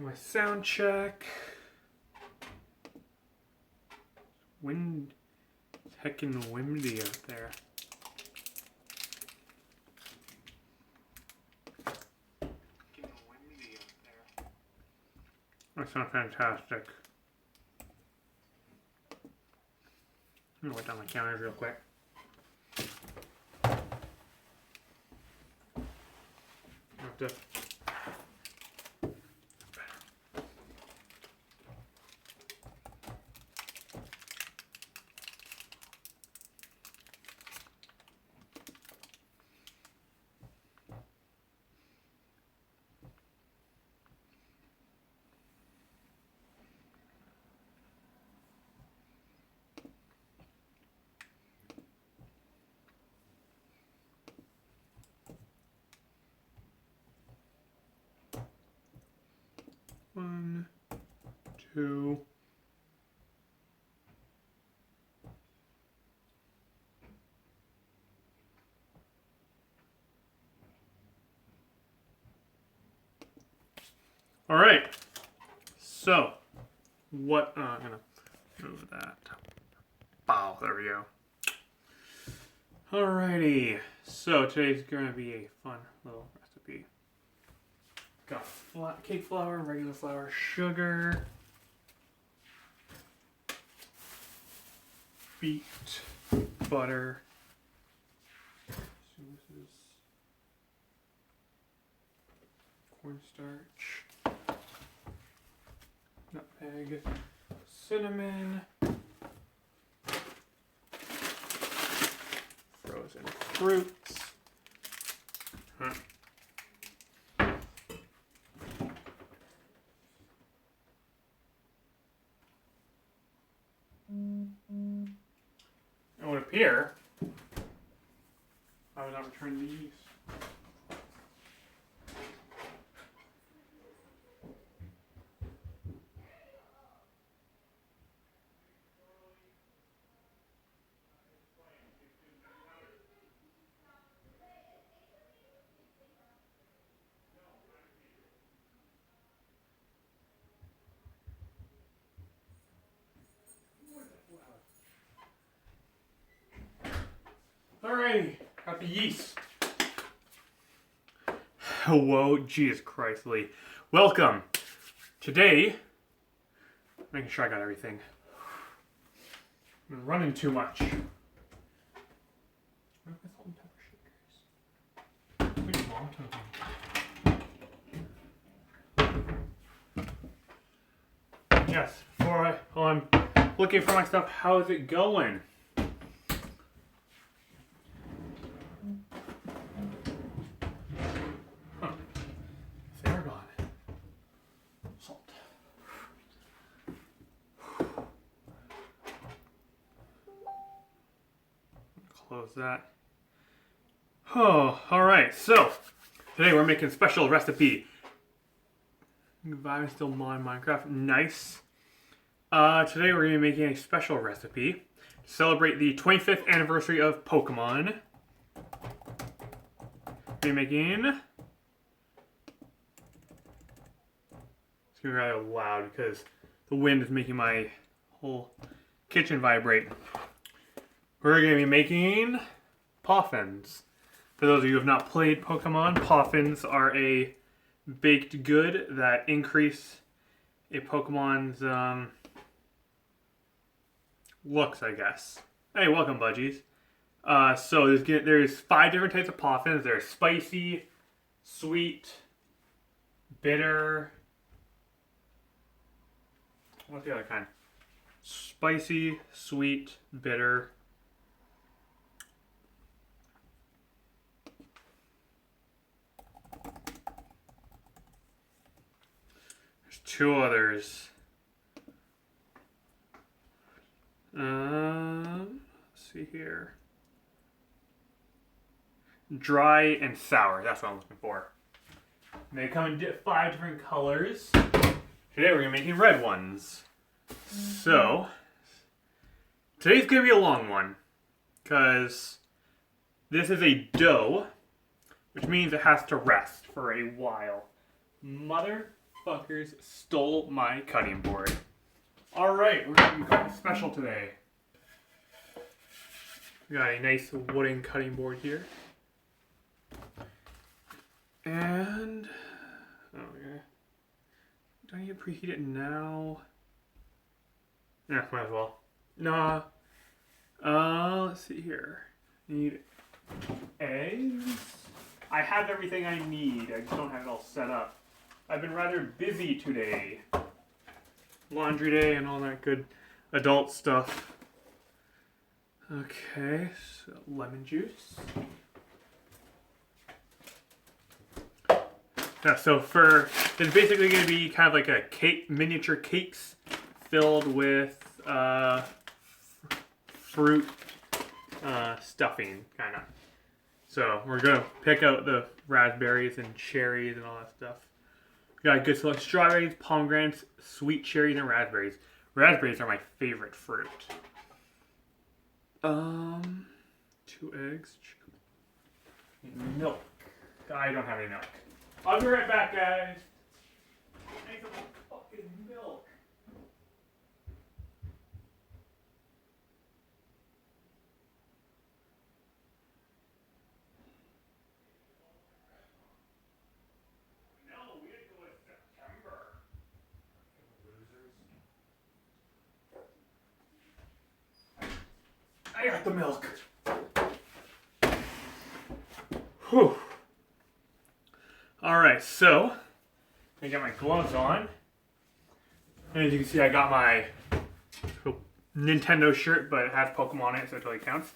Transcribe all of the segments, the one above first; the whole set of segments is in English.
My sound check. Wind, it's heckin' windy out there. That sounds fantastic. Let me write down my counters real quick. I have to. One, two. All right. So, what? I'm gonna move that. Wow, there we go. Alrighty. So today's gonna be a fun little recipe. Got cake flour, regular flour, sugar, beet, butter. So this is cornstarch, nutmeg, cinnamon, frozen fruits. It would appear I would not return the yeast. Alrighty, got the yeast. Whoa, Jesus Christ, Lee. Welcome. Today, making sure I got everything. I'm running too much. Where's my salt and pepper shakers? Which mom took them? Yes, while I'm looking for my stuff, how is it going? Close that. Oh, alright, so today we're making a special recipe. I'm still on Minecraft. Nice. Today we're going to be making a special recipe to celebrate the 25th anniversary of Pokemon. We're making. It's going to be rather loud because the wind is making my whole kitchen vibrate. We're going to be making Poffins. For those of you who have not played Pokemon, Poffins are a baked good that increase a Pokemon's looks, I guess. Hey, welcome, budgies. So there's 5 different types of Poffins. There's spicy, sweet, bitter. What's the other kind? Spicy, sweet, bitter. There's 2 others. Let's see here. Dry and sour. That's what I'm looking for. And they come in 5 different colors. Today we're going to be making red ones. So, today's going to be a long one. Because this is a dough. Which means it has to rest for a while. Mother fuckers stole my cutting board. Alright, we're gonna be something special today. We got a nice wooden cutting board here. And do I need to preheat it now? Yeah, might as well. Nah. Let's see here. Need eggs. I have everything I need. I just don't have it all set up. I've been rather busy today. Laundry day and all that good adult stuff. Okay, so lemon juice. Yeah, so it's basically going to be kind of like a cake, miniature cakes filled with fruit stuffing, kind of. So we're going to pick out the raspberries and cherries and all that stuff. We got a good selection: strawberries, pomegranates, sweet cherries, and raspberries. Raspberries are my favorite fruit. 2 eggs. Milk. I don't have any milk. I'll be right back, guys. I need some fucking milk. No, we didn't go in September. Losers. I got the milk. Whew. Alright, so I got my gloves on. And as you can see, I got my Nintendo shirt, but it has Pokemon in it, so it totally counts.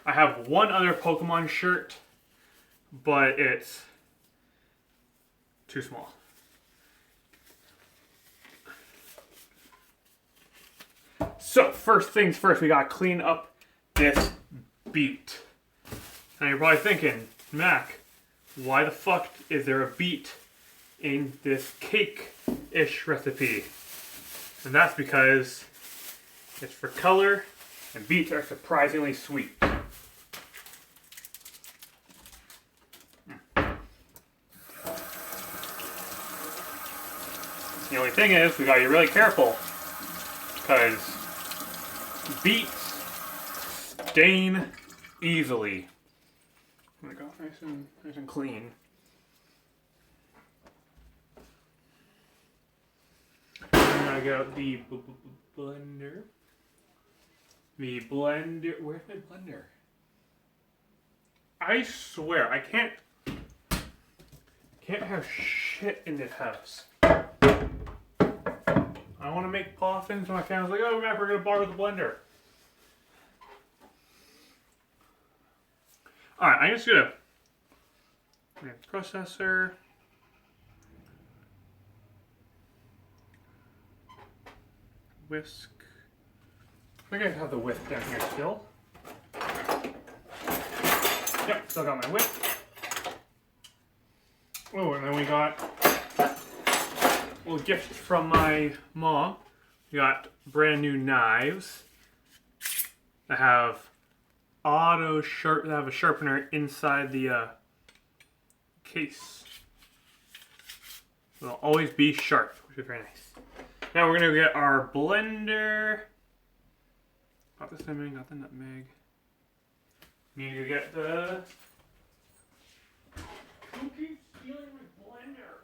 I have one other Pokemon shirt, but it's too small. So, first things first, we gotta clean up this beet. Now you're probably thinking, Mac, why the fuck is there a beet in this cake-ish recipe? And that's because it's for color, and beets are surprisingly sweet. The only thing is, we gotta be really careful, because beets stain easily. Oh my god, nice and clean. I'm gonna get out the blender. The blender. Where's my blender? I swear, I can't have shit in this house. I want to make Poffins, and my family's like, oh, Mac, we're gonna borrow the blender. Alright, I'm just gonna processor. Whisk. I think I have the whisk down here still. Yep, still got my whisk. Oh, and then we got a little gift from my mom. We got brand new knives that have a sharpener inside the case. It'll always be sharp, which is very nice. Now we're gonna get our blender. Got the cinnamon, got the nutmeg. Need to get the. Who keeps stealing my blender?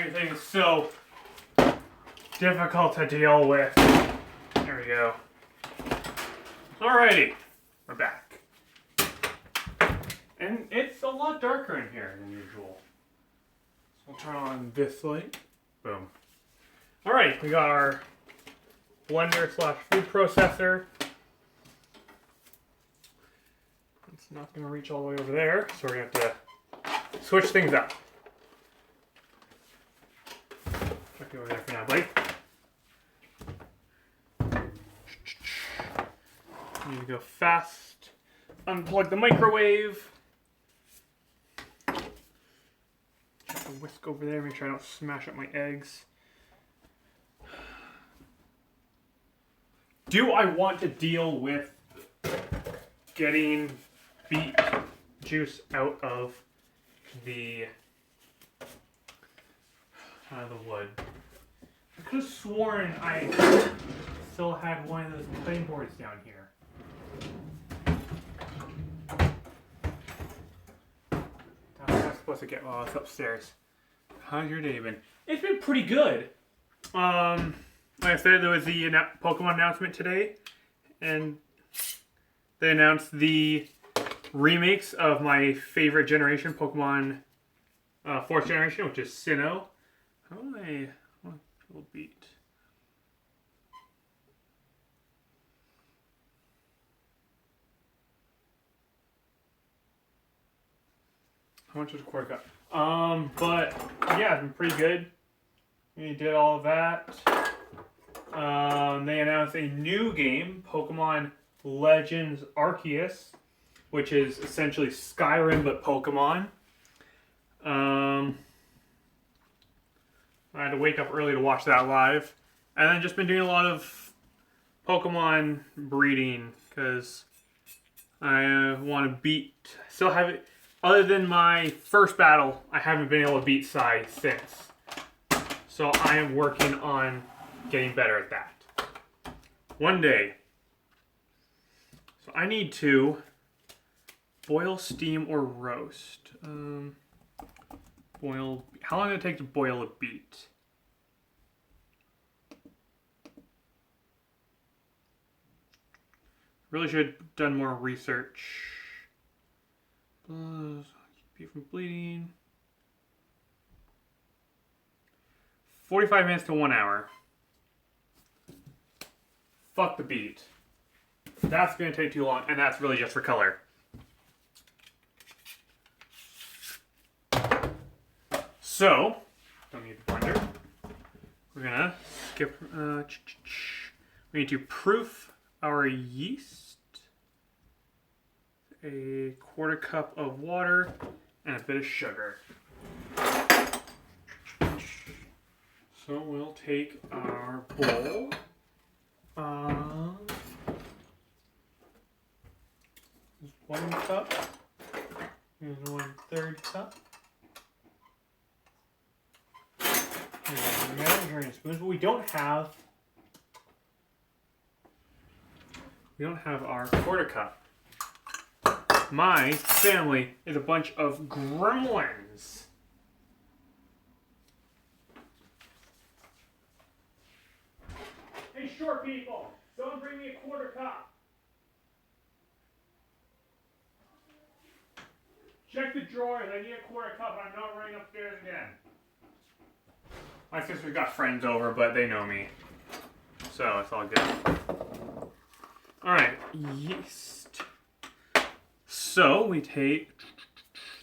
everything is so difficult to deal with. There we go. Alrighty, we're back. And it's a lot darker in here than usual. So I'll turn on this light. Boom. Alright, we got our blender slash food processor. It's not going to reach all the way over there, so we're going to have to switch things up. Check it over there for now, buddy. Need to go fast. Unplug the microwave. Check the whisk over there, make sure I don't smash up my eggs. Do I want to deal with getting beet juice out of the wood? I could have sworn I still had one of those cutting boards down here. That's not supposed to get while it's upstairs. How's your day been? It's been pretty good. Like I said, there was the Pokemon announcement today, and they announced the remakes of my favorite generation, Pokemon 4th generation, which is Sinnoh. How do I will beat? How much was a quarter cup? But yeah, it's been pretty good. We did all of that. They announced a new game, Pokemon Legends Arceus, which is essentially Skyrim but Pokemon. I had to wake up early to watch that live. And then just been doing a lot of Pokemon breeding because I want to beat... Still haven't... Other than my first battle, I haven't been able to beat Sai since. So I am working on getting better at that. One day. So I need to boil, steam, or roast. Boil. How long did it take to boil a beet? Really should have done more research. Keep you from bleeding. 45 minutes to 1 hour. Fuck the beet. That's going to take too long, and that's really just for color. So, don't need the blender. We're going to skip... we need to proof our yeast. A quarter cup of water and a bit of sugar. So we'll take our bowl. There's 1 cup. Here's 1/3 cup. Here's measuring spoons, but we don't have our quarter cup. My family is a bunch of gremlins. Hey, short people, someone bring me a quarter cup. Check the drawers, I need a quarter cup, I'm not running upstairs again. My sister's got friends over, but they know me. So it's all good. Alright, yeast. So we take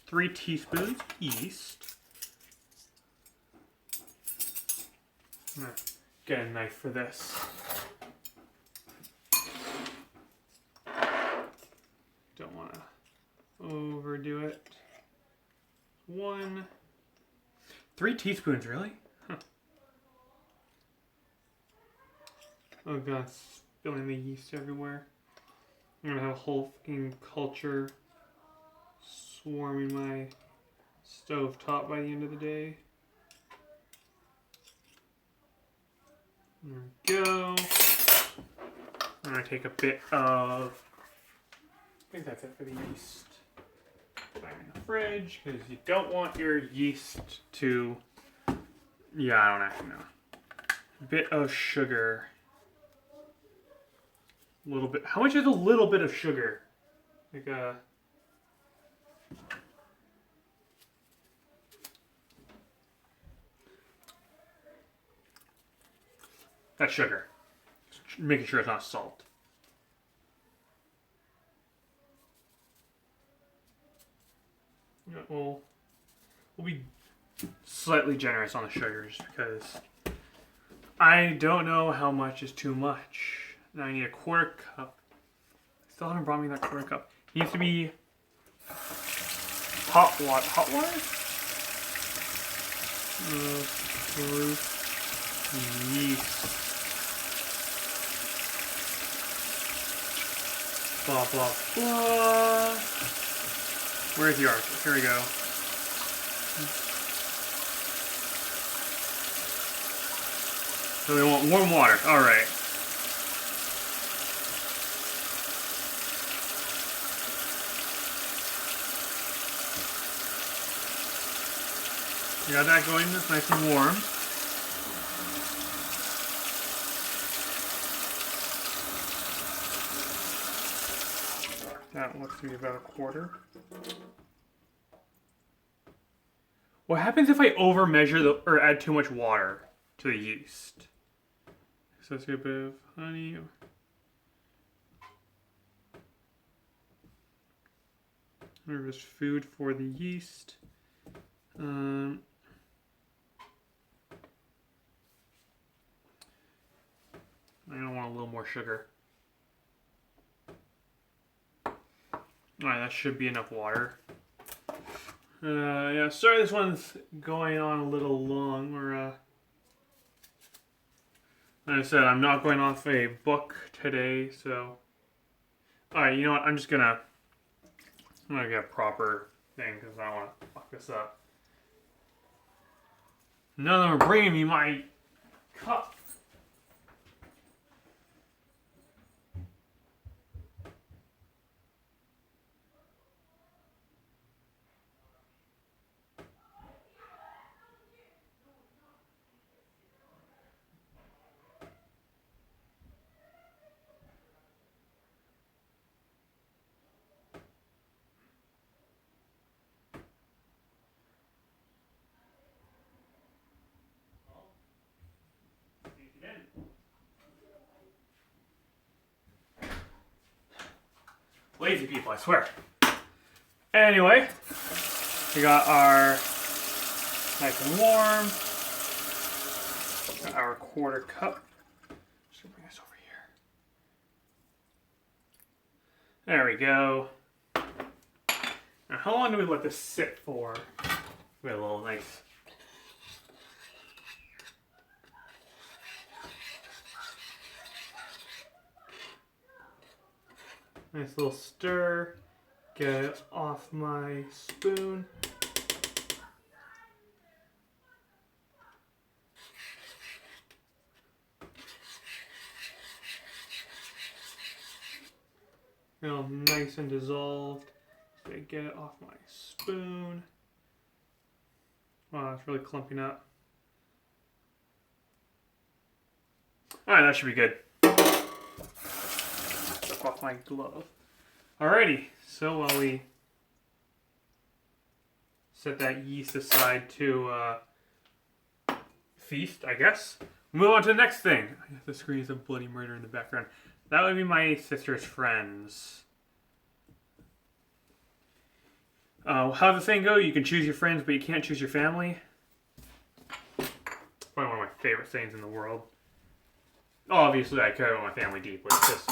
3 teaspoons yeast. I'm gonna get a knife for this. Don't want to overdo it. 3 teaspoons, really? Huh. Oh god, spilling the yeast everywhere. I'm gonna have a whole fucking culture swarming my stove top by the end of the day. There we go. I'm gonna take a bit of... I think that's it for the yeast. Back in the fridge, because you don't want your yeast to Yeah, I don't actually know. A bit of sugar. A little bit. How much is a little bit of sugar? Like that's sugar. Just making sure it's not salt. Yeah, we'll be slightly generous on the sugars because I don't know how much is too much. Now I need a quarter cup. I still haven't brought me that quarter cup. It needs to be hot water. Hot water? Fruit yeast. Blah blah blah. Where's yours? Here we go. So we want warm water. All right. You got that going. It's nice and warm. That looks to be about a quarter. What happens if I over measure or add too much water to the yeast? So let's get a bit of honey. There's food for the yeast. I don't want a little more sugar. Alright, that should be enough water. Yeah, sorry this one's going on a little long. Like I said, I'm not going off a book today, so... Alright, you know what, I'm gonna get a proper thing, because I don't want to fuck this up. None of them are bringing me my cup. Lazy people, I swear. Anyway, we got our nice and warm. Got our quarter cup. Just gonna bring this over here. There we go. Now, how long do we let this sit for? We got a little nice. Nice little stir. Get it off my spoon. Now nice and dissolved. So I get it off my spoon. Wow, it's really clumping up. Alright, that should be good. Off my glove. Alrighty, so while we set that yeast aside to feast, I guess, move on to the next thing. The screams of bloody murder in the background. That would be my sister's friends. How's the saying go? You can choose your friends, but you can't choose your family. Probably one of my favorite sayings in the world. Obviously, I care about my family deeply. It's just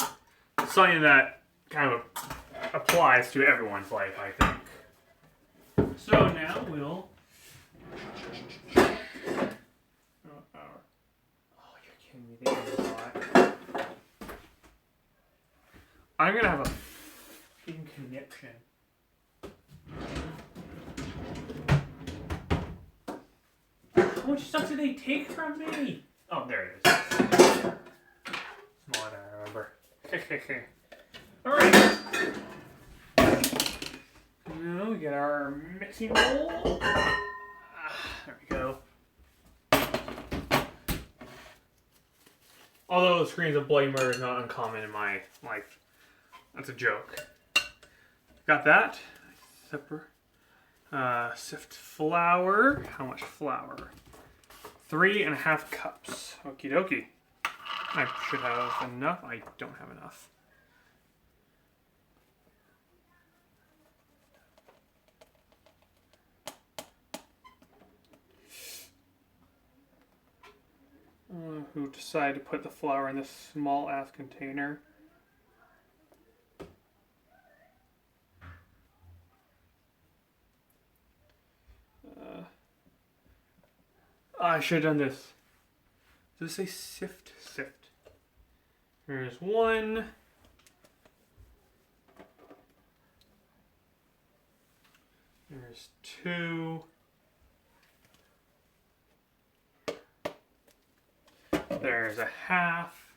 something that kind of applies to everyone's life, I think. So now we'll... Oh, you're kidding me. They did a lot. I'm going to have a f***ing conniption. How much stuff did they take from me? Oh, there it is. Smaller than I remember. Alright. Now we get our mixing bowl. There we go. Although screams of bloody murder is not uncommon in my life. That's a joke. Got that. Sift flour. How much flour? 3.5 cups. Okie dokie. I should have enough. I don't have enough. Who decided to put the flour in this small ass container? I should have done this. Does it say sift? Sift. Here's one. There's two. There's a half.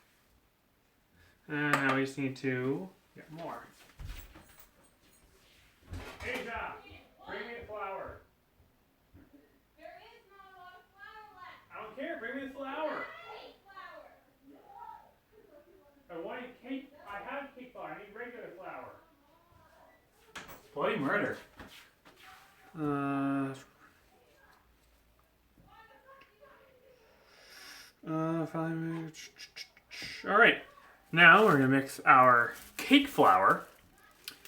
And now we just need to get more. Asia, bring me the flour. There is not a lot of flour left. I don't care, bring me the flour. Cake flour. I want cake. I have cake flour. I need regular flour. Bloody murder. 5 minutes. All right. Now we're gonna mix our cake flour.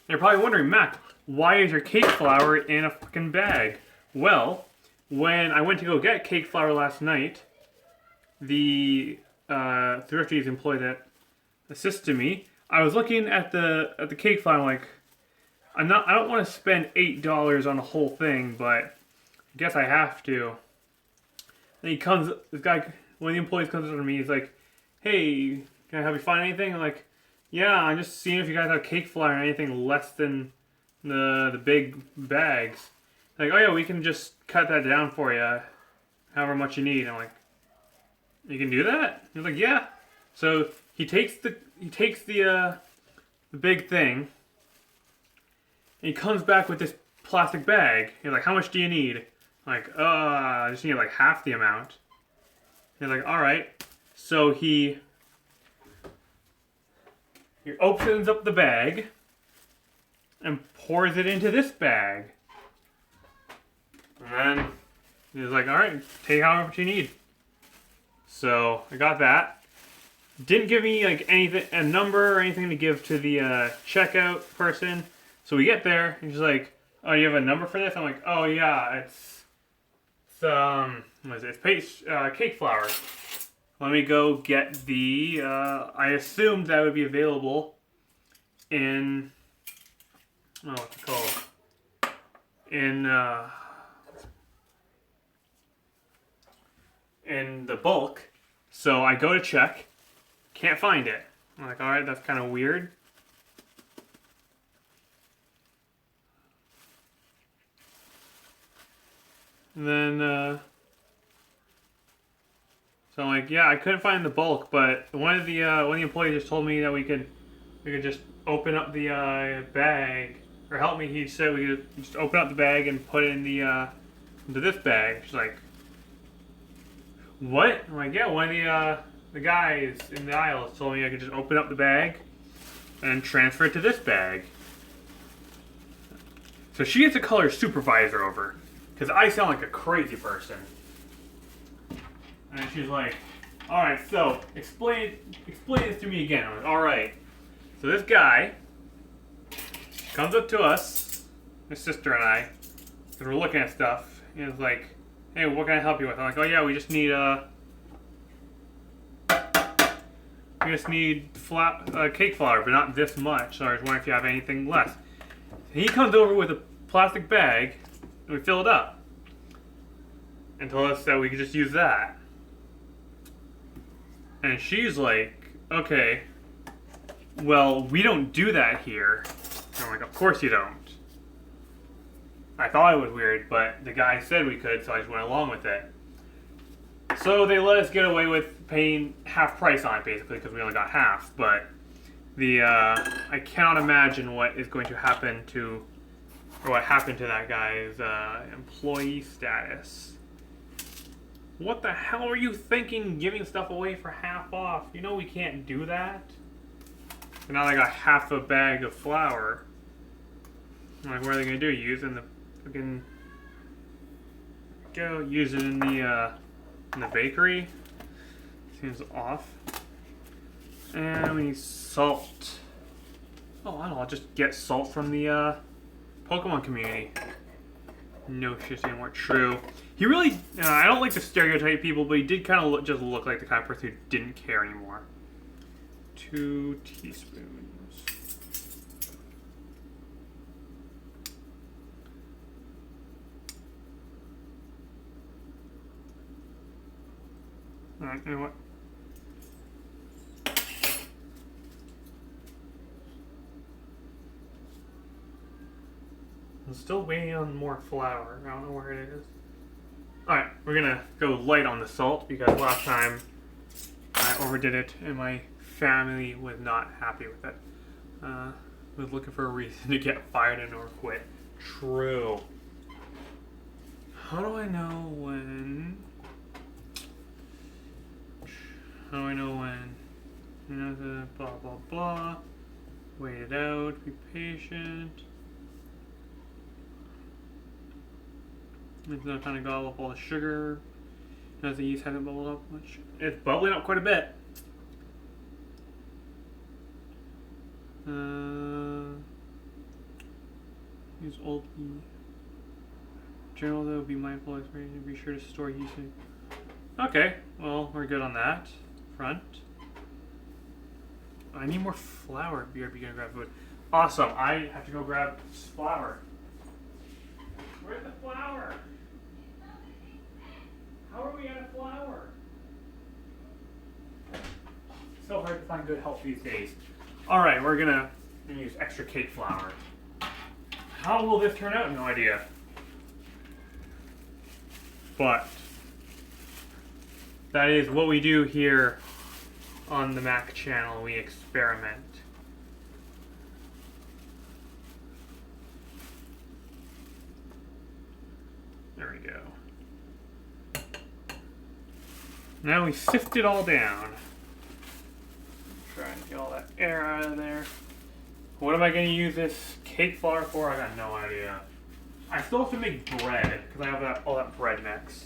You're probably wondering, Mac, why is your cake flour in a fucking bag? Well, when I went to go get cake flour last night, the thrifties employee that assisted me, I was looking at the cake flour. I'm like, I don't want to spend $8 on the whole thing, but I guess I have to. And this guy, one of the employees comes up to me. He's like, "Hey, can I help you find anything?" I'm like, "Yeah, I'm just seeing if you guys have cake flour or anything less than the big bags." Like, "Oh yeah, we can just cut that down for you, however much you need." I'm like, "You can do that?" He's like, "Yeah." So he takes the big thing, and he comes back with this plastic bag. He's like, "How much do you need?" I'm like, I just need like half the amount." He's like, "All right." So he opens up the bag and pours it into this bag. And then he's like, "All right, take however much you need." So I got that. Didn't give me like anything, a number or anything to give to the checkout person. So we get there, and she's like, "Oh, you have a number for this?" I'm like, "Oh yeah, it's what is it? It's cake flour." Let me go get the. I assumed that would be available in. Oh, what's it called? In the bulk. So I go to check. Can't find it. I'm like, all right, that's kind of weird. And then, so I'm like, yeah, I couldn't find the bulk, but one of the employees just told me that we could just open up the bag, or help me. He said we could just open up the bag and put it in the into this bag. She's like, "What?" I'm like, "Yeah, one of the guys in the aisles told me I could just open up the bag and transfer it to this bag." So she gets to call her supervisor over, because I sound like a crazy person. And she's like, "All right, so explain this to me again." I'm like, "All right." So this guy comes up to us, his sister and I, because we're looking at stuff. And he's like, "Hey, what can I help you with?" I'm like, "Oh yeah, we just need cake flour, but not this much. So I was wondering if you have anything less." And he comes over with a plastic bag, and we fill it up, and told us that we could just use that. And she's like, "Okay, well, we don't do that here." And I'm like, "Of course you don't." I thought it was weird, but the guy said we could, so I just went along with it. So they let us get away with paying half price on it, basically, because we only got half. But I cannot imagine what is going to happen to, or what happened to that guy's employee status. What the hell are you thinking giving stuff away for half off? You know we can't do that. And now I got half a bag of flour. I'm like, what are they gonna do? Use it in the fucking use it in the bakery? Seems off. And we need salt. Oh, I don't know, I'll just get salt from the Pokemon community. No shit anymore. True. He really, I don't like to stereotype people, but he did kind of just look like the kind of person who didn't care anymore. 2 teaspoons. Alright, you know what? I'm still waiting on more flour. I don't know where it is. Alright, we're gonna go light on the salt because last time I overdid it and my family was not happy with it. Was looking for a reason to get fired and or quit. True. How do I know when? How do I know when? You know, the blah blah blah. Wait it out. Be patient. It's not trying to gobble up all the sugar. As the yeast hasn't bubbled up much. It's bubbling up quite a bit. Use old journal though. Be mindful of expiration. Be sure to store yeast. Okay, well we're good on that front. I need more flour. BRB gonna grab food. Awesome. I have to go grab flour. Where's the flour? How are we out of flour? So hard to find good help these days. Alright, we're gonna use extra cake flour. How will this turn out? No idea. But that is what we do here on the Mac channel. We experiment. There we go. Now we sift it all down. Try and get all that air out of there. What am I going to use this cake flour for? I got no idea. I still have to make bread because I have all that bread mix.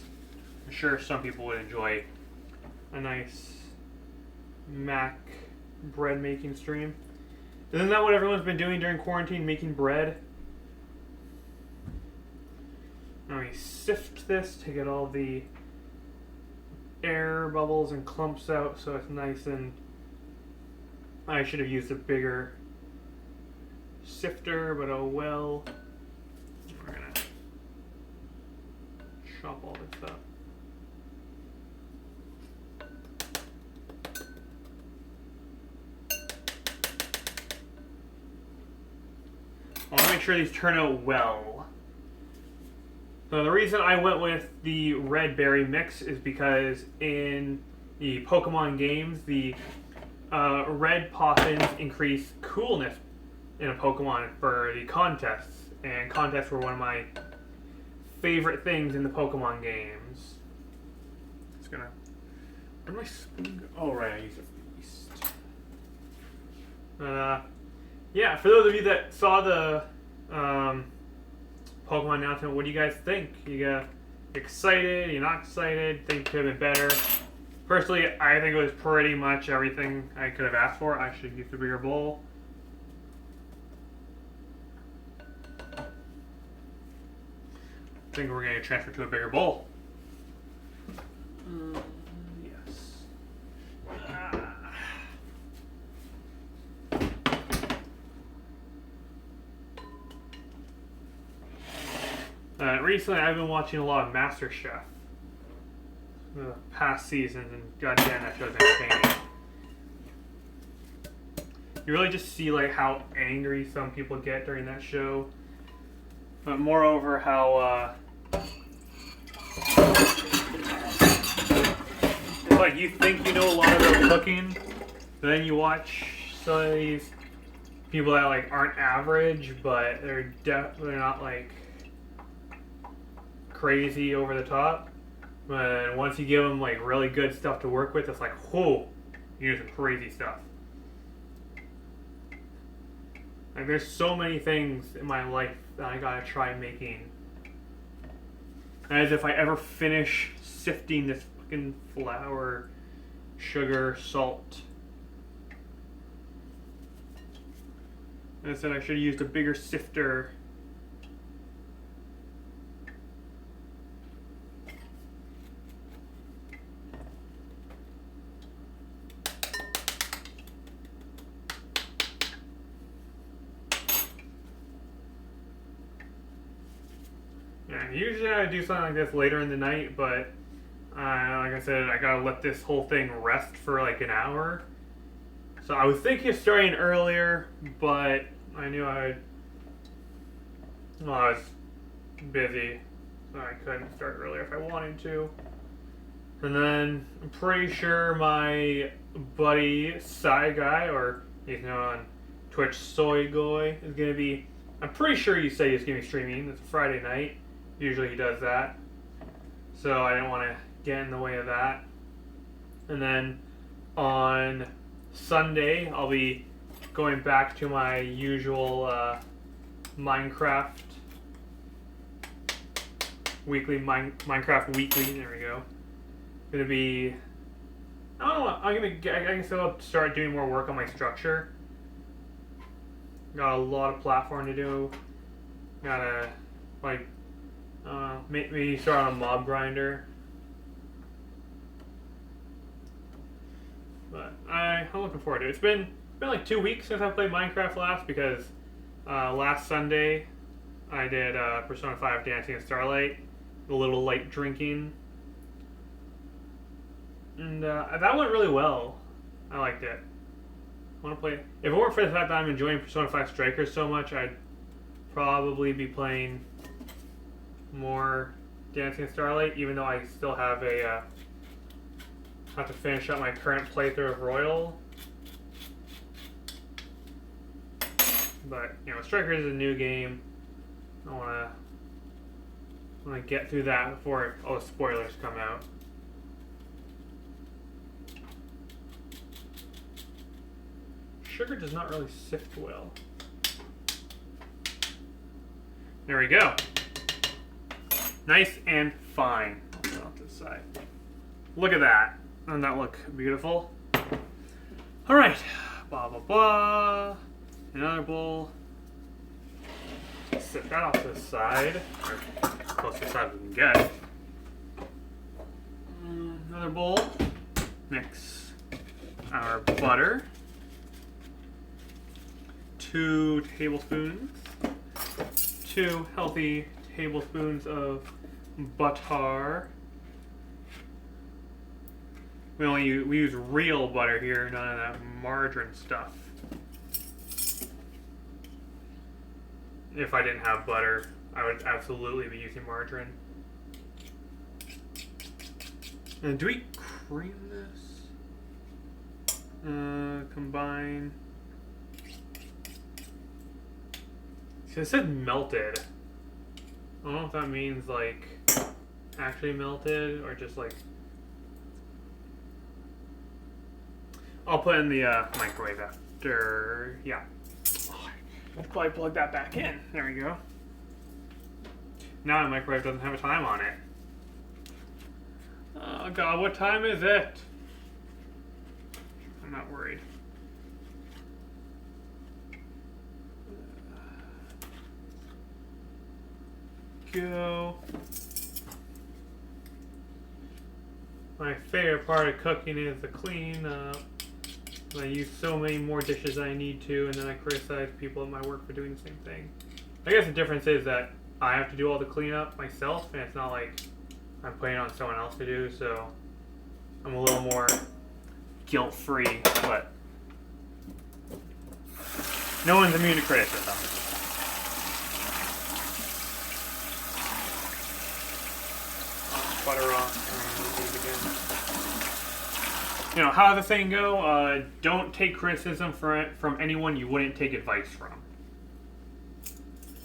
I'm sure some people would enjoy a nice Mac bread making stream. Isn't that what everyone's been doing during quarantine, making bread? Now we sift this to get all the air bubbles and clumps out so it's nice and... I should have used a bigger sifter, but oh well. We're gonna chop all this up. I want to make sure these turn out well. So the reason I went with the red berry mix is because in the Pokemon games, the red Poffins increase coolness in a Pokemon for the contests. And contests were one of my favorite things in the Pokemon games. It's gonna... Where'd my spoon go? Oh, right, I used it for yeast. Yeah, for those of you that saw the Pokemon announcement, what do you guys think? You excited? You're not excited? Think it could have been better? Personally, I think it was pretty much everything I could have asked for. I should have used a bigger bowl. I think we're going to transfer to a bigger bowl. Yes. Recently, I've been watching a lot of MasterChef. The past seasons, and goddamn, that show's entertaining. You really just see like how angry some people get during that show, but moreover how it's like you think you know a lot about cooking, but then you watch some of these people that like aren't average, but they're definitely not like crazy over the top. And once you give them like really good stuff to work with, it's like, whoa, you do some crazy stuff. Like there's so many things in my life that I gotta try making. As if I ever finish sifting this fucking flour, sugar, salt. And I said I should have used a bigger sifter. Yeah, usually I do something like this later in the night, but like I said, I gotta let this whole thing rest for like an hour. So I was thinking of starting earlier, but I knew I was busy, so I couldn't start earlier if I wanted to. And then I'm pretty sure my buddy Psy Guy, or he's known on Twitch Soy Goy, is gonna be. I'm pretty sure he said he's gonna be streaming. It's a Friday night. Usually he does that, so I didn't want to get in the way of that. And then on Sunday, I'll be going back to my usual Minecraft weekly. Minecraft weekly. There we go. Gonna be. I don't know. I guess I'll start doing more work on my structure. Got a lot of platform to do. Gotta like. Maybe start on a mob grinder. But I'm looking forward to it. It's been like 2 weeks since I played Minecraft last, because last Sunday I did Persona 5 Dancing in Starlight, a little light drinking, and that went really well. I liked it. I want to play. If it weren't for the fact that I'm enjoying Persona 5 Strikers so much, I'd probably be playing more Dancing in Starlight, even though I still have have to finish up my current playthrough of Royal. But you know, Strikers is a new game. I wanna get through that before all the spoilers come out. Sugar does not really sift well. There we go. Nice and fine. I'll put it off to the side. Look at that. Doesn't that look beautiful? Alright. Blah, blah, blah. Another bowl. Set that off to the side. Or close to the side we can get. Another bowl. Mix our butter. 2 tablespoons. 2 healthy tablespoons of butter. We use real butter here, none of that margarine stuff. If I didn't have butter, I would absolutely be using margarine. And do we cream this? Combine. So it said melted. I don't know if that means like actually melted or just like. I'll put in the microwave after. Yeah. Oh, I'll probably plug that back in. There we go. Now my microwave doesn't have a time on it. Oh god, what time is it? I'm not worried. Go. My favorite part of cooking is the cleanup. I use so many more dishes than I need to, and then I criticize people at my work for doing the same thing. I guess the difference is that I have to do all the cleanup myself, and it's not like I'm putting it on someone else to do, so I'm a little more guilt-free, but no one's immune to criticism. Butter off. You know, how does the saying go? Don't take criticism from anyone you wouldn't take advice from.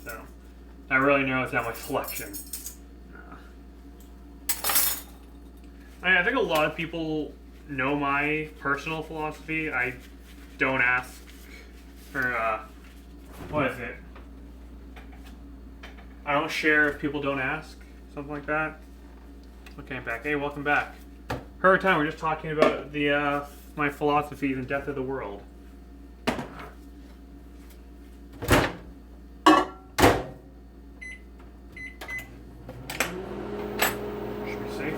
So, that really narrows down my selection. I think a lot of people know my personal philosophy. I don't ask for, what is it? I don't share if people don't ask. Something like that. Okay, I'm back. Hey, welcome back. Her time, we're just talking about the, my philosophies and death of the world. Should be safe.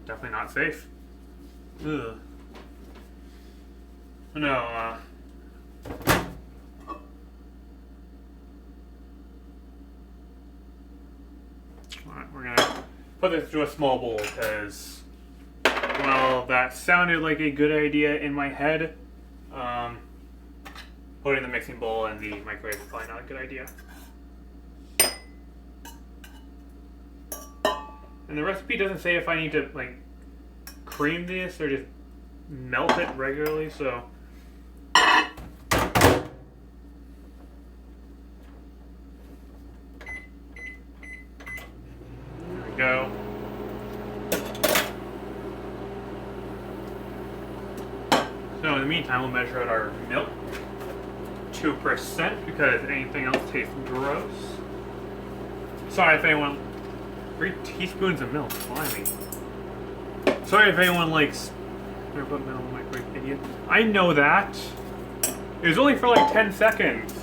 Definitely not safe. Ugh. No, Alright, we're gonna put this into a small bowl because, well, that sounded like a good idea in my head. Putting the mixing bowl in the microwave is probably not a good idea. And the recipe doesn't say if I need to, like, cream this or just melt it regularly, so. There we go. So in the meantime, we'll measure out our milk. 2% because anything else tastes gross. Sorry if anyone. 3 teaspoons of milk, blimey. Sorry if anyone likes. Never put milk in the microwave, idiot. I know that. It was only for like 10 seconds.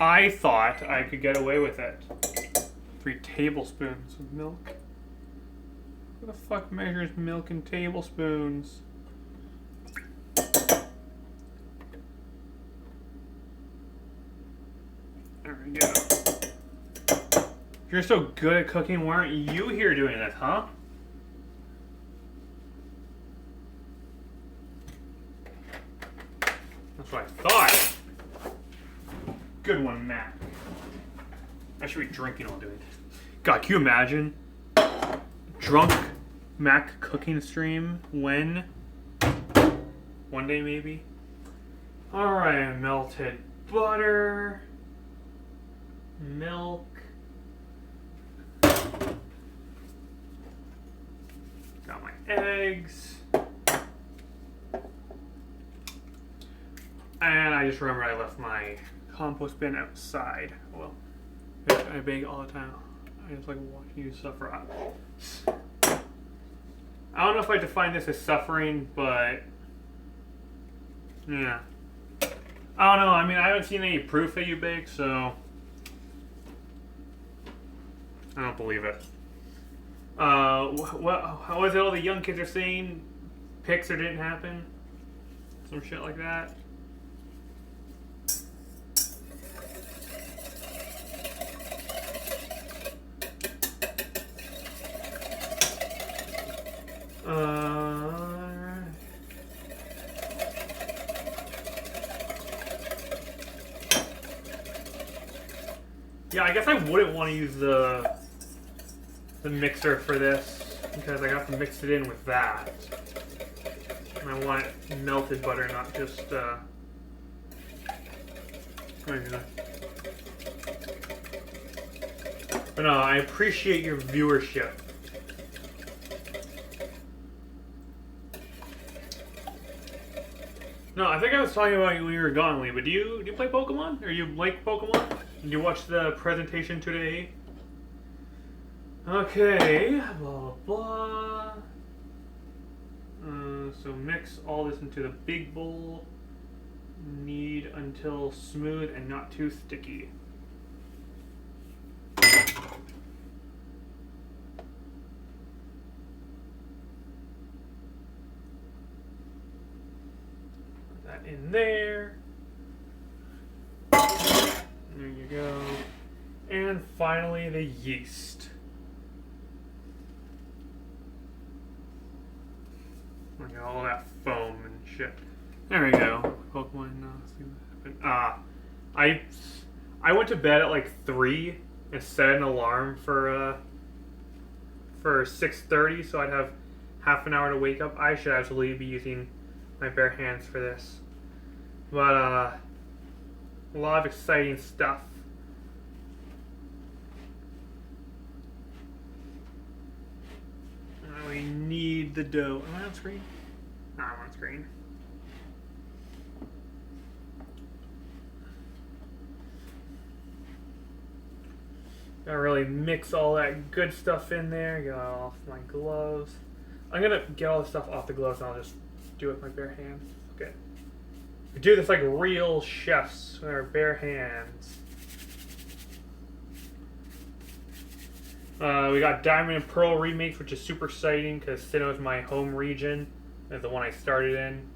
I thought I could get away with it. 3 tablespoons of milk. Who the fuck measures milk in tablespoons? There we go. If you're so good at cooking, why aren't you here doing this, huh? That's what I thought. Good one, Mac. I should be drinking while doing this. God, can you imagine? Drunk Mac cooking stream when? One day, maybe? Alright, melted butter. Milk. Got my eggs. And I just remembered I left my compost bin outside. Well, I bake all the time. I just like watching you suffer. I don't know if I define this as suffering, but yeah. I don't know. I mean, I haven't seen any proof that you bake, so I don't believe it. How is it all the young kids are saying? Pixar didn't happen? Some shit like that. Yeah, I guess I wouldn't want to use the mixer for this because I have to mix it in with that. And I want melted butter, not just But no, I appreciate your viewership. No, I think I was talking about you when you were gone, Lee, but do you play Pokemon? Or you like Pokemon? Did you watch the presentation today? Okay, blah blah blah. So mix all this into the big bowl. Knead until smooth and not too sticky. In there. There you go. And finally the yeast. Look at all that foam and shit. There we go. Pokemon. I went to bed at like 3 and set an alarm for 6:30, so I'd have half an hour to wake up. I should absolutely be using my bare hands for this. But A lot of exciting stuff. We need the dough. Am I on screen? No, I'm on screen. Gotta really mix all that good stuff in there. Get off my gloves. I'm gonna get all the stuff off the gloves and I'll just do it with my bare hands. Okay. We do this like real chefs with our bare hands. We got Diamond and Pearl remakes, which is super exciting because Sinnoh is my home region. It's the one I started in.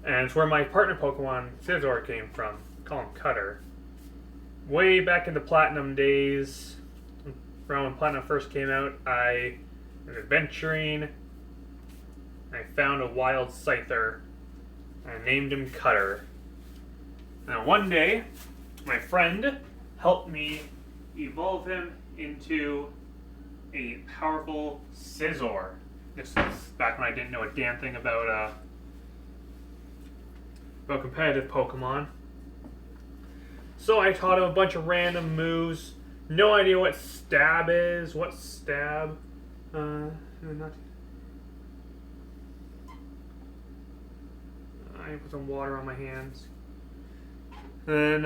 And it's where my partner Pokemon, Scizor, came from. Call him Cutter. Way back in the Platinum days, around when Platinum first came out, I was adventuring. And I found a wild Scyther. And I named him Cutter. Now one day, my friend helped me evolve him into a powerful Scizor. This is back when I didn't know a damn thing about competitive Pokemon. So I taught him a bunch of random moves. No idea what stab is. What's stab? I put some water on my hands. Then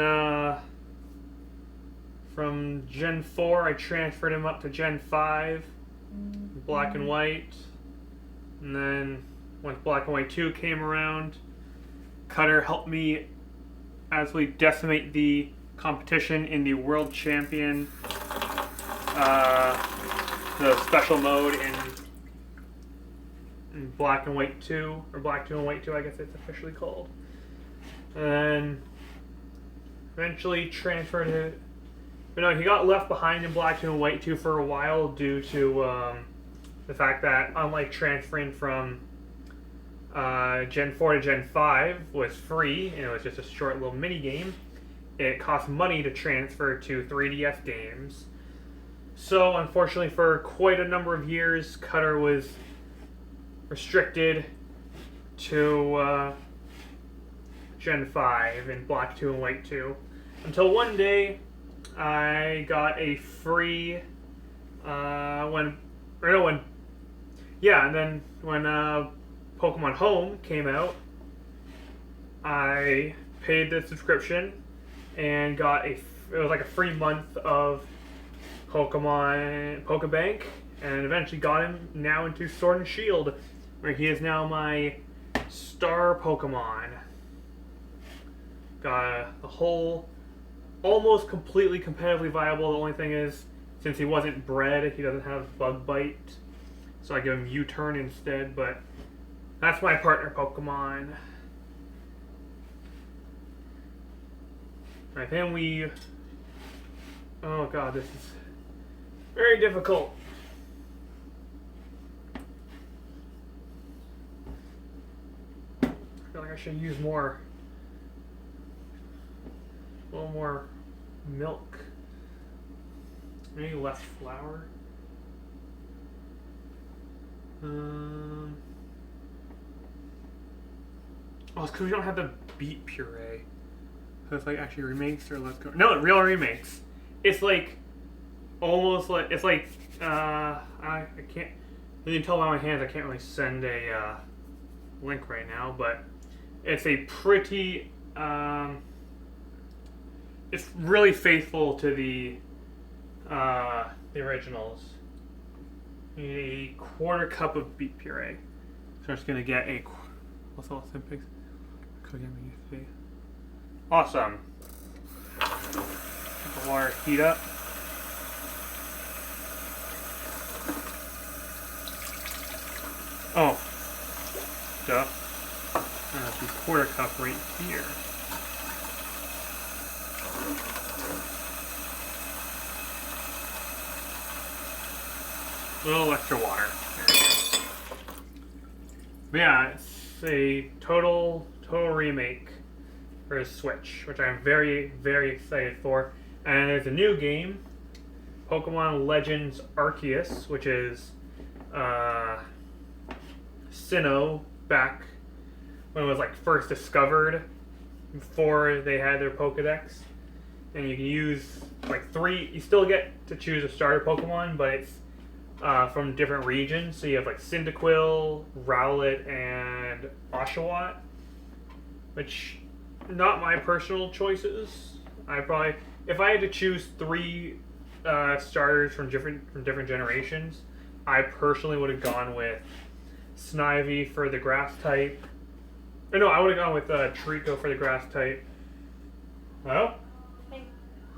from Gen 4, I transferred him up to Gen 5, Black and White. And then once Black and White 2 came around, Cutter helped me absolutely decimate the competition in the World Champion, the special mode in Black and White 2, or Black 2 and White 2, I guess it's officially called. And eventually transferred it. But no, he got left behind in Black 2 and White 2 for a while due to the fact that, unlike transferring from Gen 4 to Gen 5 was free, and it was just a short little mini game, it cost money to transfer to 3DS games. So, unfortunately, for quite a number of years, Cutter was restricted to Gen 5 in Black 2 and White 2. Until one day, I got a free, and then when Pokemon Home came out, I paid the subscription and got it was like a free month of Pokebank, and eventually got him now into Sword and Shield, where he is now my star Pokemon. Got a whole, almost completely competitively viable. The only thing is, since he wasn't bred, he doesn't have Bug Bite, so I give him U-Turn instead, but that's my partner Pokemon. Alright, then we... Oh god, this is very difficult. I feel like I should use a little more milk. Maybe less flour. Oh, it's because we don't have the beet puree. So it's like actually remakes or let's go. No, real remakes. It's like almost like it's like I can't. You can tell by my hands I can't really send a link right now, but it's a pretty. It's really faithful to the originals. You need a quarter cup of beet puree. So I'm just gonna get a. What's all the pigs? Awesome. Let the water heat up. Oh, duh. That's a quarter cup right here. A little extra water. There we go. But yeah, it's a total remake for his Switch, which I'm very, very excited for. And there's a new game, Pokemon Legends Arceus, which is Sinnoh back when it was like first discovered before they had their Pokedex. And you can use like 3. You still get to choose a starter Pokemon, but it's from different regions. So you have like Cyndaquil, Rowlet, and Oshawott, which not my personal choices. I probably, if I had to choose 3 starters from different generations, I personally would have gone with Snivy for the grass type. Or no, I would have gone with Trico for the grass type. Hello? Hey,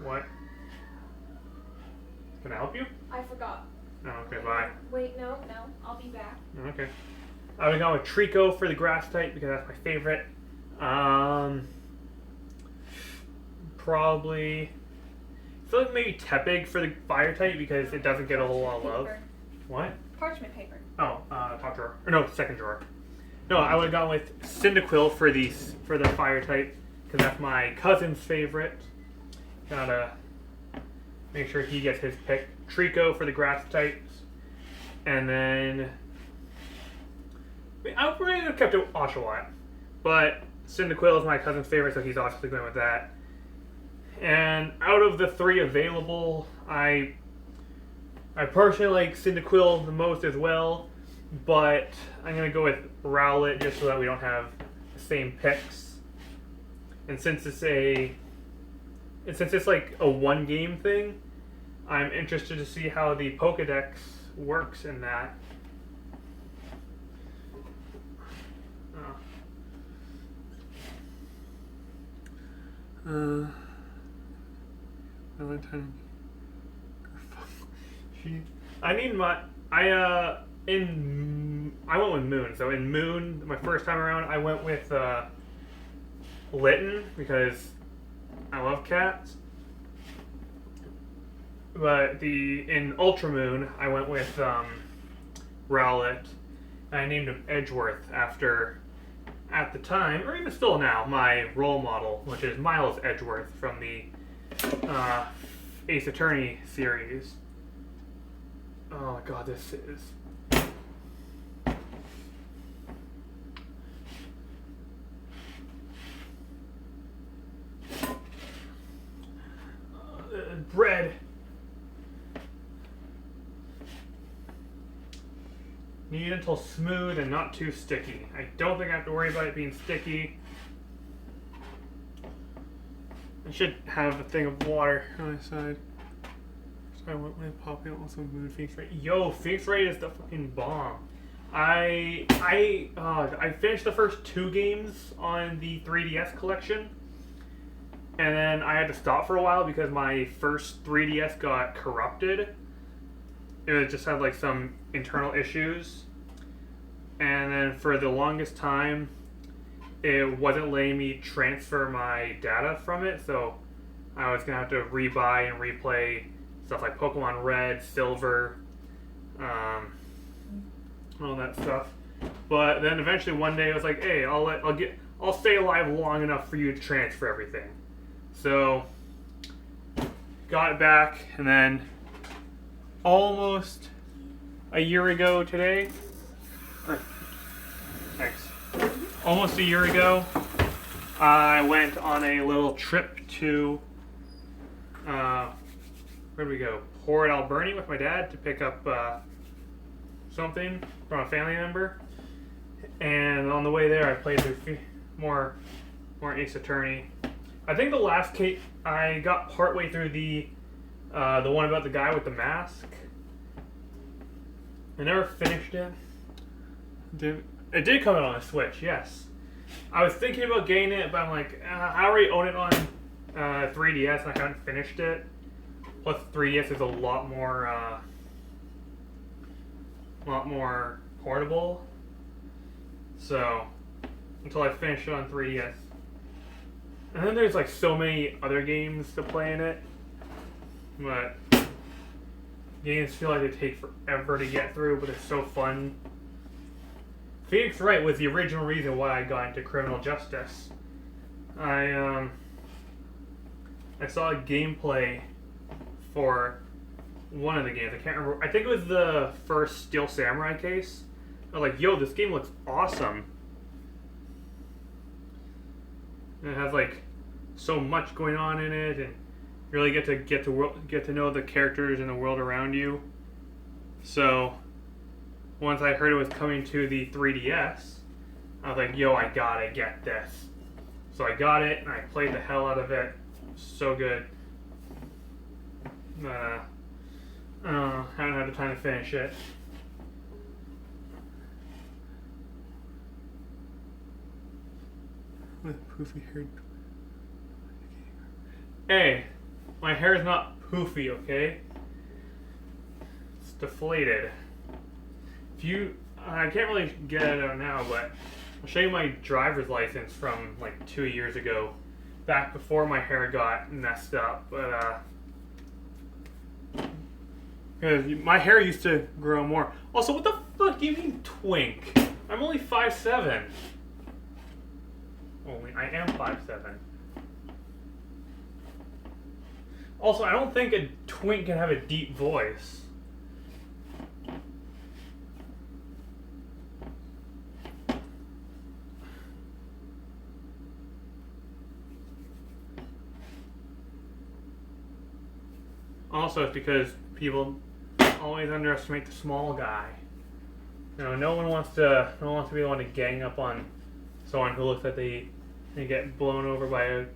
What? Can I help you? I forgot. Oh, okay, bye. Wait, no, I'll be back. Okay. I would have gone with Trico for the grass type because that's my favorite. Probably. I feel like maybe Tepig for the fire type because it doesn't get a whole lot of love. Paper. What? Parchment paper. Oh, top drawer. Or no, second drawer. No, I would have gone with Cyndaquil for the fire type because that's my cousin's favorite. Gotta make sure he gets his pick. Trico for the grass types, and then I probably have kept it Oshawott, but Cyndaquil is my cousin's favorite, so he's obviously going with that. And out of the 3 available, I personally like Cyndaquil the most as well, but I'm gonna go with Rowlet just so that we don't have the same picks. And since it's like a 1-game thing, I'm interested to see how the Pokedex works in that. I need my I went with Moon. So in Moon, my first time around, I went with Litten because I love cats. But in Ultra Moon, I went with Rowlet. I named him Edgeworth after, at the time, or even still now, my role model, which is Miles Edgeworth from the Ace Attorney series. Oh my god, this is... bread. Knead it until smooth and not too sticky. I don't think I have to worry about it being sticky. I should have a thing of water on my side. So I went with popping out some Moon Phoenix Ray. Yo, Phoenix Ray is the fucking bomb. I finished the first 2 games on the 3DS collection. And then I had to stop for a while because my first 3DS got corrupted. It just had like some internal issues. And then for the longest time, it wasn't letting me transfer my data from it. So I was going to have to rebuy and replay stuff like Pokemon Red, Silver, all that stuff. But then eventually one day I was like, hey, I'll stay alive long enough for you to transfer everything. So, got it back, and then almost a year ago today, thanks, almost a year ago, I went on a little trip to, where did we go? Port Alberni with my dad to pick up something from a family member. And on the way there, I played through more Ace Attorney. I think the last case I got partway through the one about the guy with the mask. I never finished it. It did come out on a Switch, yes. I was thinking about getting it, but I'm like, I already own it on 3DS and I haven't finished it. Plus, 3DS is a lot more portable. So, until I finish it on 3DS. And then there's like so many other games to play in it. But games feel like they take forever to get through, but it's so fun. Phoenix Wright was the original reason why I got into criminal justice. I saw a gameplay for one of the games. I can't remember. I think it was the first Steel Samurai case. I was like, yo, this game looks awesome. And it has like so much going on in it, and you really get to know the characters and the world around you. So once I heard it was coming to the 3DS, I was like, yo, I gotta get this. So I got it and I played the hell out of it. So good. Haven't had the time to finish it. With poofy hair. Hey, my hair is not poofy, okay? It's deflated. I can't really get it out now, but I'll show you my driver's license from like 2 years ago, back before my hair got messed up. But because my hair used to grow more. Also, what the fuck do you mean twink? I'm only 5'7". I am 5'7". Also, I don't think a twink can have a deep voice. Also, it's because people always underestimate the small guy. You know, no one wants to be the one to gang up on someone who looks like they get blown over by a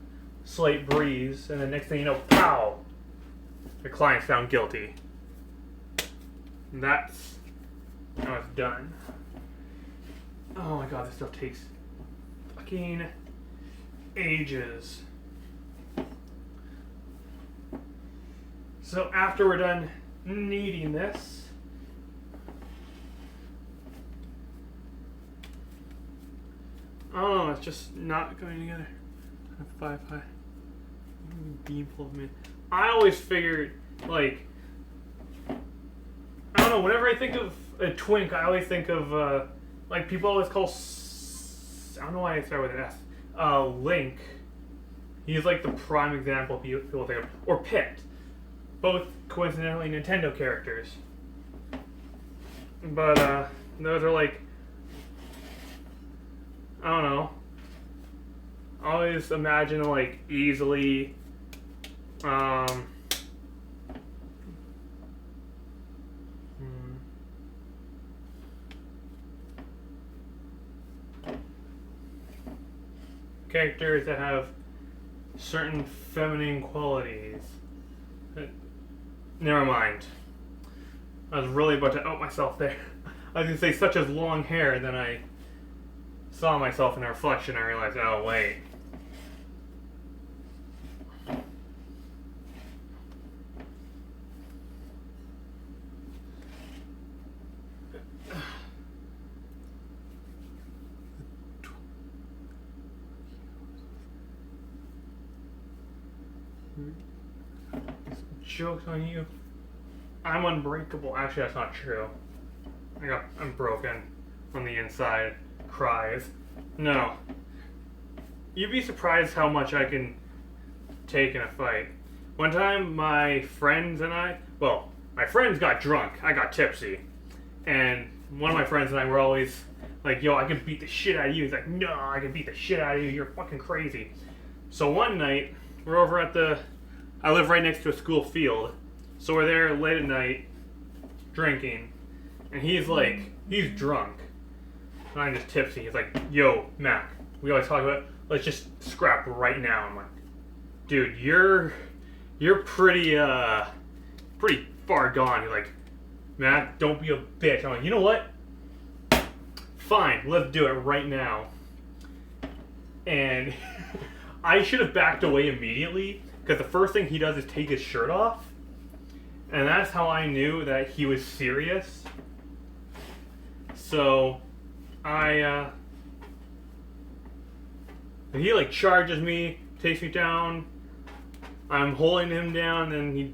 slight breeze, and the next thing you know, pow! The client's found guilty. And that's how it's done. Oh my god, this stuff takes fucking ages. So after we're done kneading this, oh, it's just not going together. 5 high. Beanful of me. I always figured, like, I don't know, whenever I think of a twink, I always think of, like, people always call, I don't know why I start with an S, Link. He's like the prime example people think of. Or Pit. Both, coincidentally, Nintendo characters. But, those are like, I don't know. I always imagine like easily, characters that have certain feminine qualities. Never mind. I was really about to out myself there. I was going to say such as long hair, then I saw myself in a reflection and I realized, oh wait. Joke's on you. I'm unbreakable. Actually, that's not true. I'm broken on the inside. Cries. No. You'd be surprised how much I can take in a fight. One time, my friends got drunk. I got tipsy. And one of my friends and I were always like, yo, I can beat the shit out of you. He's like, no, I can beat the shit out of you. You're fucking crazy. So one night, we're over at I live right next to a school field. So we're there late at night, drinking. And he's drunk. And I'm just tipsy. He's like, yo, Mac, we always talk about, let's just scrap right now. I'm like, dude, you're pretty far gone. He's like, Mac, don't be a bitch. I'm like, you know what? Fine, let's do it right now. And I should have backed away immediately, because the first thing he does is take his shirt off. And that's how I knew that he was serious. So, he like charges me, takes me down. I'm holding him down, and he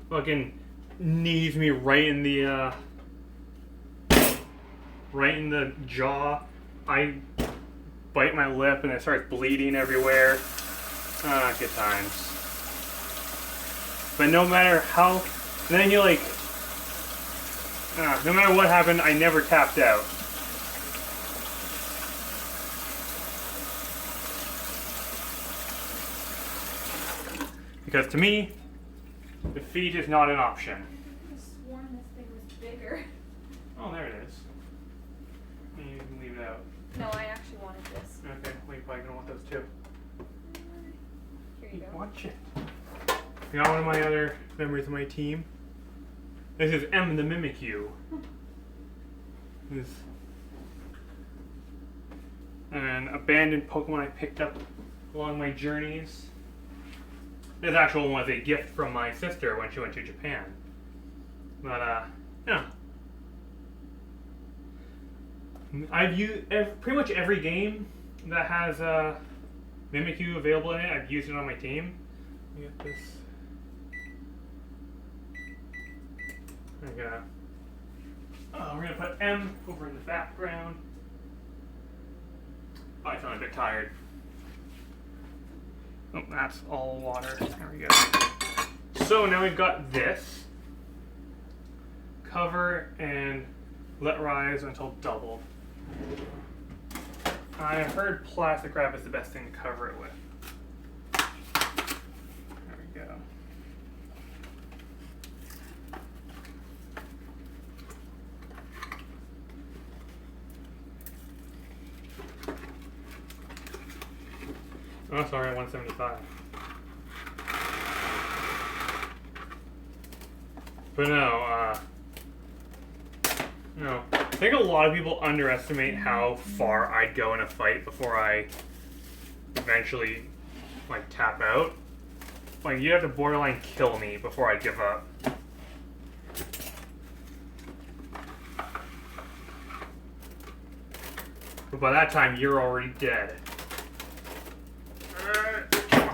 fucking knees me right in the jaw. I bite my lip, and it starts bleeding everywhere. Good times. But no matter how, then you like, no matter what happened, I never tapped out. Because to me, defeat is not an option. I could have sworn this thing was bigger. Oh, there it is. You can leave it out. No, I actually wanted this. Okay, well, you're probably gonna want those too. Here you go. Watch it. I got one of my other members of my team. This is M the Mimikyu. This an abandoned Pokemon I picked up along my journeys. This actual one was a gift from my sister when she went to Japan. But, yeah. I've used pretty much every game that has Mimikyu available in it. I've used it on my team. Let me get this. We're gonna put M over in the background. Oh, I sound a bit tired. Oh, that's all water. There we go. So now we've got this. Cover and let rise until doubled. I heard plastic wrap is the best thing to cover it with. There we go. Oh, sorry, 175. But no, I think a lot of people underestimate how far I'd go in a fight before I eventually, like, tap out. Like, you have to borderline kill me before I'd give up. But by that time, you're already dead.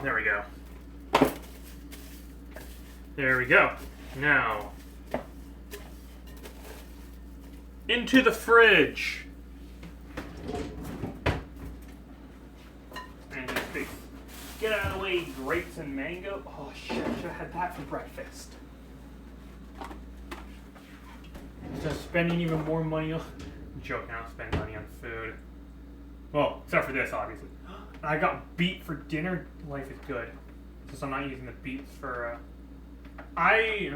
There we go. There we go. Now, into the fridge. And this big, get out of the way, grapes and mango. Oh shit, I should have had that for breakfast. Just spending even more money on... I'm joking, I don't spend money on food. Well, except for this, obviously. I got beet for dinner. Life is good. Since I'm not using the beets for, I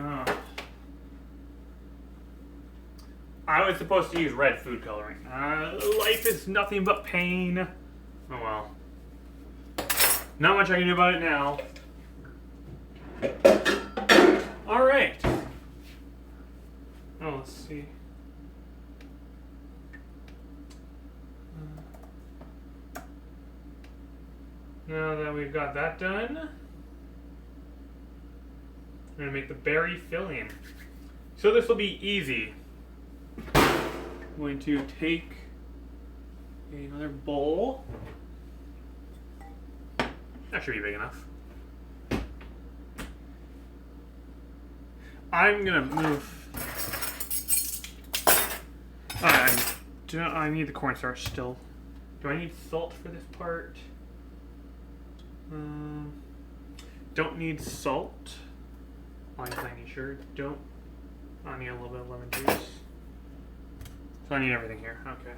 was supposed to use red food coloring. Life is nothing but pain. Oh well. Not much I can do about it now. Alright. Oh, let's see. Now that we've got that done, I'm going to make the berry filling. So this will be easy. I'm going to take another bowl. That should be big enough. I'm going to move... I need the cornstarch still. Do I need salt for this part? Don't need salt. Line tiny sure. Don't. I need a little bit of lemon juice. So I need everything here. Okay.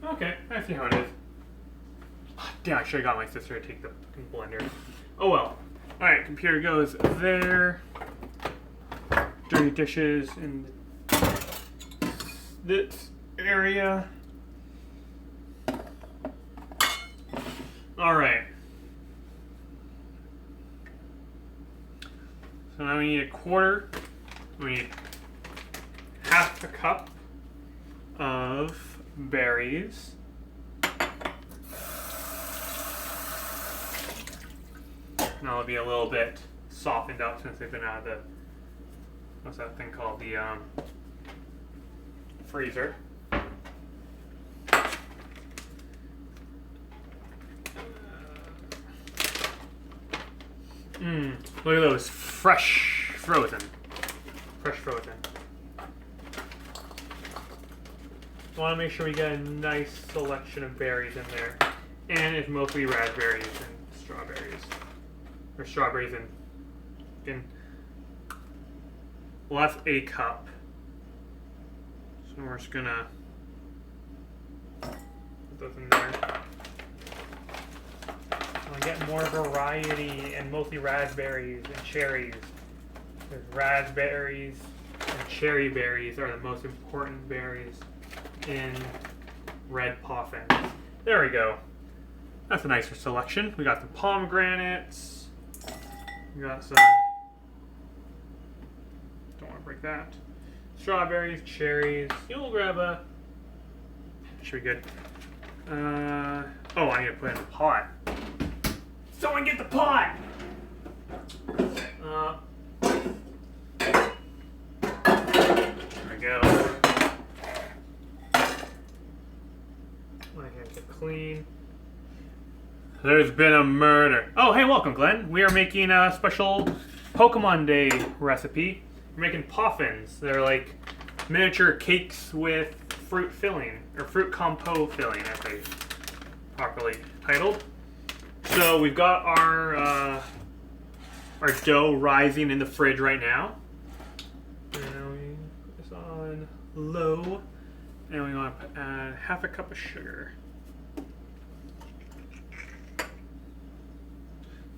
Okay, I see how it is. Damn, I should have got my sister to take the blender. Oh well. Alright, computer goes there. Dirty dishes in this area. Alright. So now we need a quarter. We need half a cup of berries. Now it'll be a little bit softened up since they've been out of the, what's that thing called? The freezer. Look at those fresh frozen. Fresh frozen. Want to make sure we get a nice selection of berries in there. And it's mostly raspberries and strawberries. Or strawberries and well, that's a cup. So we're just gonna put those in there. I'll get more variety and mostly raspberries and cherries. Because raspberries and cherry berries are the most important berries in red Poffins. There we go. That's a nicer selection. We got some pomegranates. We got some... Don't want to break that. Strawberries, cherries. You'll grab a... Should be good. Oh, I need to put it in the pot. Someone get the pot! There we go. My hands get clean. There's been a murder. Oh, hey, welcome, Glenn. We are making a special Pokemon Day recipe. We're making Poffins. They're like miniature cakes with fruit filling, or fruit compote filling, as they properly titled. So we've got our dough rising in the fridge right now. And we put this on low, and we want to add half a cup of sugar.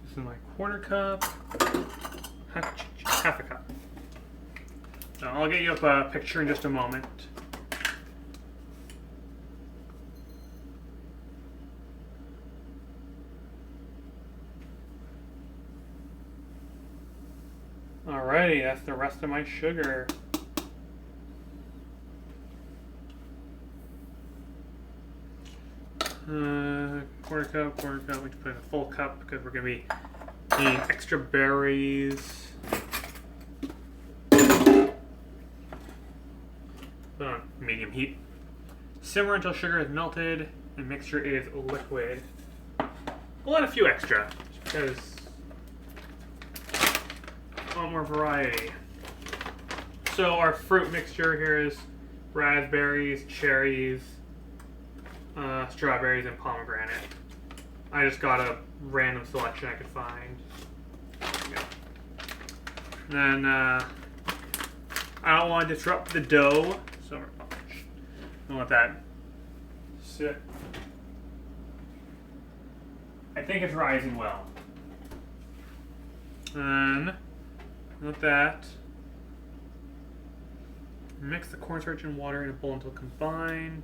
This is my quarter cup, half a cup. So I'll get you up a picture in just a moment. Alrighty, that's the rest of my sugar. Quarter cup. We can put in a full cup because we're going to be needing extra berries. Put on medium heat. Simmer until sugar is melted and mixture is liquid. We'll add a few extra just because I want more variety. So our fruit mixture here is raspberries, cherries, strawberries, and pomegranate. I just got a random selection I could find. Yeah. And then I don't want to disrupt the dough, so I don't want that sit. I think it's rising well. And with that, mix the cornstarch and water in a bowl until combined.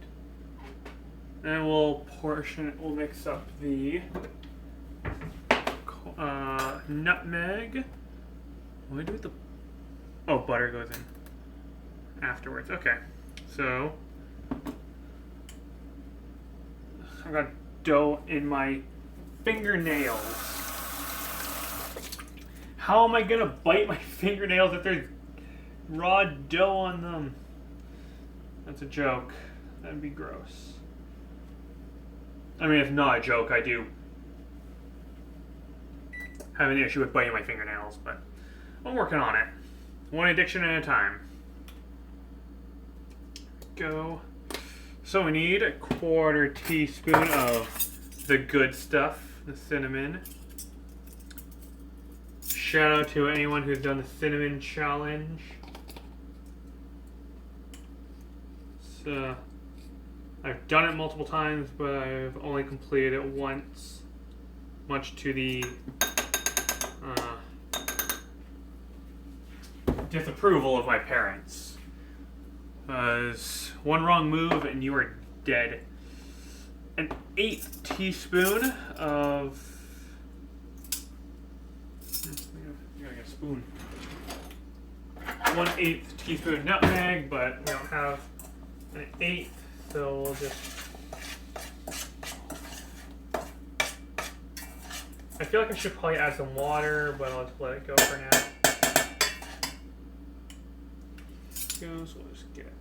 And we'll mix up the nutmeg. What do we do with the... Oh, butter goes in afterwards. Okay, so I've got dough in my fingernails. How am I gonna bite my fingernails if there's raw dough on them? That's a joke. That'd be gross. I mean, it's not a joke. I do have an issue with biting my fingernails, but I'm working on it. One addiction at a time. Go. So we need a 1/4 teaspoon of the good stuff, the cinnamon. Shout out to anyone who's done the cinnamon challenge. So I've done it multiple times, but I've only completed it once, much to the disapproval of my parents. One wrong move and you are dead. An 1/8 teaspoon of... I gotta get a spoon. 1/8 teaspoon nutmeg, but we don't have an 1/8. So we'll just... I feel like I should probably add some water, but I'll just let it go for now. So we'll just get...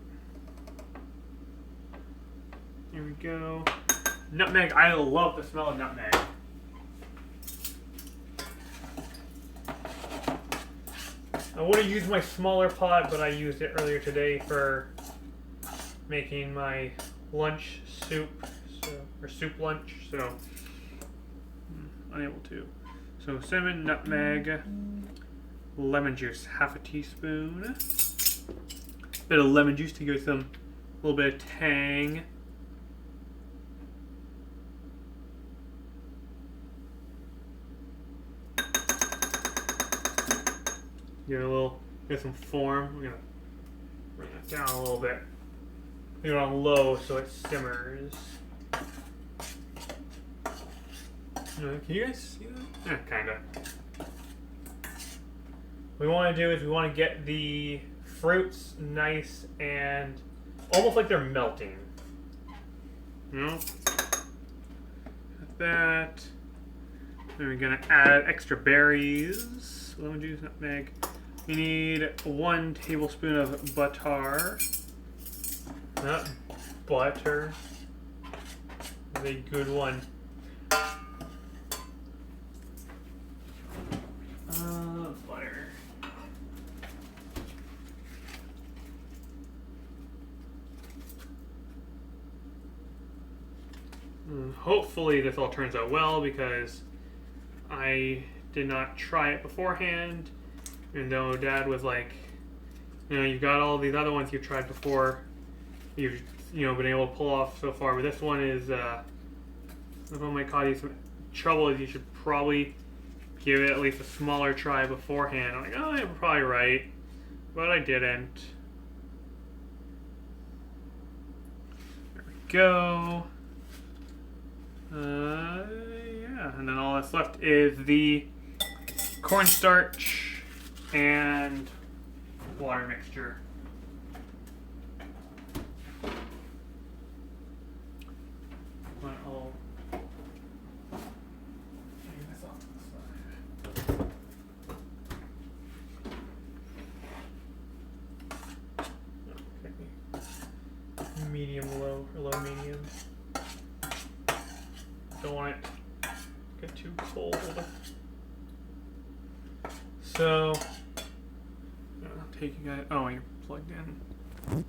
Here we go. Nutmeg. I love the smell of nutmeg. I would have used my smaller pot, but I used it earlier today for making my lunch soup, or soup lunch, so unable to. So cinnamon, nutmeg, lemon juice, 1/2 teaspoon. Bit of lemon juice to give some a little bit of tang. get some form. We're gonna bring it down a little bit. Leave it on low so it simmers. Can you guys see that? Yeah, kinda. What we want to do is we want to get the fruits nice and almost like they're melting. You know? Like that. Then we're gonna add extra berries. Lemon juice, nutmeg. We need 1 tablespoon of butter. Not butter. That's a good one. Butter. Hopefully this all turns out well because I did not try it beforehand. Even though Dad was like, you've got all these other ones you've tried before. You've been able to pull off so far, but this one is this one might cause you some trouble. You should probably give it at least a smaller try beforehand. I'm like, oh, you're probably right, but I didn't. There we go. Yeah, and then all that's left is the cornstarch and water mixture. Medium low or low medium. Don't want it to get too cold. So I'll take you guys. Oh, you're plugged in.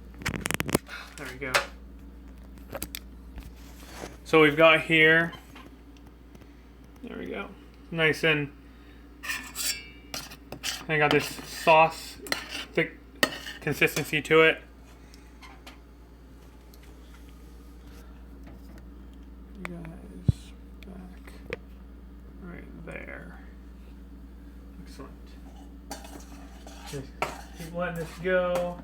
There we go. So we've got here. There we go. Nice and I got this sauce thick consistency to it. Keep letting this go.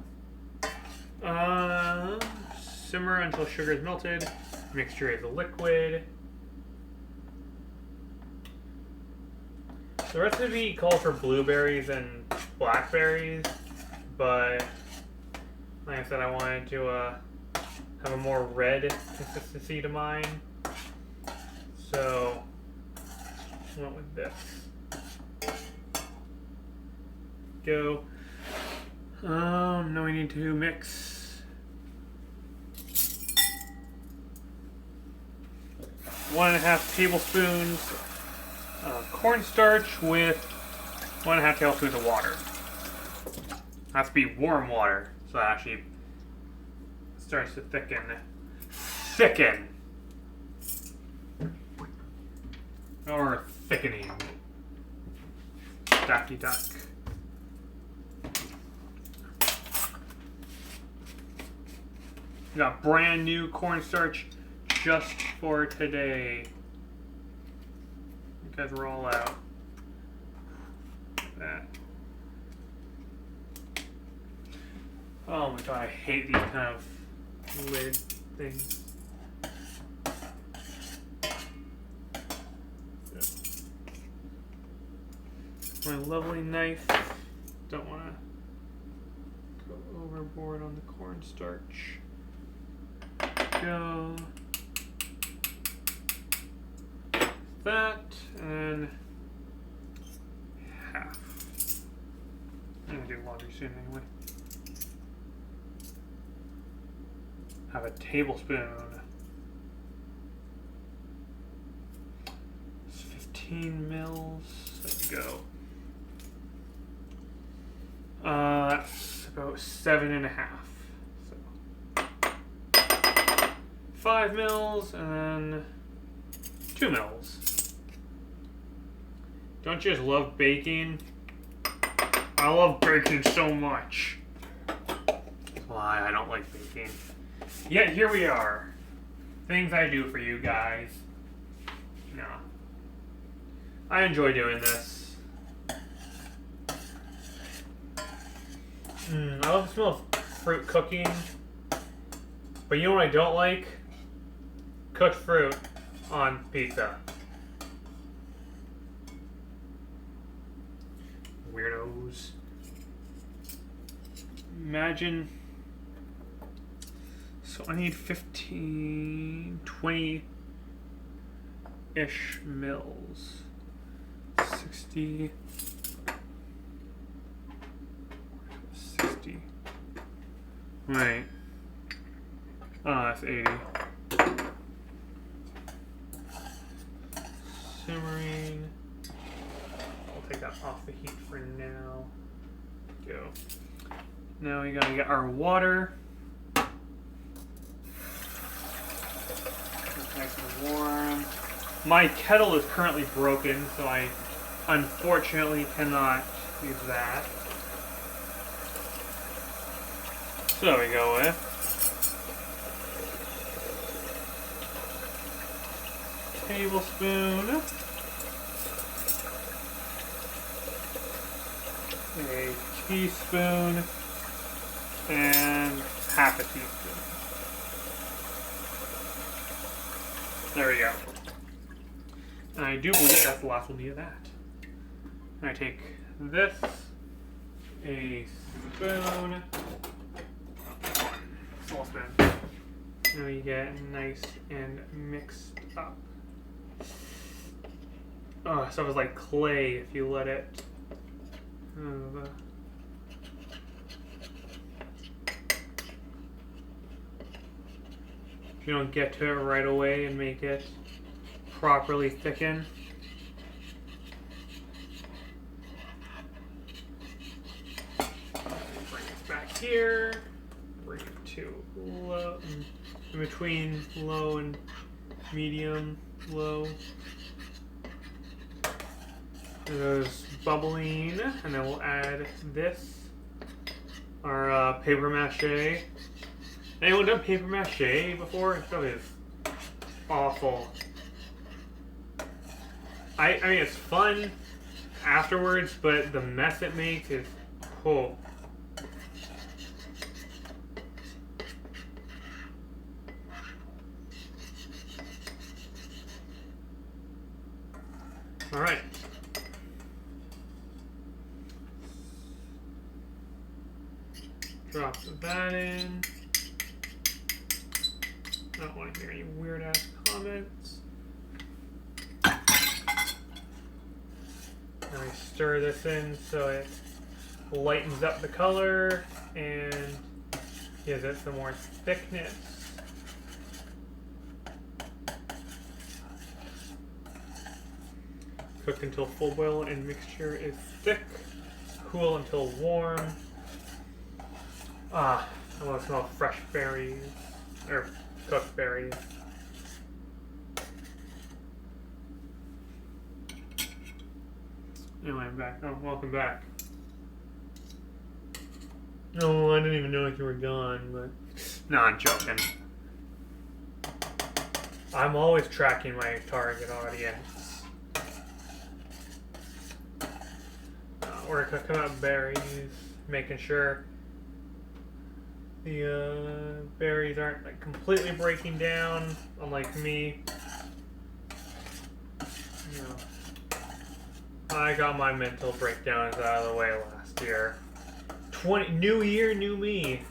Simmer until sugar is melted. Mixture is a liquid. The recipe calls for blueberries and blackberries, but like I said, I wanted to have a more red consistency to mine, so I went with this. Go. Now we need to mix 1.5 tablespoons of cornstarch with 1.5 tablespoons of water. It has to be warm water, so that actually starts to thicken. Or thickening. Ducky duck. We got brand new cornstarch just for today. You guys were all out. That. Oh my god, I hate these kind of lid things. My lovely knife. Don't want to go overboard on the cornstarch. Go. That and half. I'm gonna do laundry soon anyway. Have a tablespoon. It's 15 mils. There we go. That's about 7.5. 5 mils and then 2 mils. Don't you just love baking? I love baking so much. That's why I don't like baking. Yet here we are. Things I do for you guys. No. I enjoy doing this. I love the smell of fruit cooking. But you know what I don't like? Cooked fruit on pizza. Weirdos. Imagine. So I need 15, 20-ish mils. 60. 60. Right. Oh, that's 80. Simmering. I'll take that off the heat for now. Go. Now we gotta get our water. It's nice and warm. My kettle is currently broken, so I unfortunately cannot use that. So there we go with tablespoon, a teaspoon, and half a teaspoon. There we go. And I do believe that's the last we'll need of that. And I take this, a spoon, small spoon, and we get nice and mixed up. Oh, so it's like clay if you let it. If you don't get to it right away and make it properly thicken. Bring it back here. Bring it to low, in between low and medium, low. There's bubbling, and then we'll add this, our paper mache. Anyone done paper mache before? It is awful. I mean, it's fun afterwards, but the mess it makes is cool. All right. Drop that in. I don't want to hear any weird ass comments. And I stir this in so it lightens up the color and gives it some more thickness. Cook until full boil and mixture is thick. Cool until warm. I want to smell fresh berries, or cooked berries. Anyway, I'm back. Oh, welcome back. No, I didn't even know if you were gone, but... No, I'm joking. I'm always tracking my target audience. We're cooking up berries, making sure the berries aren't like completely breaking down, unlike me. You know, I got my mental breakdowns out of the way last year. New year, new me.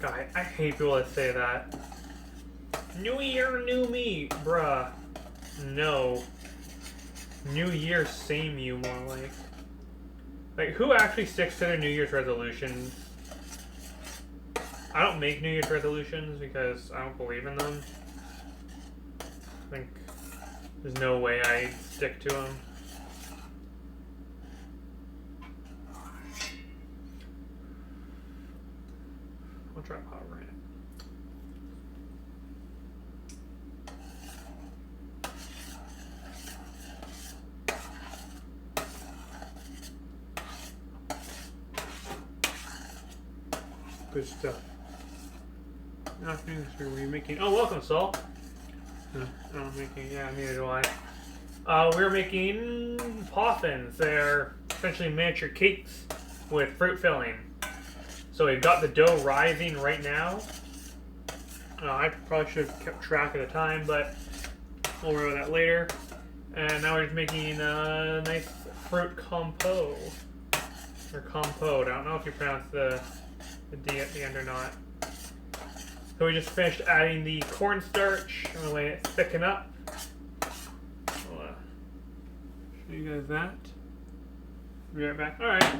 God, I hate people that say that. New year, new me, bruh. No. New year, same you, more like. Like, who actually sticks to their New Year's resolutions? I don't make New Year's resolutions because I don't believe in them. I think there's no way I stick to them. I'll try power in it. Good stuff. Afternoon, were you making? Oh, welcome, Saul. I'm making. Yeah, neither do I. We're making Poffins. They're essentially miniature cakes with fruit filling. So we've got the dough rising right now. I probably should have kept track of the time, but we'll worry about that later. And now we're just making a nice fruit compote. Or compote. I don't know if you pronounce the D at the end or not. So we just finished adding the cornstarch. I'm gonna let it thicken up. I'll show you guys that. Be right back. Alright.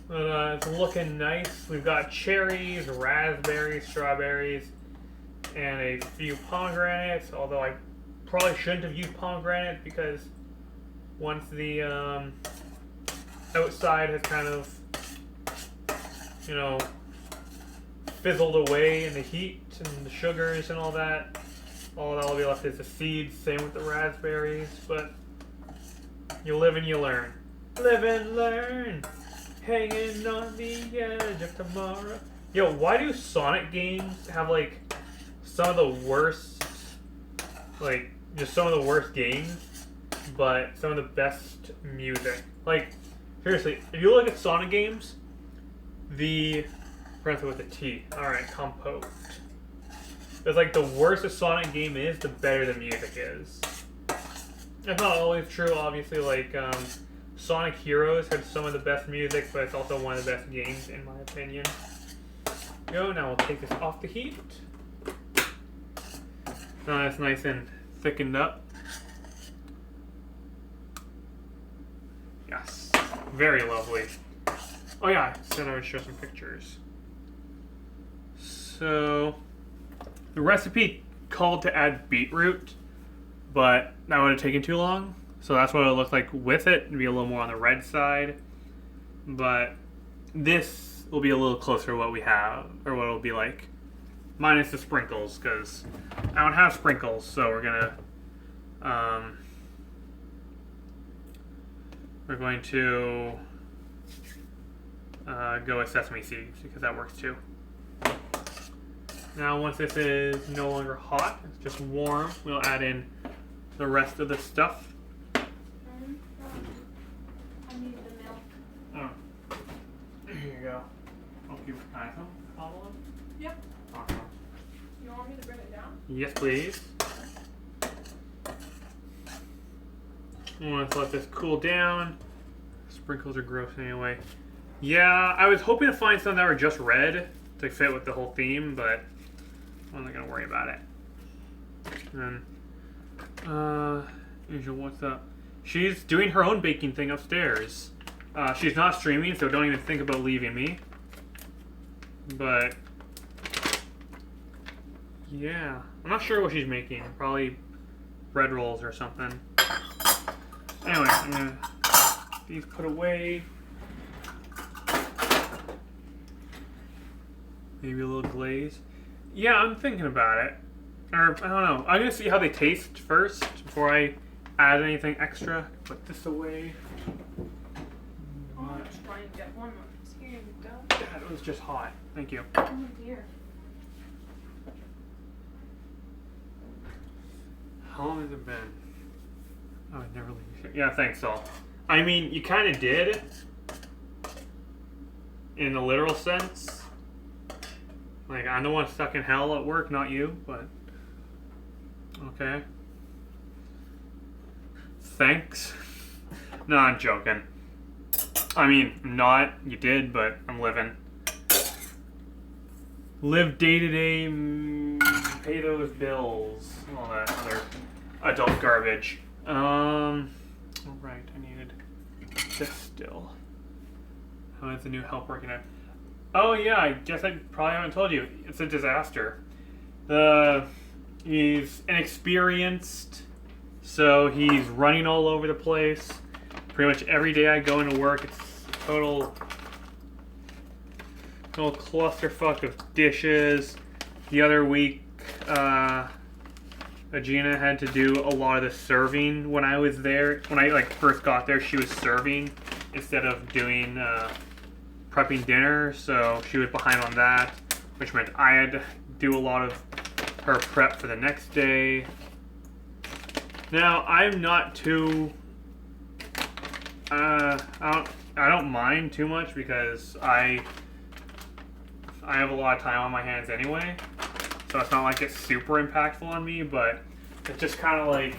But it's looking nice. We've got cherries, raspberries, strawberries, and a few pomegranates. Although I probably shouldn't have used pomegranate because once the outside has kind of, you know, fizzled away in the heat and the sugars and all that will be left is the seeds. Same with the raspberries. But you live and you learn. Live and learn. Hanging on the edge of tomorrow. Yo, why do Sonic games have like some of the worst, like just some of the worst games, but some of the best music? Like, seriously, if you look at Sonic games, the with a T. Alright, compote. It's like the worse a Sonic game is, the better the music is. That's not always true, obviously. Like, Sonic Heroes had some of the best music, but it's also one of the best games, in my opinion. Go, now we'll take this off the heat. Now that's nice and thickened up. Yes, very lovely. Oh yeah, I said I would show some pictures. So, the recipe called to add beetroot, but that would have taken too long. So that's what it looked like with it. It'd be a little more on the red side. But this will be a little closer to what we have, or what it'll be like. Minus the sprinkles, because I don't have sprinkles, so we're going to go with sesame seeds, because that works too. Now once this is no longer hot, it's just warm, we'll add in the rest of the stuff. I need the milk. Oh, here you go. I'll give it time. Yep. Awesome. You want me to bring it down? Yes, please. I want to let this cool down. Sprinkles are gross anyway. Yeah, I was hoping to find some that were just red to fit with the whole theme, but I'm not going to worry about it. And Angel, what's up? She's doing her own baking thing upstairs. She's not streaming, so don't even think about leaving me. But yeah, I'm not sure what she's making. Probably bread rolls or something. Anyway, I'm gonna get these put away. Maybe a little glaze. Yeah, I'm thinking about it. Or, I don't know. I'm gonna see how they taste first before I add anything extra. Put this away. I'm just trying to get one more. Here you go. That was just hot. Thank you. Oh dear. How long has it been? Oh, I never leave. Yeah, thanks, Saul. I mean, you kind of did. In a literal sense. Like, I'm the one stuck in hell at work, not you, but... Okay. Thanks. No, I'm joking. I mean, not. You did, but I'm living. Live day to day, pay those bills, all that other adult garbage. Alright, I needed this still. How is the new help working out? Oh yeah, I guess I probably haven't told you. It's a disaster. He's inexperienced, so he's running all over the place. Pretty much every day I go into work, it's total clusterfuck of dishes. The other week, Agina had to do a lot of the serving when I was there. When I first got there, she was serving instead of doing prepping dinner, so she was behind on that, which meant I had to do a lot of her prep for the next day. Now, I'm not too I don't mind too much because I have a lot of time on my hands anyway, so it's not like it's super impactful on me. But it's just kind of like,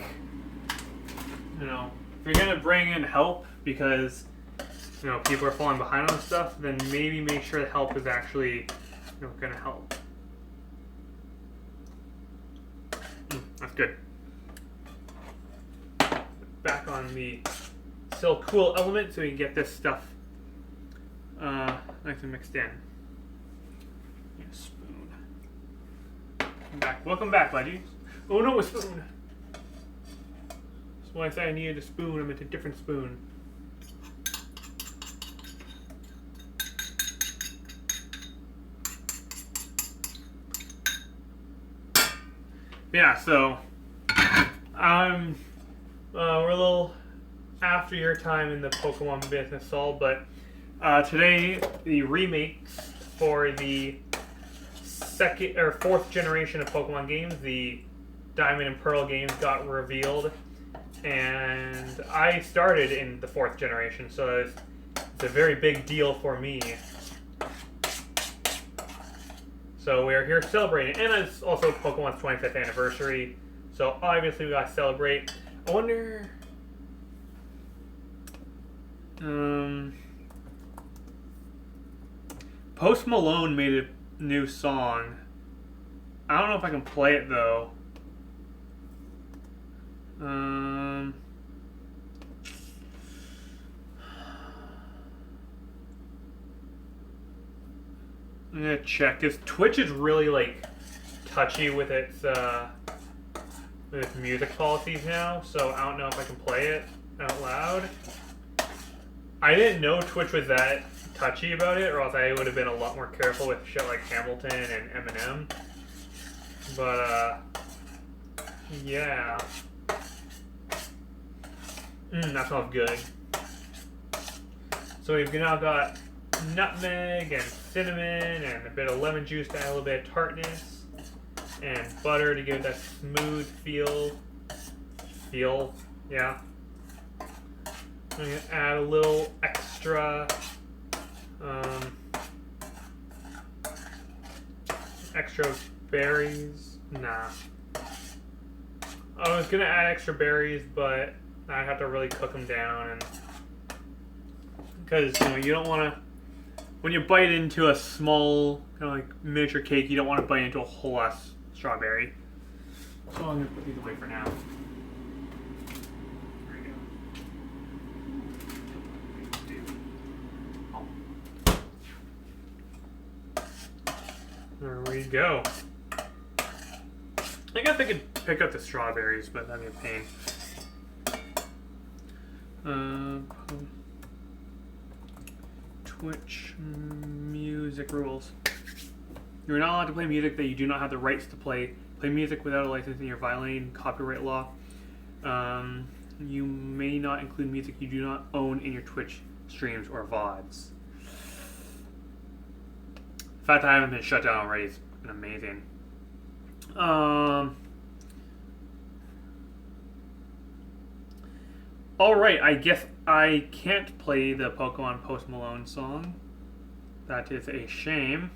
you know, if you're gonna bring in help because people are falling behind on stuff, then maybe make sure the help is actually gonna help. That's good. Back on the still cool element so we can get this stuff nice and mixed in. Need a spoon. Welcome back, buddies. Oh no, a spoon. That's why I said I needed a spoon. I meant a different spoon. Yeah, so we're a little after your time in the Pokemon business, Saul, but today the remakes for the second or fourth generation of Pokemon games, the Diamond and Pearl games, got revealed, and I started in the fourth generation, so it's a very big deal for me. So we are here celebrating, and it's also Pokemon's 25th anniversary, so obviously we gotta celebrate. I wonder... Post Malone made a new song. I don't know if I can play it though. I'm gonna check, because Twitch is really like touchy with its music policies now, so I don't know if I can play it out loud. I didn't know Twitch was that touchy about it, or else I would have been a lot more careful with shit like Hamilton and Eminem. But yeah. That smells good. So we've now got nutmeg and cinnamon and a bit of lemon juice to add a little bit of tartness, and butter to give it that smooth feel. Yeah. I'm gonna add a little extra berries. Nah. I was gonna add extra berries, but I have to really cook them down, and because you don't want to. When you bite into a small kind of like miniature cake, you don't want to bite into a whole lot of strawberry. So I'm gonna put these away for now. There we go. I guess I could pick up the strawberries, but that'd be a pain. Twitch music rules. You're not allowed to play music that you do not have the rights to play. Play music without a license and you're violating copyright law. You may not include music you do not own in your Twitch streams or VoDs. The fact that I haven't been shut down already has been amazing. Alright, I guess I can't play the Pokemon Post Malone song. That is a shame.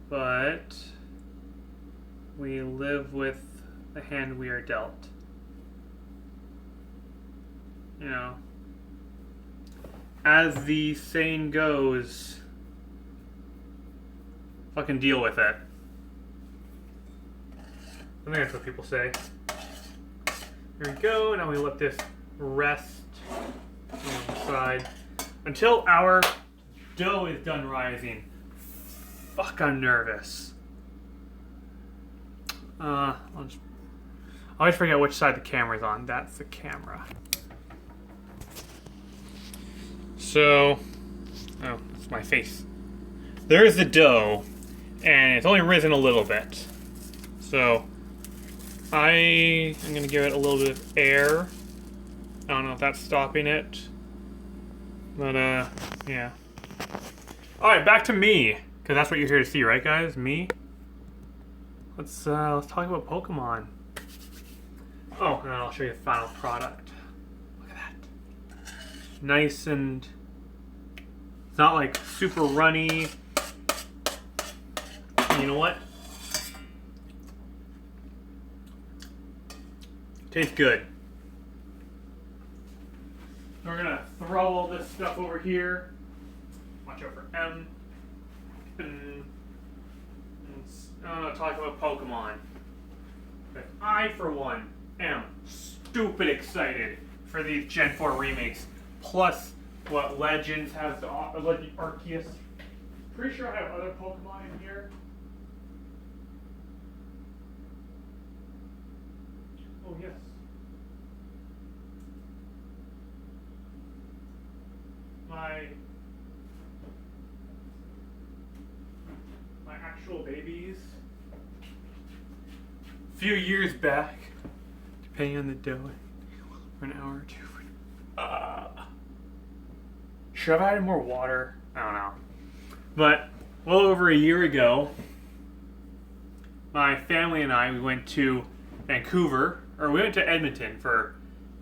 But we live with the hand we are dealt. You know, as the saying goes, fucking deal with it. I think that's what people say. Here we go. Now we let this rest on the side until our dough is done rising. Fuck, I'm nervous. I always forget which side the camera's on. That's the camera. So, oh, that's my face. There's the dough, and it's only risen a little bit. So, I am going to give it a little bit of air. I don't know if that's stopping it. But, yeah. Alright, back to me. Because that's what you're here to see, right, guys? Me? Let's talk about Pokemon. Oh, and then I'll show you the final product. Look at that. nice and it's not like super runny. And you know what? Tastes good. We're gonna throw all this stuff over here. Watch out for M. And I'm gonna talk about Pokemon. But I, for one, am stupid excited for these Gen 4 remakes. Plus, what Legends has to offer. Legend Arceus. Pretty sure I have other Pokemon in here. Oh, yes. My actual babies. A few years back, depending on the dough, for an hour or two. Should I have added more water? I don't know. But well over a year ago, my family and I, we went to Vancouver, or we went to Edmonton for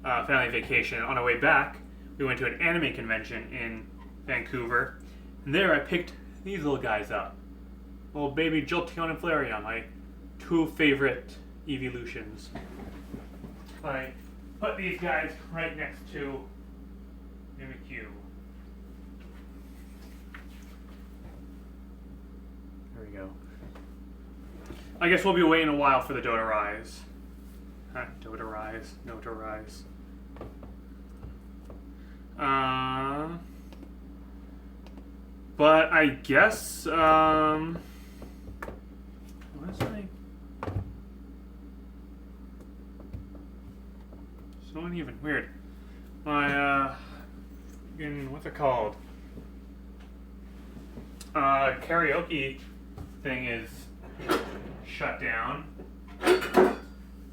family vacation. On our way back, we went to an anime convention in Vancouver, and there I picked these little guys up. Little baby Jolteon and Flareon, my two favorite evolutions. I put these guys right next to Mimikyu. There we go. I guess we'll be waiting a while for the dough to rise. Dough to rise. No to rise. But I guess, what is my... So uneven. Weird. My, what's it called? Karaoke thing is shut down.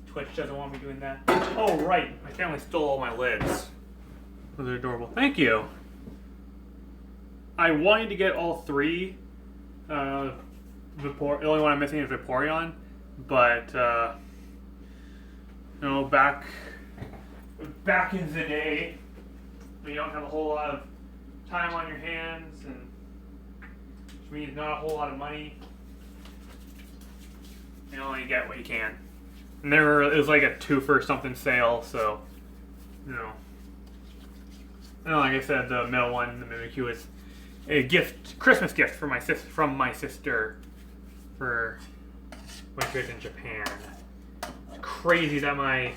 Twitch doesn't want me doing that. Oh, right. My family stole all my lids. Oh, they're adorable. Thank you. I wanted to get all three. The only one I'm missing is Vaporeon. But, you know, back in the day, when you don't have a whole lot of time on your hands, and which means not a whole lot of money, you only get what you can. And it was like a 2 for something sale, so, you know. And like I said, the middle one, the Mimikyu, is a Christmas gift for from my sister for when she was in Japan. It's crazy that my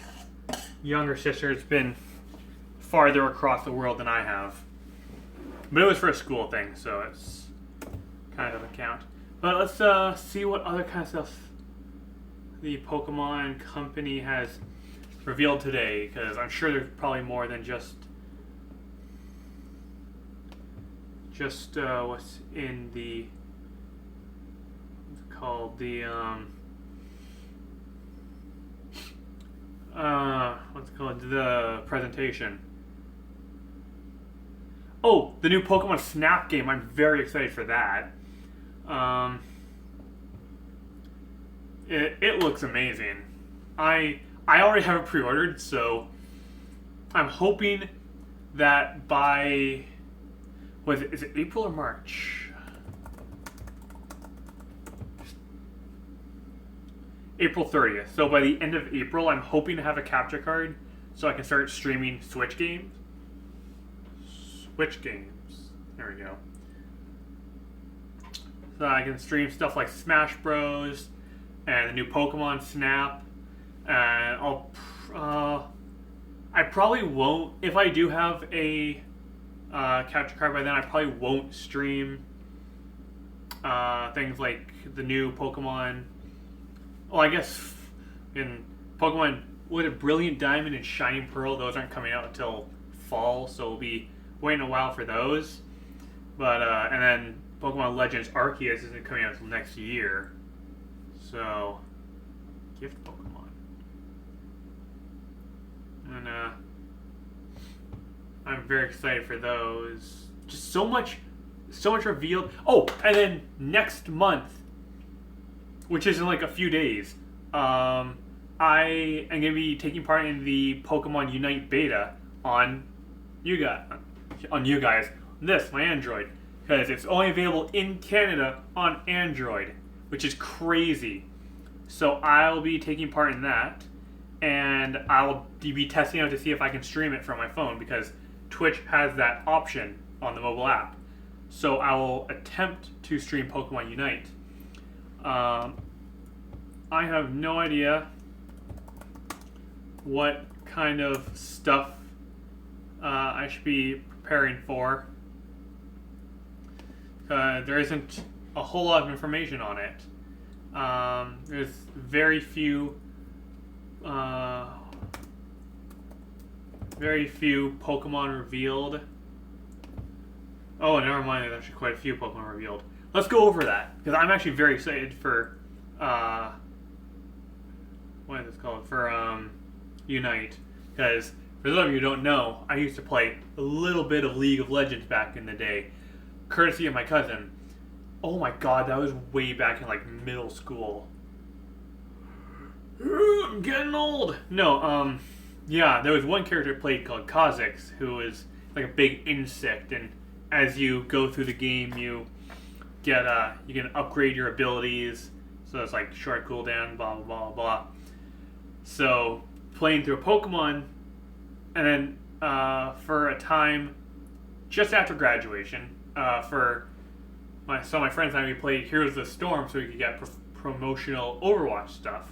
younger sister has been farther across the world than I have. But it was for a school thing, so it's kind of a count. But let's see what other kind of stuff the Pokemon company has revealed today, because I'm sure there's probably more than just what's in the what's it called, the what's it called, the presentation. Oh, the new Pokemon Snap game. I'm very excited for that. It looks amazing. I already have it pre-ordered, so I'm hoping that by is it April or March? April 30th. So by the end of April, I'm hoping to have a capture card so I can start streaming Switch games. There we go. So I can stream stuff like Smash Bros. And the new Pokemon Snap. And I probably won't, if I do have a capture card by then, I probably won't stream things like the new Pokemon. Well, I guess in Pokemon, Brilliant Diamond and Shining Pearl, those aren't coming out until fall, so we'll be waiting a while for those. But and then Pokemon Legends Arceus isn't coming out until next year. So, gift Pokemon. And I'm very excited for those. Just so much revealed. Oh, and then next month, which is in like a few days, I am going to be taking part in the Pokemon Unite beta on Yuga. on you guys. This, my Android, because it's only available in Canada on Android, which is crazy. So I'll be taking part in that, and I'll be testing out to see if I can stream it from my phone, because Twitch has that option on the mobile app. So I will attempt to stream Pokemon Unite. I have no idea what kind of stuff I should be preparing for. There isn't a whole lot of information on it. There's very few Pokemon revealed. Oh, never mind. There's actually quite a few Pokemon revealed. Let's go over that, because I'm actually very excited for what is this called? For Unite. Because for those of you who don't know, I used to play a little bit of League of Legends back in the day, courtesy of my cousin. Oh my god, that was way back in like middle school. I'm getting old. No, yeah, there was one character played called Kha'Zix, who is like a big insect, and as you go through the game, you get you can upgrade your abilities. So it's like short cooldown, blah blah blah blah. So playing through a Pokemon, and then for a time just after graduation, my friends and I, we played Heroes of the Storm so we could get promotional Overwatch stuff.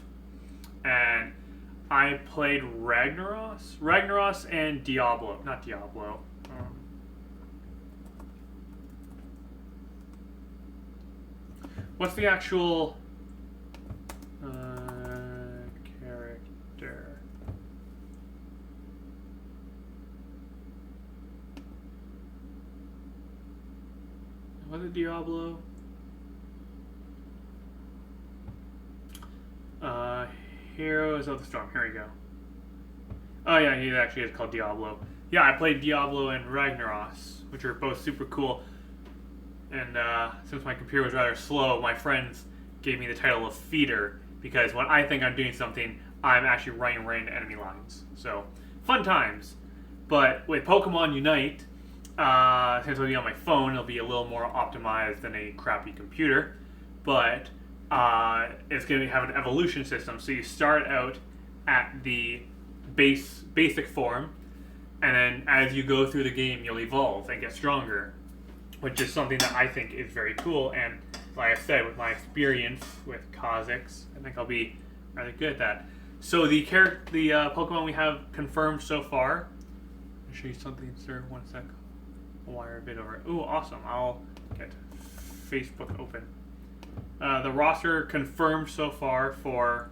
And I played Ragnaros and Diablo. Not Diablo. What's the actual character? Was it Diablo? Heroes of the Storm. Here we go. Oh yeah, he actually is called Diablo. Yeah, I played Diablo and Ragnaros, which are both super cool. And since my computer was rather slow, my friends gave me the title of Feeder, because when I think I'm doing something, I'm actually running right into enemy lines. So, fun times. But with Pokemon Unite, since it'll be on my phone, it'll be a little more optimized than a crappy computer. But it's going to have an evolution system. So you start out at the basic form, and then as you go through the game, you'll evolve and get stronger, which is something that I think is very cool. And like I said, with my experience with Kha'Zix, I think I'll be rather good at that. So the Pokemon we have confirmed so far. I'll show you something, sir. 1 sec. I'll wire a bit over. Ooh, awesome. I'll get Facebook open. The roster confirmed so far for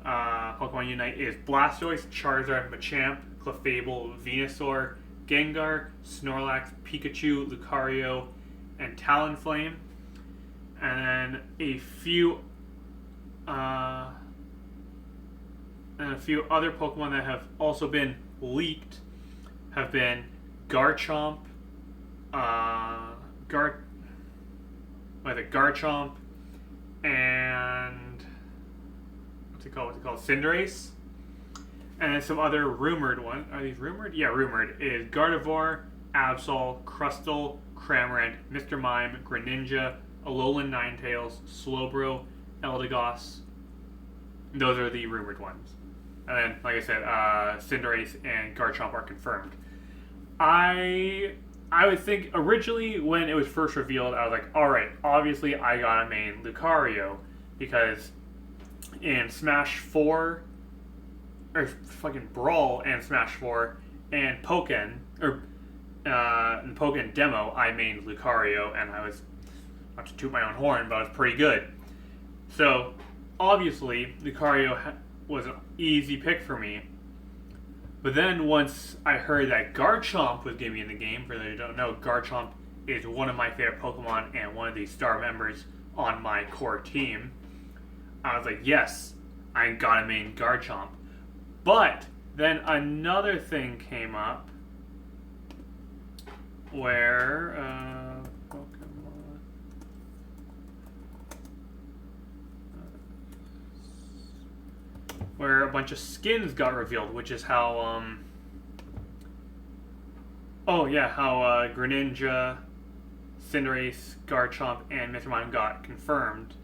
Pokemon Unite is Blastoise, Charizard, Machamp, Clefable, Venusaur, Gengar, Snorlax, Pikachu, Lucario, and Talonflame. And then a few other Pokemon that have also been leaked have been Garchomp, Garchomp, and what's it called? Cinderace. And then some other rumored ones. Are these rumored? Yeah, rumored is Gardevoir, Absol, Crustle, Cramorant, Mr. Mime, Greninja, Alolan Ninetales, Slowbro, Eldegoss. Those are the rumored ones. And then, like I said, Cinderace and Garchomp are confirmed. I would think originally when it was first revealed, I was like, alright, obviously I gotta main Lucario, because in Smash 4, or fucking Brawl and Smash 4, and Pokken, or in Pokken Demo, I mained Lucario, and I was, not to toot my own horn, but I was pretty good. So, obviously, Lucario was an easy pick for me. But then once I heard that Garchomp was going to be in the game, for those who don't know, Garchomp is one of my favorite Pokemon and one of the star members on my core team. I was like, yes, I gotta main Garchomp. But then another thing came up where Pokemon, where a bunch of skins got revealed, which is how Oh yeah, how Greninja, Cinderace, Garchomp, and Mr. Mime got confirmed.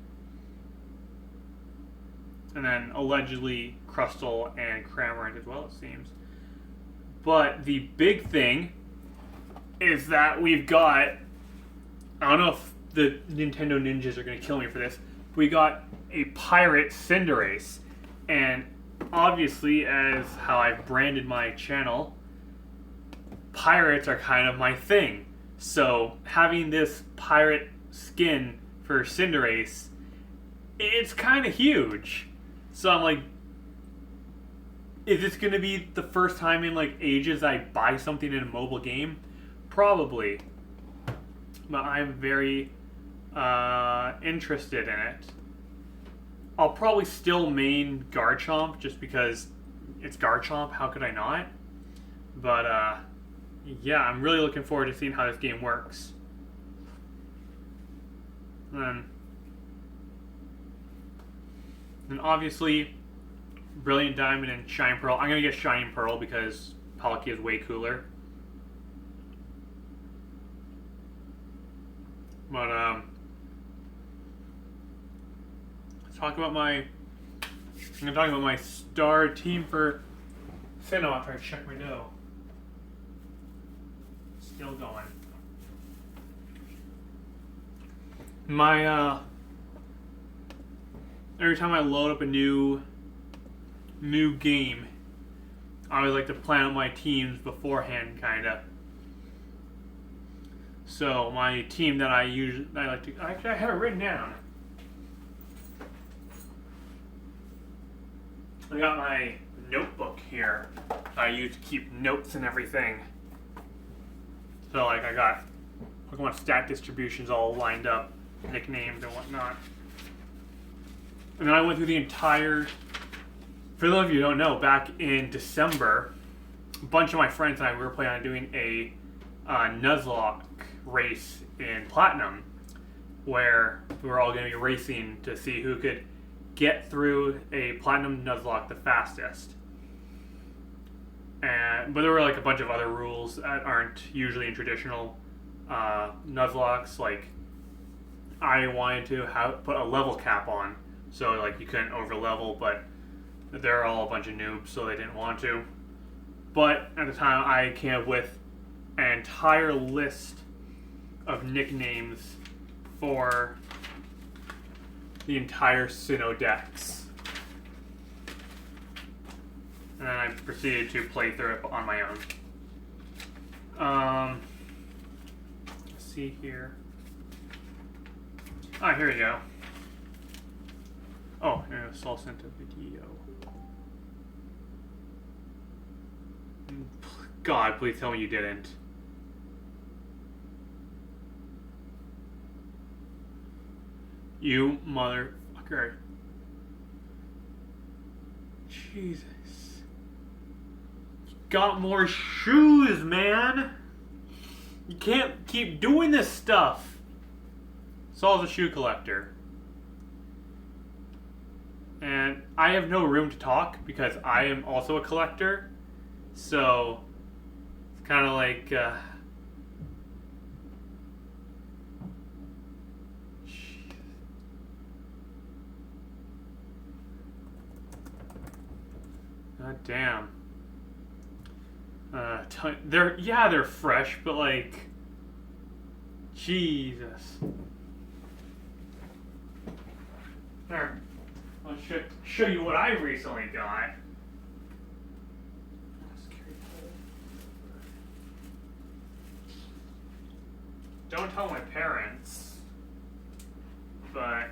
And then allegedly Crustle and Cramorant as well, it seems. But the big thing is that we've got, I don't know if the Nintendo ninjas are going to kill me for this, we got a pirate Cinderace. And obviously, as how I've branded my channel, pirates are kind of my thing. So having this pirate skin for Cinderace, it's kind of huge. So I'm like, is this going to be the first time in like ages I buy something in a mobile game? Probably. But I'm very interested in it. I'll probably still main Garchomp just because it's Garchomp. How could I not? But yeah, I'm really looking forward to seeing how this game works. And obviously, Brilliant Diamond and Shine Pearl. I'm going to get Shine Pearl because Palkia is way cooler. But, let's talk about I'm going to talk about my star team for Sinnoh after I check my dough. Still going. My, every time I load up a new game, I always like to plan out my teams beforehand, kinda. So my team that I like to, actually I have it written down. I got my notebook here I use to keep notes and everything. So like I got Pokemon stat distributions all lined up, nicknames and whatnot. And then I went through the entire, for those of you who don't know, back in December, a bunch of my friends and I, we were planning on doing a Nuzlocke race in Platinum, where we were all going to be racing to see who could get through a Platinum Nuzlocke the fastest. But there were like a bunch of other rules that aren't usually in traditional Nuzlockes. Like I wanted to put a level cap on, so like you couldn't over level, but they're all a bunch of noobs, so they didn't want to. But at the time, I came up with an entire list of nicknames for the entire Sinnoh Dex. And then I proceeded to play through it on my own. Let's see here. Ah, here we go. Oh, here it's all sent a video. God, please tell me you didn't. You motherfucker. Jesus. You got more shoes, man. You can't keep doing this stuff. Saul's a shoe collector. And I have no room to talk because I am also a collector. So, it's kind of like, God damn. They're fresh, but like, Jesus. There. I'll show you what I recently got. Don't tell my parents, but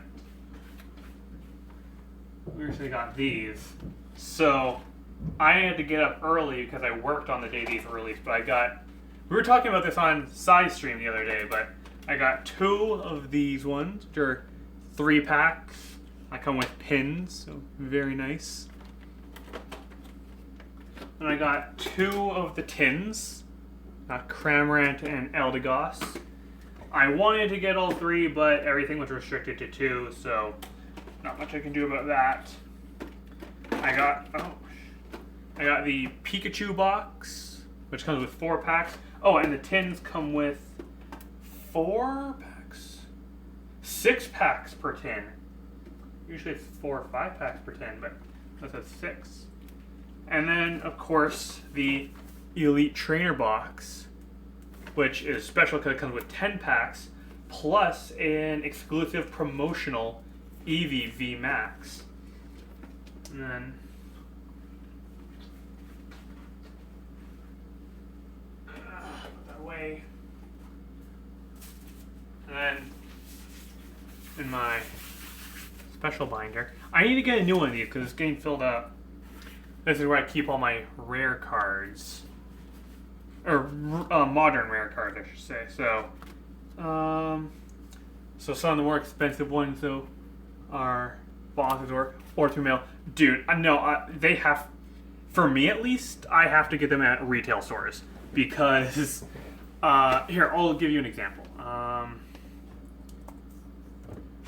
we recently got these. So I had to get up early because I worked on the day these were released, but we were talking about this on Side Stream the other day, but I got 2 of these ones, which are 3 packs. I come with pins, so very nice. And I got 2 of the tins, Cramorant and Eldegoss. I wanted to get all 3, but everything was restricted to 2, so not much I can do about that. I got the Pikachu box, which comes with 4 packs. Oh, and the tins come with 4 packs, 6 packs per tin. Usually it's 4 or 5 packs per tin, but this has 6. And then, of course, the Elite Trainer Box, which is special because it comes with 10 packs, plus an exclusive promotional Eevee V Max. And then put that away. And then in my special binder, I need to get a new one of these because it's getting filled up. This is where I keep all my rare cards, or modern rare cards, I should say. So, so some of the more expensive ones though are boxes or through mail. Dude, they have, for me at least, I have to get them at retail stores because here, I'll give you an example.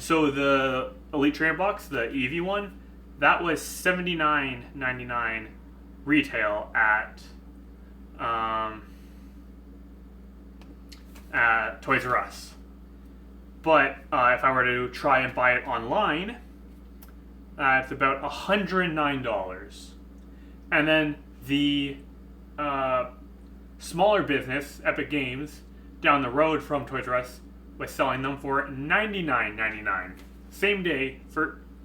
So the Elite Trainer Box, the Eevee one, that was $79.99 retail at Toys R Us. But if I were to try and buy it online, it's about $109. And then the smaller business, Epic Games, down the road from Toys R Us, was selling them for $99.99. Same day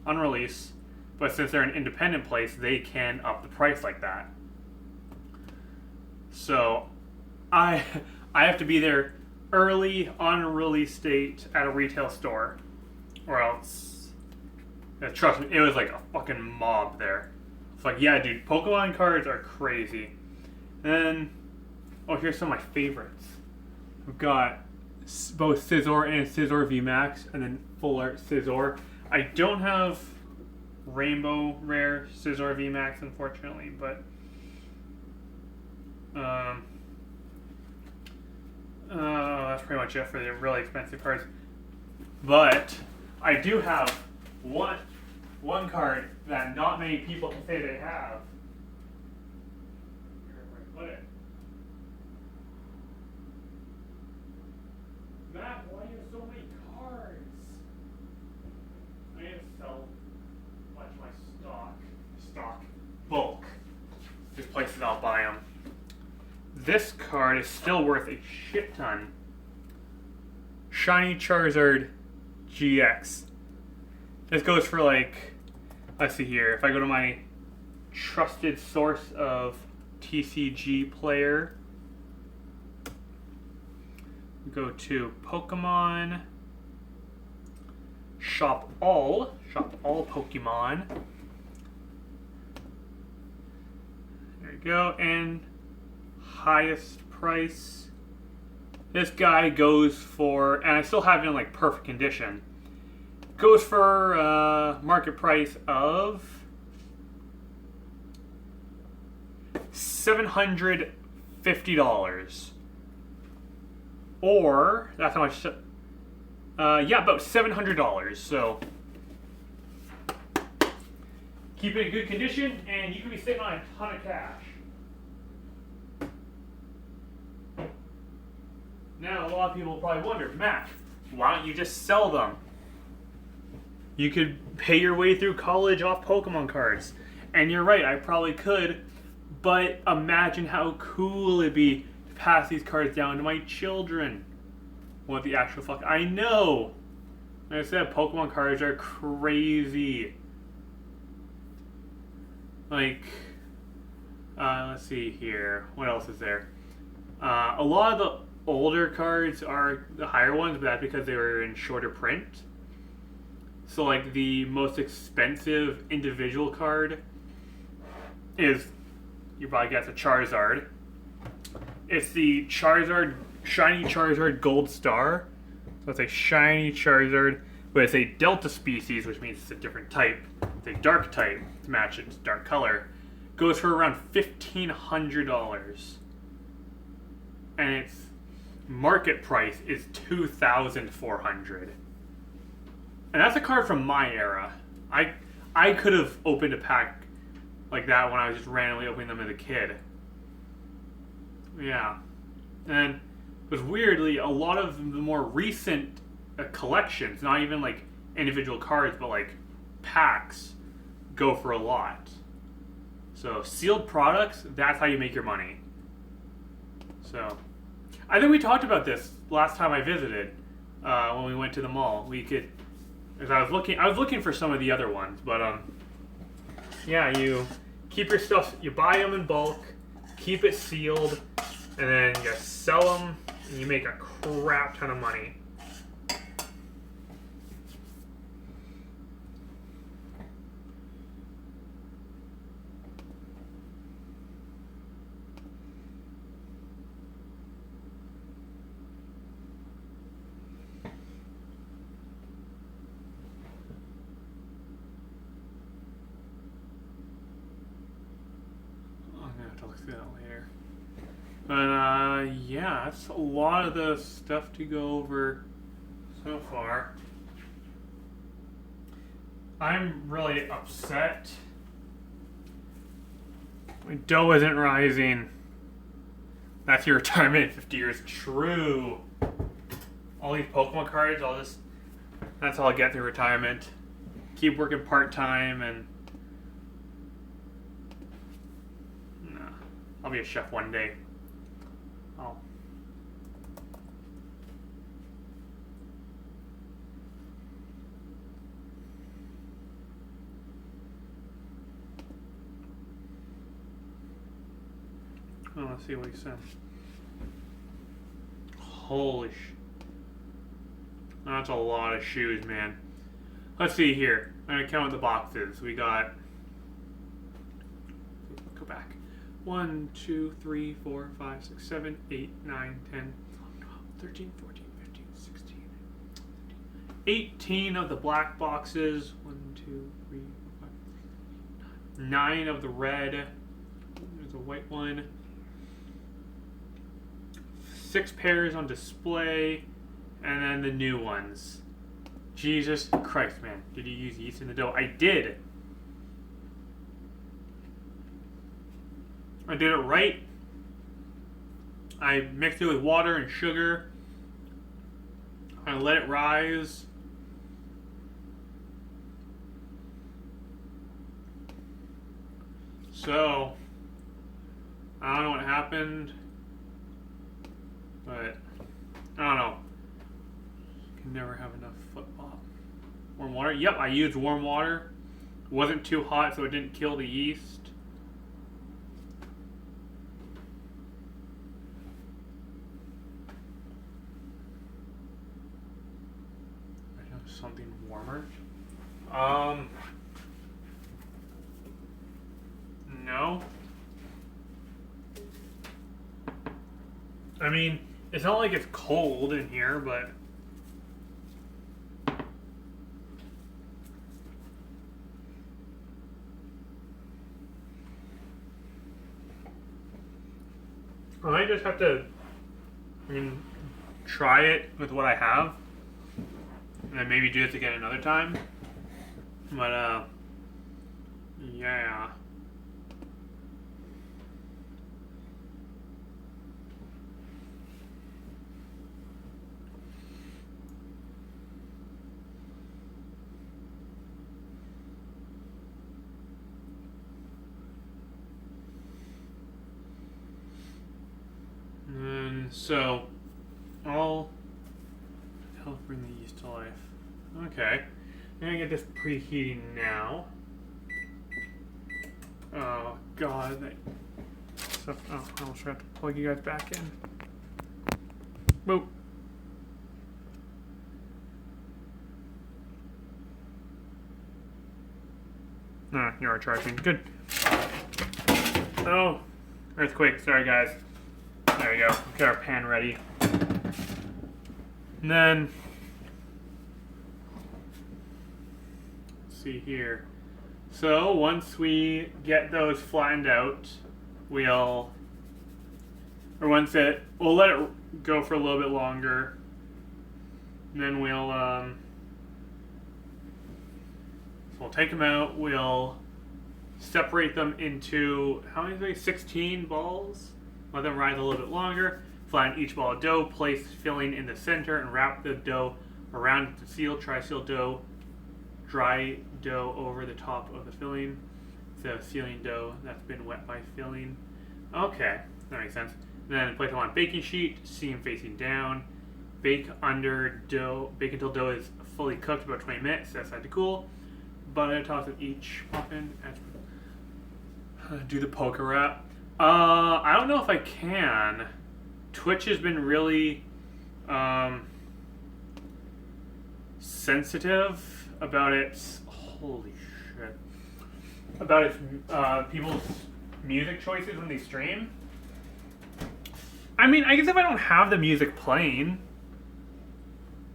on release, but since they're an independent place, they can up the price like that. So I have to be there early on release date at a retail store, or else, trust me, it was like a fucking mob there. It's like, yeah, dude, Pokemon cards are crazy. And then, here's some of my favorites. We've got both Scizor and Scizor VMAX, and then Full Art Scizor. I don't have Rainbow Rare Scizor VMAX, unfortunately, but that's pretty much it for the really expensive cards. But I do have one card that not many people can say they have. Where did I put it? Matt, why do you have so many cards? I need to sell much of my stock bulk. There's places I'll buy them. This card is still worth a shit ton. Shiny Charizard GX. This goes for like, let's see here. If I go to my trusted source of TCG player, go to Pokemon, shop all Pokemon. There you go, and highest price. This guy goes for, and I still have it in like perfect condition, goes for market price of $750. Or, that's how much, about $700. So, keep it in good condition, and you can be sitting on a ton of cash. Now, a lot of people will probably wonder, Matt, why don't you just sell them? You could pay your way through college off Pokemon cards. And you're right, I probably could, but imagine how cool it'd be to pass these cards down to my children. What the actual fuck? I know! Like I said, Pokemon cards are crazy. Like, let's see here. What else is there? A lot of the older cards are the higher ones, but that's because they were in shorter print. So, like, the most expensive individual card is, you probably guess, a Charizard. It's the Charizard, Shiny Charizard Gold Star. So it's a Shiny Charizard, but it's a Delta species, which means it's a different type. It's a dark type to match its dark color. Goes for around $1,500. And its market price is $2,400. And that's a card from my era. I could have opened a pack like that when I was just randomly opening them as a kid. Yeah. And it was weirdly a lot of the more recent collections, not even like individual cards, but like packs, go for a lot. So sealed products, that's how you make your money. So I think we talked about this last time I visited when we went to the mall. We could, as I was looking for some of the other ones, but yeah, you keep your stuff, you buy them in bulk, keep it sealed, and then you sell them, and you make a crap ton of money. That later. But yeah, that's a lot of the stuff to go over so far. I'm really upset. My dough isn't rising. That's your retirement in 50 years. True. All these Pokemon cards, that's all I get through retirement. Keep working part-time and I'll be a chef one day. Oh. Let's see what he said. Holy that's a lot of shoes, man. Let's see here. I'm gonna count the boxes. We got. Go back. 1, 2, 3, 4, 5, 6, 7, 8, 9, 10, 12, 13, 14, 15, 16, 18 of the black boxes. 1, 2, 3, 4, 5, 9 of the red. There's a white one. 6 pairs on display. And then the new ones. Jesus Christ, man. Did you use yeast in the dough? I did. I did it right. I mixed it with water and sugar. I let it rise. So, I don't know what happened, but I don't know. Can never have enough foot pop. Warm water? Yep, I used warm water. It wasn't too hot, so it didn't kill the yeast. Something warmer? No. I mean, it's not like it's cold in here, but I might just have to try it with what I have. And then maybe do this again another time. But, yeah. And so, I'll help bring the yeast to life. Okay, I'm gonna get this preheating now. Oh god, that stuff. Oh, I almost forgot to plug you guys back in. Boop. Ah, you are charging. Good. Oh, earthquake. Sorry, guys. There we go. Get our pan ready. And then, let's see here. So once we get those flattened out, we'll let it go for a little bit longer. And then so we'll take them out. We'll separate them into, how many? 16 balls. Let them rise a little bit longer. Flatten each ball of dough, place filling in the center, and wrap the dough around the seal. Try seal dough, dry dough over the top of the filling. The sealing dough that's been wet by filling. Okay, that makes sense. Then place it on a baking sheet, seam facing down. Bake under dough. Bake until dough is fully cooked, about 20 minutes. Set aside to cool. Butter toss of each puffin. Do the poker wrap. I don't know if I can. Twitch has been really sensitive about its holy shit about its people's music choices when they stream. I mean, I guess if I don't have the music playing,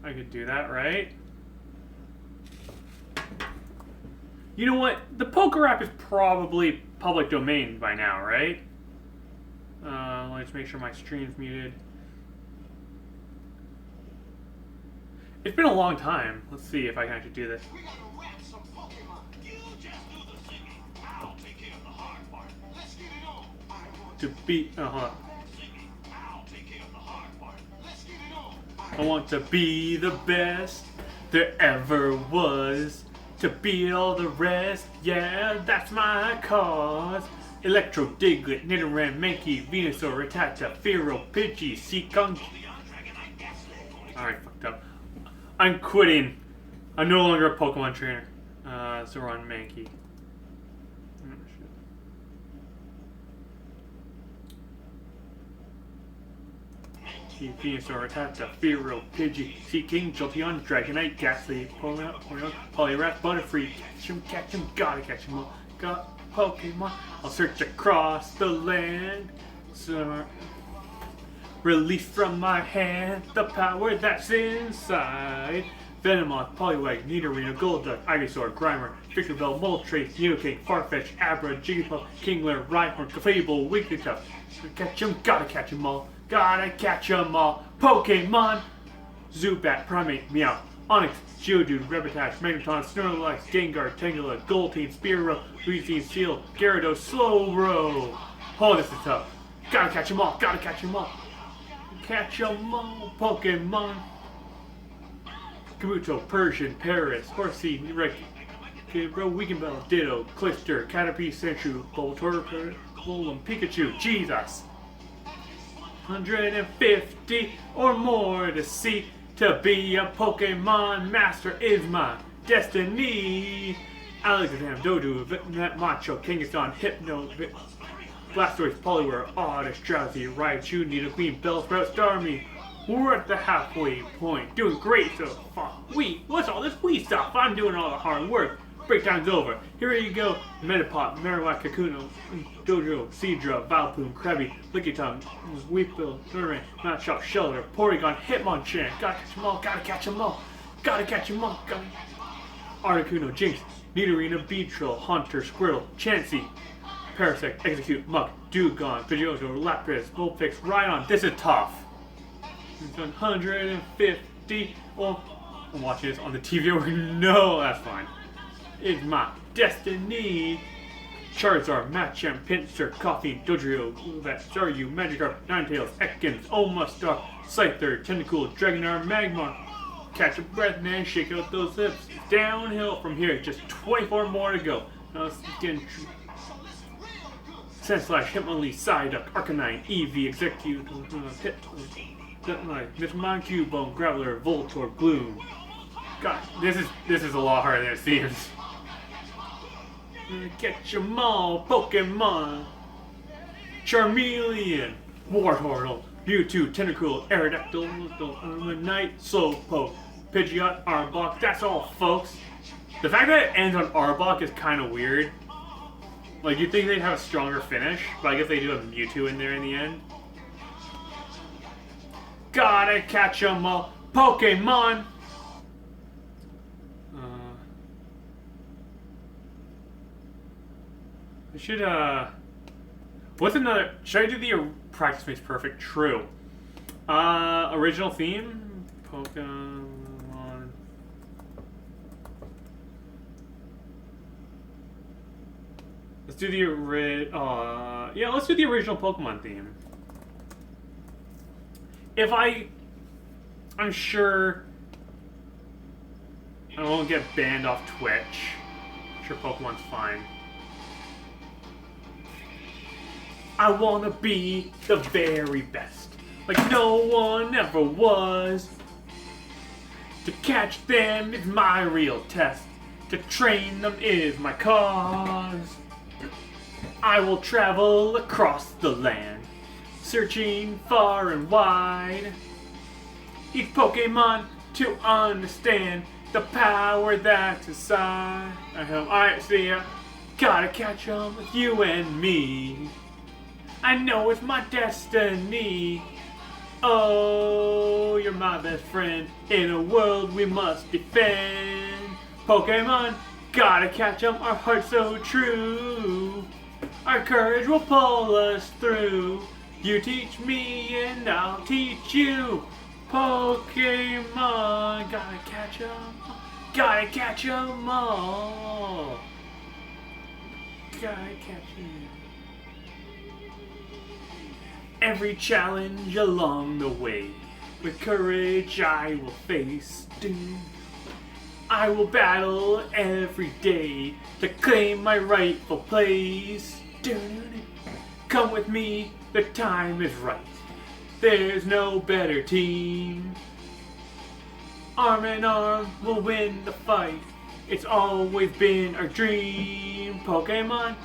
I could do that, right? You know what? The poker app is probably public domain by now, right? Let's make sure my stream's muted. It's been a long time. Let's see if I can actually do this. We gotta rap some Pokemon. You just do the singing. I'll take care of the hard part. Let's get it on. I want To be, hold on. singing. I'll take care of the hard part. Let's get it on. I want to be the best there ever was. To beat all the rest, yeah, that's my cause. Electro, Diglett, Nidoran, Mankey, Venusaur, Rattata, Fearow, Pidgey, Seaconch. Alright, fucked up. I'm quitting. I'm no longer a Pokemon trainer. So we're on Mankey. Oh, shit. Venusaur, Rattata, Fearow, Pidgey, Seaking, Jolteon, Dragonite, Ghastly, Poliwrath, Butterfree, catch him, gotta catch him all. Got Pokemon, I'll search across the land. So, release from my hand the power that's inside. Venomoth, Poliwag, Nidorino, Golduck, Ivysaur, Grimer, Victorville, Moltres, Nidoking, Farfetch, Abra, Jigglypuff, Kingler, Rhyhorn, Clefable, Wigglytuff. Catch 'em, gotta catch 'em all. Gotta catch 'em all. Pokemon! Zubat, Primeape, Meowth, Onix, Geodude, Rabbitash, Magneton, Snorlax, Gengar, Tangela, Goldeen, Spearow, Weezing, Seal, Gyarados, Slowbro. Oh, this is tough. Gotta catch 'em all. Gotta catch 'em all. Catch 'em all, Pokemon. Kabuto, Persian, Paris, Horsey, Rick, Kibro, Weakenbell, Ditto, Clister, Caterpie, Sandshrew, Voltorb, Golem, Pikachu, Jesus. 150 or more to see. To be a Pokemon master is my destiny. Alakazam, Dodu, Vetnet, Macho, Kangaskhan, Hypno, Blastoise, Poliwhirl, Oddish, Drowsy, Raichu, Nidoqueen, Bellsprout, Starmie. We're at the halfway point. Doing great so far. What's all this wee stuff? I'm doing all the hard work. Breaktime's over. Here you go. Metapod, Marowak, Kakuno, Dojo, Seadra, Valpoon, Krabby, Lickitung, Weepbill, Nidoran, Machop, Shelter, Porygon, Hitmonchan. Gotta catch 'em all. Gotta catch 'em all. Gotta catch 'em all. Articuno, Jinx, Nidorina, Beedrill, Haunter, Squirtle, Chansey, Parasect, Execute, Muck, Dewgong, Pidgeotto, Lapras, Vulpix, Rhydon. This is tough. 150. Well, I'm watching this on the TV. No, that's fine. It's my destiny. Charizard, Machamp, Pinsir, Coffee, Dodrio, Gluvat, Staryu, Magikarp, Ninetales, Ekans, Omastar, Scyther, Tentacool, Dragonair, Magmar. Catch a breath, man. Shake out those lips. Downhill from here. Just 24 more to go. Now let's get Sandslash, Hitmonlee, Psyduck, Arcanine, Eevee, Execute, Hit, Miss Cubone, Graveler, Voltorb, Gloom. God, this is a lot harder than it seems. Catch 'em all, Pokemon. Charmeleon, Wartortle, Mewtwo, Tentacool, Aerodactyl, Armanite, Slowpoke, Pidgeot, Arbok. That's all, folks. The fact that it ends on Arbok is kind of weird. Like, you'd think they'd have a stronger finish, but I guess they do have Mewtwo in there in the end. Gotta catch 'em all, Pokemon! I should, what's another, should I do the practice makes perfect? True. Original theme? Pokemon. Let's do the yeah, let's do the original Pokemon theme. I'm sure I won't get banned off Twitch. I'm sure Pokemon's fine. I wanna be the very best, like no one ever was. To catch them is my real test. To train them is my cause. I will travel across the land, searching far and wide. Each Pokemon to understand the power that's inside. Alright, see ya. Gotta catch 'em with you and me. I know it's my destiny. Oh, you're my best friend in a world we must defend. Pokemon, gotta catch 'em, our heart's so true. Our courage will pull us through. You teach me and I'll teach you. Pokemon, gotta catch 'em, gotta catch 'em all. Gotta catch 'em. Every challenge along the way, with courage I will face. I will battle every day to claim my rightful place. Come with me, the time is right. There's no better team. Arm in arm, we'll win the fight. It's always been our dream. Pokemon,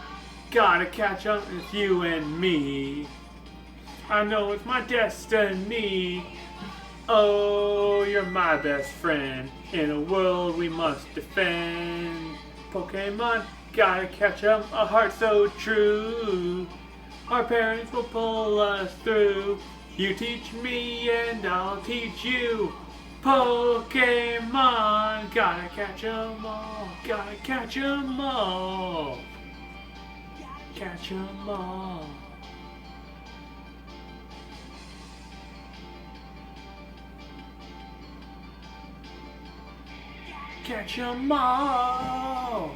gotta catch 'em, it's you and me. I know it's my destiny. Oh, you're my best friend in a world we must defend. Pokemon, gotta catch 'em, a heart so true. Our parents will pull us through. You teach me and I'll teach you. Pokemon, gotta catch 'em all. Gotta catch 'em all. Catch 'em all. Catch 'em all.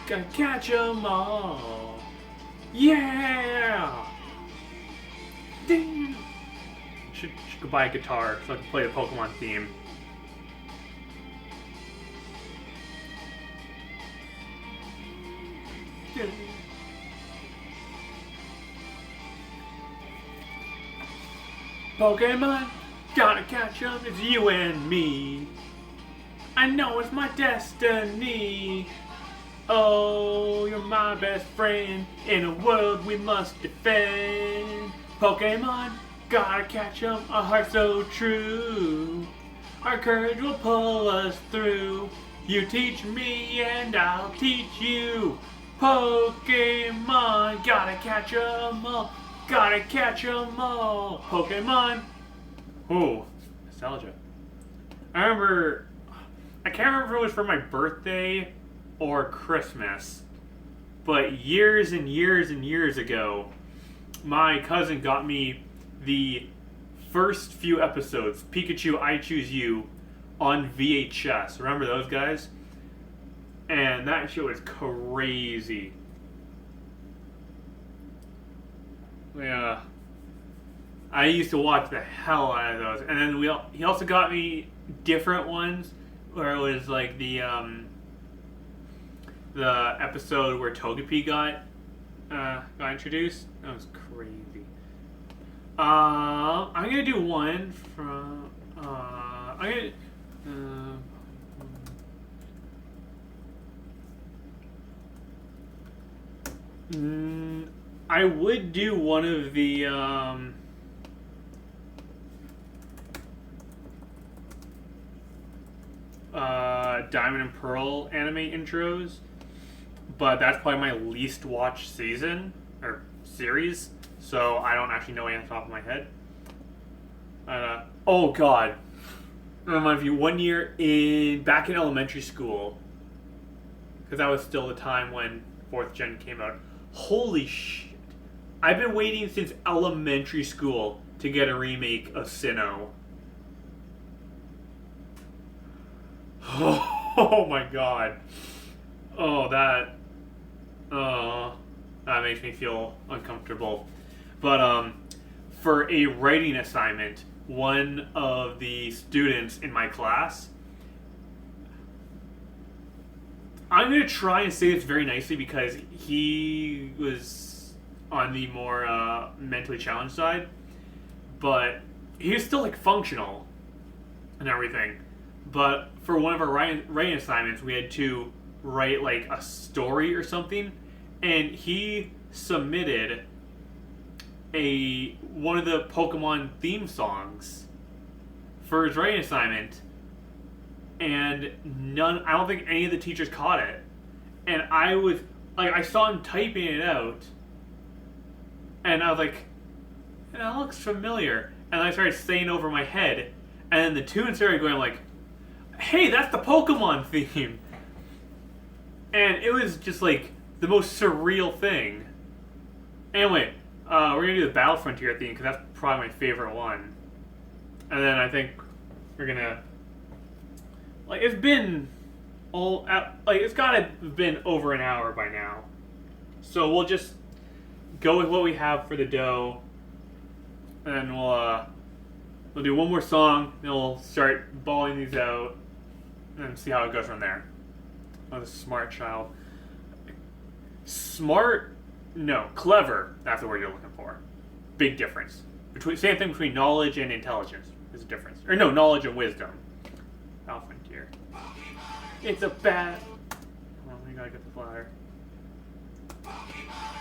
Gotta catch 'em all. Yeah. Ding. Should go buy a guitar so I can play the Pokemon theme. Pokemon, gotta catch 'em, it's you and me. I know it's my destiny. Oh, you're my best friend in a world we must defend. Pokemon, gotta catch 'em, a heart so true. Our courage will pull us through. You teach me and I'll teach you. Pokemon, gotta catch 'em all. Gotta catch 'em all. Pokemon. Oh, nostalgia. I can't remember if it was for my birthday or Christmas, but years and years and years ago, my cousin got me the first few episodes, Pikachu, I Choose You, on VHS. Remember those guys? And that shit was crazy. Yeah. I used to watch the hell out of those. And then he also got me different ones where it was like the episode where Togepi got introduced. That was crazy. I'm gonna do one from I would do one of the Diamond and Pearl anime intros, but that's probably my least watched season or series, so I don't actually know any off the top of my head. Oh god, I remind you, one year back in elementary school, because that was still the time when 4th Gen came out. Holy shit! I've been waiting since elementary school to get a remake of Sinnoh. Oh my god. Oh, that makes me feel uncomfortable. But for a writing assignment, one of the students in my class, I'm going to try and say this very nicely because he was on the more mentally challenged side, but he was still like functional and everything. But for one of our writing assignments, we had to write like a story or something, and he submitted one of the Pokemon theme songs for his writing assignment, and I don't think any of the teachers caught it. And I was like, I saw him typing it out, and I was like, that looks familiar. And I started saying over my head, and then the tune started going like, hey, that's the Pokemon theme. And it was just like the most surreal thing. Anyway, we're gonna do the Battle Frontier theme because that's probably my favorite one. And then I think we're gonna, like, it's been it's gotta have been over an hour by now. So we'll just go with what we have for the dough, and then we'll do one more song, then we'll start balling these out, and see how it goes from there. Oh, the smart child. Smart? No, clever. That's the word you're looking for. Big difference. Same thing between knowledge and intelligence. There's a difference. Or no, knowledge and wisdom. Battle Frontier. It's a bad. Hold on, we gotta get the flyer.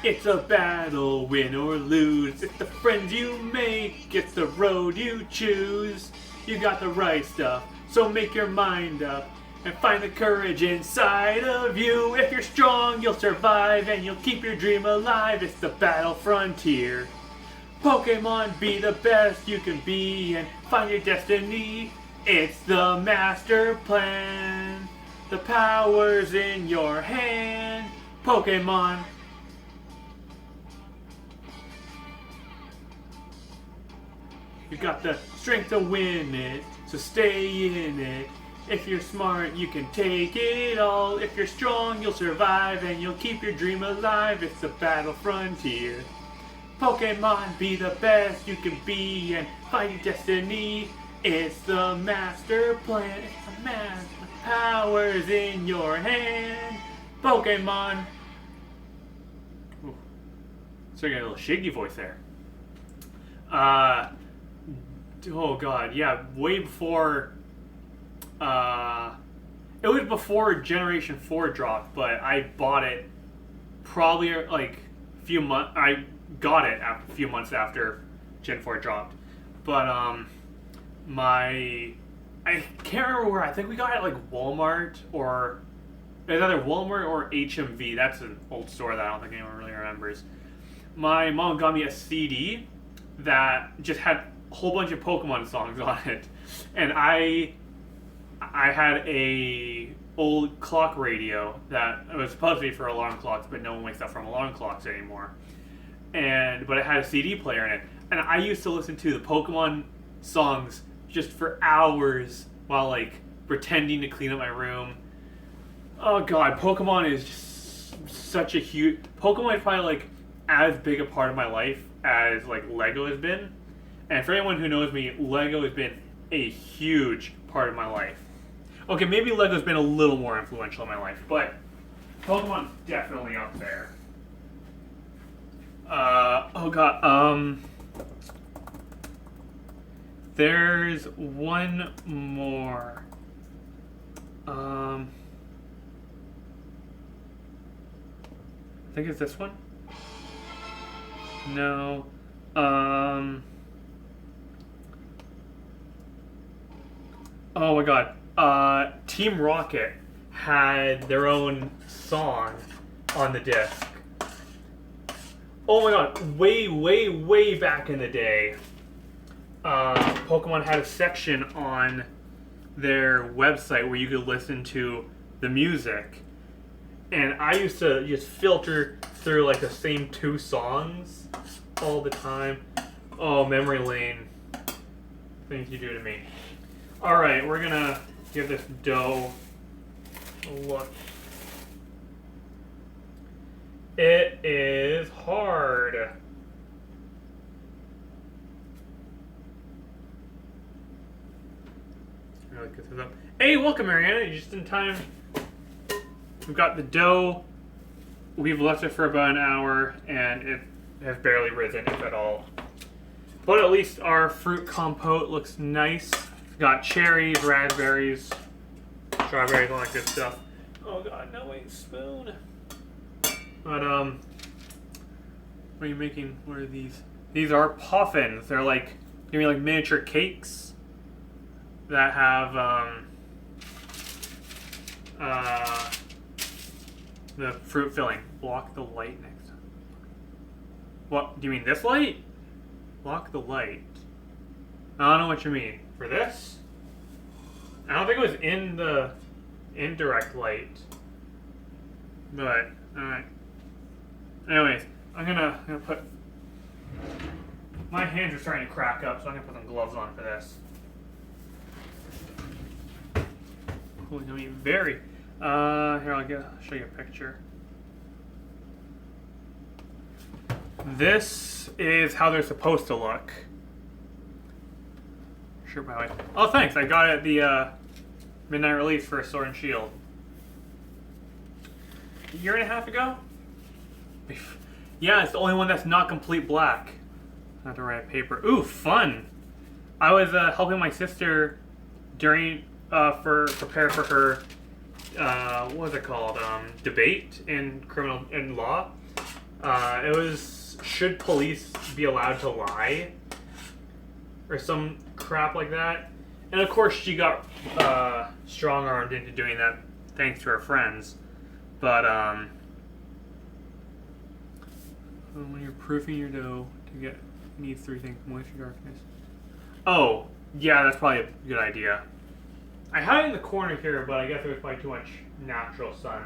It's a battle, win or lose. It's the friends you make. It's the road you choose. You got the right stuff, so make your mind up and find the courage inside of you. If you're strong, you'll survive and you'll keep your dream alive. It's the Battle Frontier. Pokemon, be the best you can be and find your destiny. It's the master plan. The power's in your hand. Pokemon. You got the strength to win it, so stay in it. If you're smart, you can take it all. If you're strong, you'll survive and you'll keep your dream alive. It's the Battle Frontier. Pokemon, be the best you can be and find your destiny. It's the master plan. It's the master. Power's in your hand. Pokemon. Ooh. So I got a little shaky voice there. Oh god, yeah, way before. It was before Generation 4 dropped, but I bought it probably like a few months. I got it a few months after Gen 4 dropped. But I can't remember where. I think we got it at like Walmart, or it was either Walmart or HMV. That's an old store that I don't think anyone really remembers. My mom got me a CD that just had a whole bunch of Pokemon songs on it, and I had a old clock radio that was supposed to be for alarm clocks, but no one wakes up from alarm clocks anymore. But it had a CD player in it, and I used to listen to the Pokemon songs just for hours while like pretending to clean up my room. Oh god, Pokemon is just such a huge. Pokemon is probably like as big a part of my life as like Lego has been. And for anyone who knows me, Lego has been a huge part of my life. Okay, maybe Lego's been a little more influential in my life, but Pokemon's definitely up there. Oh god, there's one more. I think it's this one? No. Oh my god. Team Rocket had their own song on the disc. Oh my god, way back in the day, Pokemon had a section on their website where you could listen to the music. And I used to just filter through like the same 2 songs all the time. Oh, memory lane. Things you do to me. Alright, we're gonna give this dough a look. It is hard. get this up. Hey, welcome, Mariana. You're just in time. We've got the dough. We've left it for about an hour, and it has barely risen, if at all. But at least our fruit compote looks nice. We've got cherries, raspberries, strawberries, all that good stuff. Oh god, no, wait, spoon. But, what are you making? What are these? These are Poffins. They're like, give me like miniature cakes that have, the fruit filling. Block the light next time. What? Do you mean this light? Block the light. I don't know what you mean. For this? I don't think it was in the indirect light. But, alright. Anyways, I'm gonna put... My hands are starting to crack up, so I'm gonna put some gloves on for this. Holy, I mean, very... here, I'll show you a picture. This is how they're supposed to look. Sure, by the way. Oh, thanks. I got it at the midnight release for Sword and Shield. A year and a half ago? Yeah, it's the only one that's not complete black. I have to write a paper. Ooh, fun! I was helping my sister during prepare for her what was it called? Debate in law. It was, should police be allowed to lie? Or some crap like that. And of course she got strong-armed into doing that thanks to her friends. But when you're proofing your dough to get, you need 3 things: moisture, darkness. Oh, yeah, that's probably a good idea. I had it in the corner here, but I guess there was probably too much natural sun.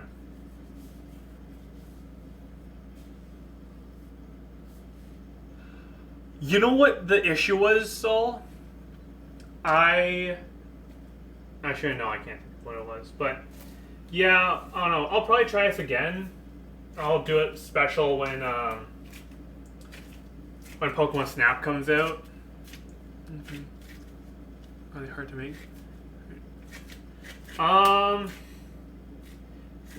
You know what the issue was, Saul? Actually, no, I can't think of what it was. But, yeah, I don't know. I'll probably try this again. I'll do it special when Pokemon Snap comes out. Are they hard to make?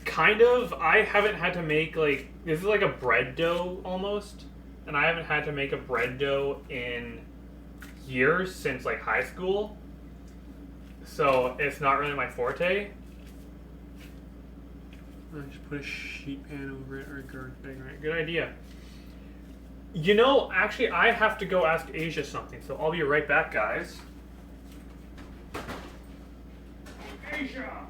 Kind of. I haven't had to make, like, this is like a bread dough almost, and I haven't had to make a bread dough in years, since like high school, so it's not really my forte. I just put a sheet pan over it, or a garbage bag, right? Good idea. You know, actually, I have to go ask Asia something, so I'll be right back, guys. Asia!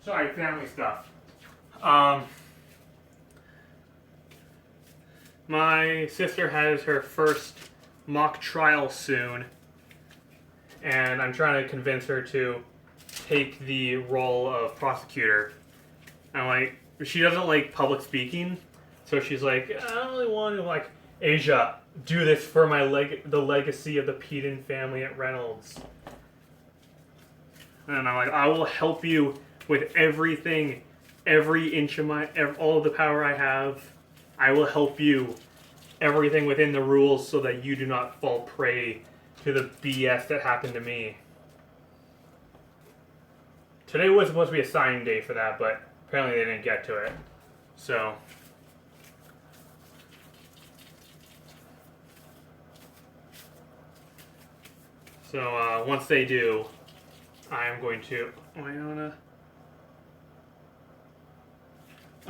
Sorry, family stuff. My sister has her first mock trial soon, and I'm trying to convince her to take the role of prosecutor. I'm like, she doesn't like public speaking, so she's like, I don't really want to, like, Asia, do this for my the legacy of the Peden family at Reynolds. And I'm like, I will help you with everything, every inch of all of the power I have. I will help you, everything within the rules, so that you do not fall prey to the BS that happened to me. Today was supposed to be a signing day for that, but apparently they didn't get to it. So, once they do, I'm going to.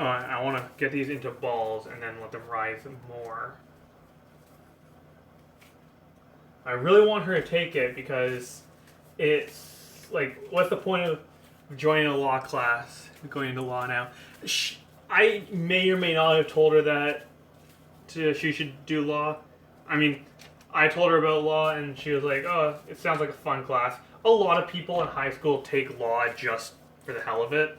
I want to get these into balls and then let them rise more. I really want her to take it because it's like, what's the point of joining a law class, going into law now? I may or may not have told her that she should do law. I mean, I told her about law, and she was like, "Oh, it sounds like a fun class." A lot of people in high school take law just for the hell of it.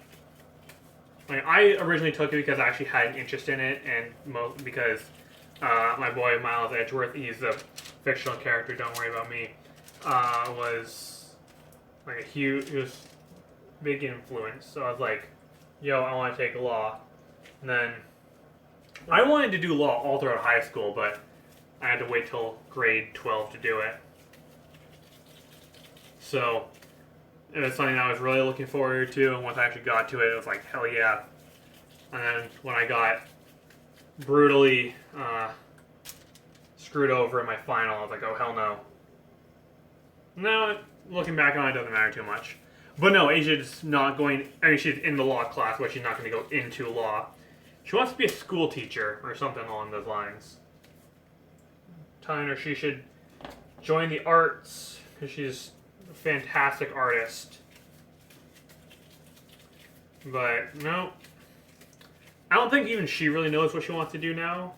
Like, I originally took it because I actually had an interest in it, and because my boy Miles Edgeworth, he's a fictional character. Don't worry about me. Was like he was big influence. So I was like, "Yo, I want to take law." And then I wanted to do law all throughout high school, but I had to wait till grade 12 to do it. So it was something I was really looking forward to, and once I actually got to it, it was like, hell yeah. And then when I got brutally screwed over in my final, I was like, oh, hell no. No, looking back on it, doesn't matter too much. But no, Asia's not going, I mean, she's in the law class, but she's not going to go into law. She wants to be a school teacher or something along those lines. Telling her she should join the arts because she's a fantastic artist. But no, I don't think even she really knows what she wants to do now.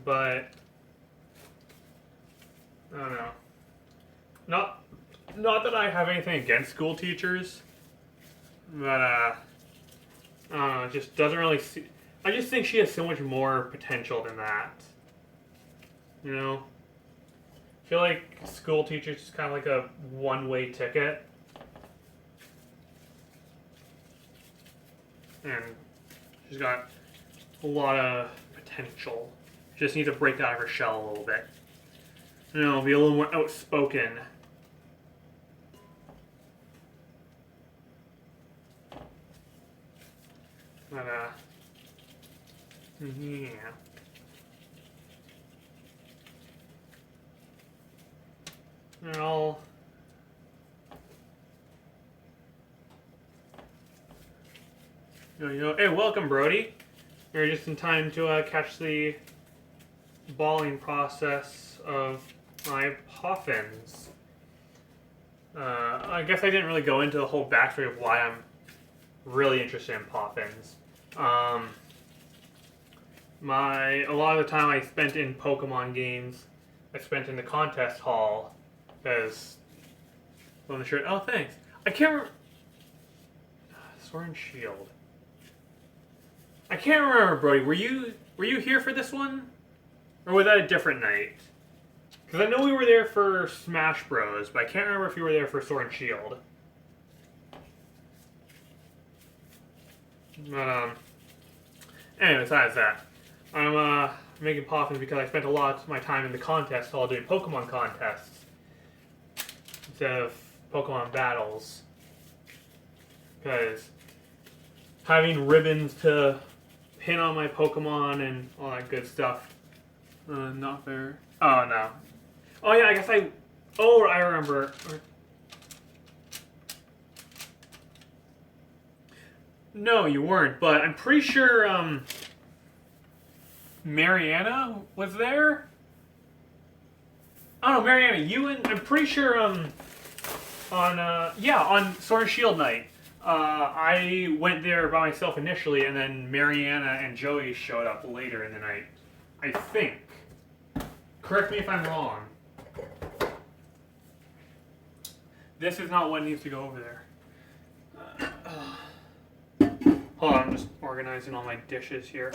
But I don't know. Not that I have anything against school teachers, but I don't know, it just doesn't really see. I just think she has so much more potential than that. You know? I feel like school teachers is kind of like a one-way ticket. And she's got a lot of potential. She just needs to break out of her shell a little bit. You know, be a little more outspoken. But, yeah. Well, hey, welcome, Brody. You're just in time to catch the balling process of my Poffins. I guess I didn't really go into the whole backstory of why I'm really interested in Poffins. A lot of the time I spent in Pokemon games, I spent in the contest hall. Because, on the shirt. Oh, thanks. I can't remember. Sword and Shield. I can't remember, Brody. Were you here for this one, or was that a different night? Because I know we were there for Smash Bros, but I can't remember if you were there for Sword and Shield. But anyway, besides that, I'm making Poffins because I spent a lot of my time in the contest hall doing Pokemon contests instead of Pokemon battles, because having ribbons to pin on my Pokemon and all that good stuff, not fair. Oh no. Oh yeah, I guess I remember. No, you weren't, but I'm pretty sure Mariana was there. Oh no, Mariana, I'm pretty sure on Sword and Shield night. I went there by myself initially, and then Mariana and Joey showed up later in the night. I think. Correct me if I'm wrong. This is not what needs to go over there. Hold on, I'm just organizing all my dishes here.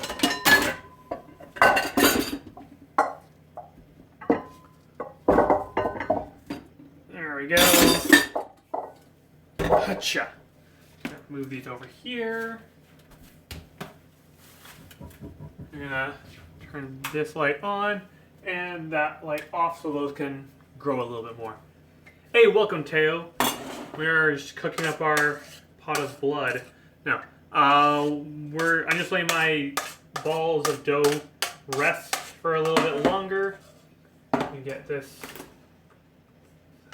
There we go. Gotcha. Move these over here. I'm gonna turn this light on and that light off so those can grow a little bit more. Hey, welcome, Teo. We're just cooking up our pot of blood. Now, I'm just letting my balls of dough rest for a little bit longer. And get this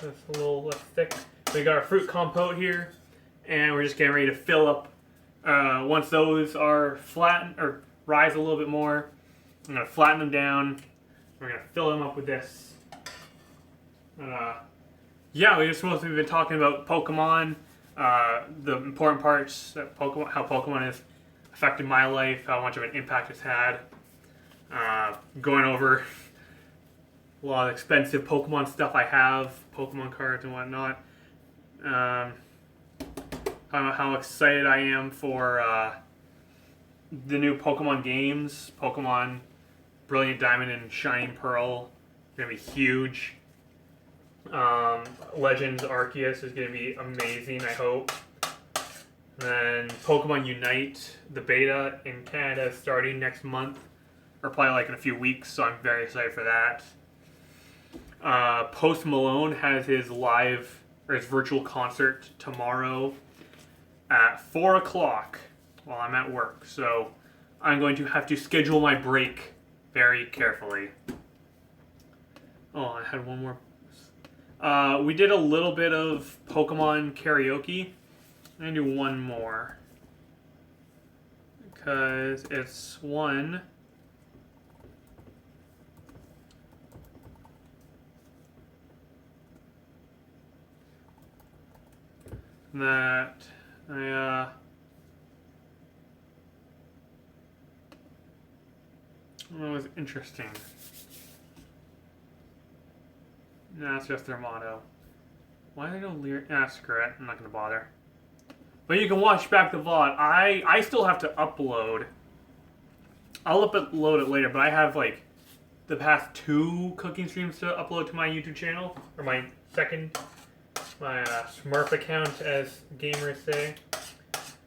a little less thick. We got our fruit compote here, and we're just getting ready to fill up. Once those are flattened or rise a little bit more, I'm gonna flatten them down. We're gonna fill them up with this. Yeah, we just mostly been talking about Pokemon, the important parts that how Pokemon has affected my life, how much of an impact it's had. Going over a lot of expensive Pokemon stuff I have, Pokemon cards and whatnot. How excited I am for the new Pokemon games. Pokemon Brilliant Diamond and Shining Pearl are going to be huge. Legends Arceus is going to be amazing, I hope. And then Pokemon Unite, the beta in Canada is starting next month, or probably like in a few weeks, so I'm very excited for that. Post Malone has his virtual concert tomorrow at 4 o'clock while I'm at work, so I'm going to have to schedule my break very carefully. Oh, I had one more. We did a little bit of Pokemon karaoke. I'm going to do one more. Because it's one that was interesting. Nah, it's just their motto. Why are there no lyrics? Ah, screw it. I'm not going to bother. But you can watch back the VoD. I still have to upload. I'll upload it later, but I have like the past 2 cooking streams to upload to my YouTube channel. Or my Smurf account, as gamers say.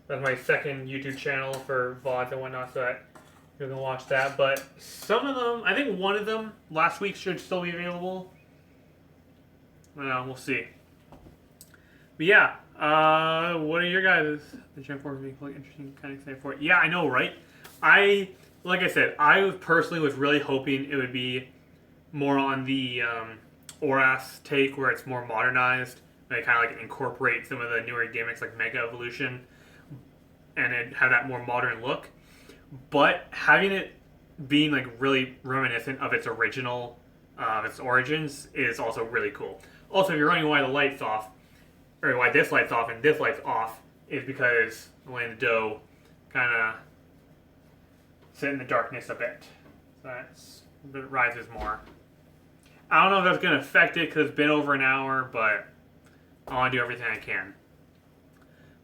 That's my second YouTube channel for VoDs and whatnot, so that you can watch that. But some of them, I think one of them last week should still be available. Well, we'll see. But yeah, what are your guys? The Gen 4 being quite interesting, kind of excited for it. Yeah, I know, right? Like I said, I personally was really hoping it would be more on the ORAS take, where it's more modernized. And it kind of like incorporate some of the newer gimmicks like Mega Evolution, and it have that more modern look. But having it being like really reminiscent of its original, its origins, is also really cool. Also, if you're running why the lights off, or why this light's off and this light's off, is because Lane the Doe kind of sit in the darkness a bit. So it rises more. I don't know if that's going to affect it because it's been over an hour, but I want to do everything I can.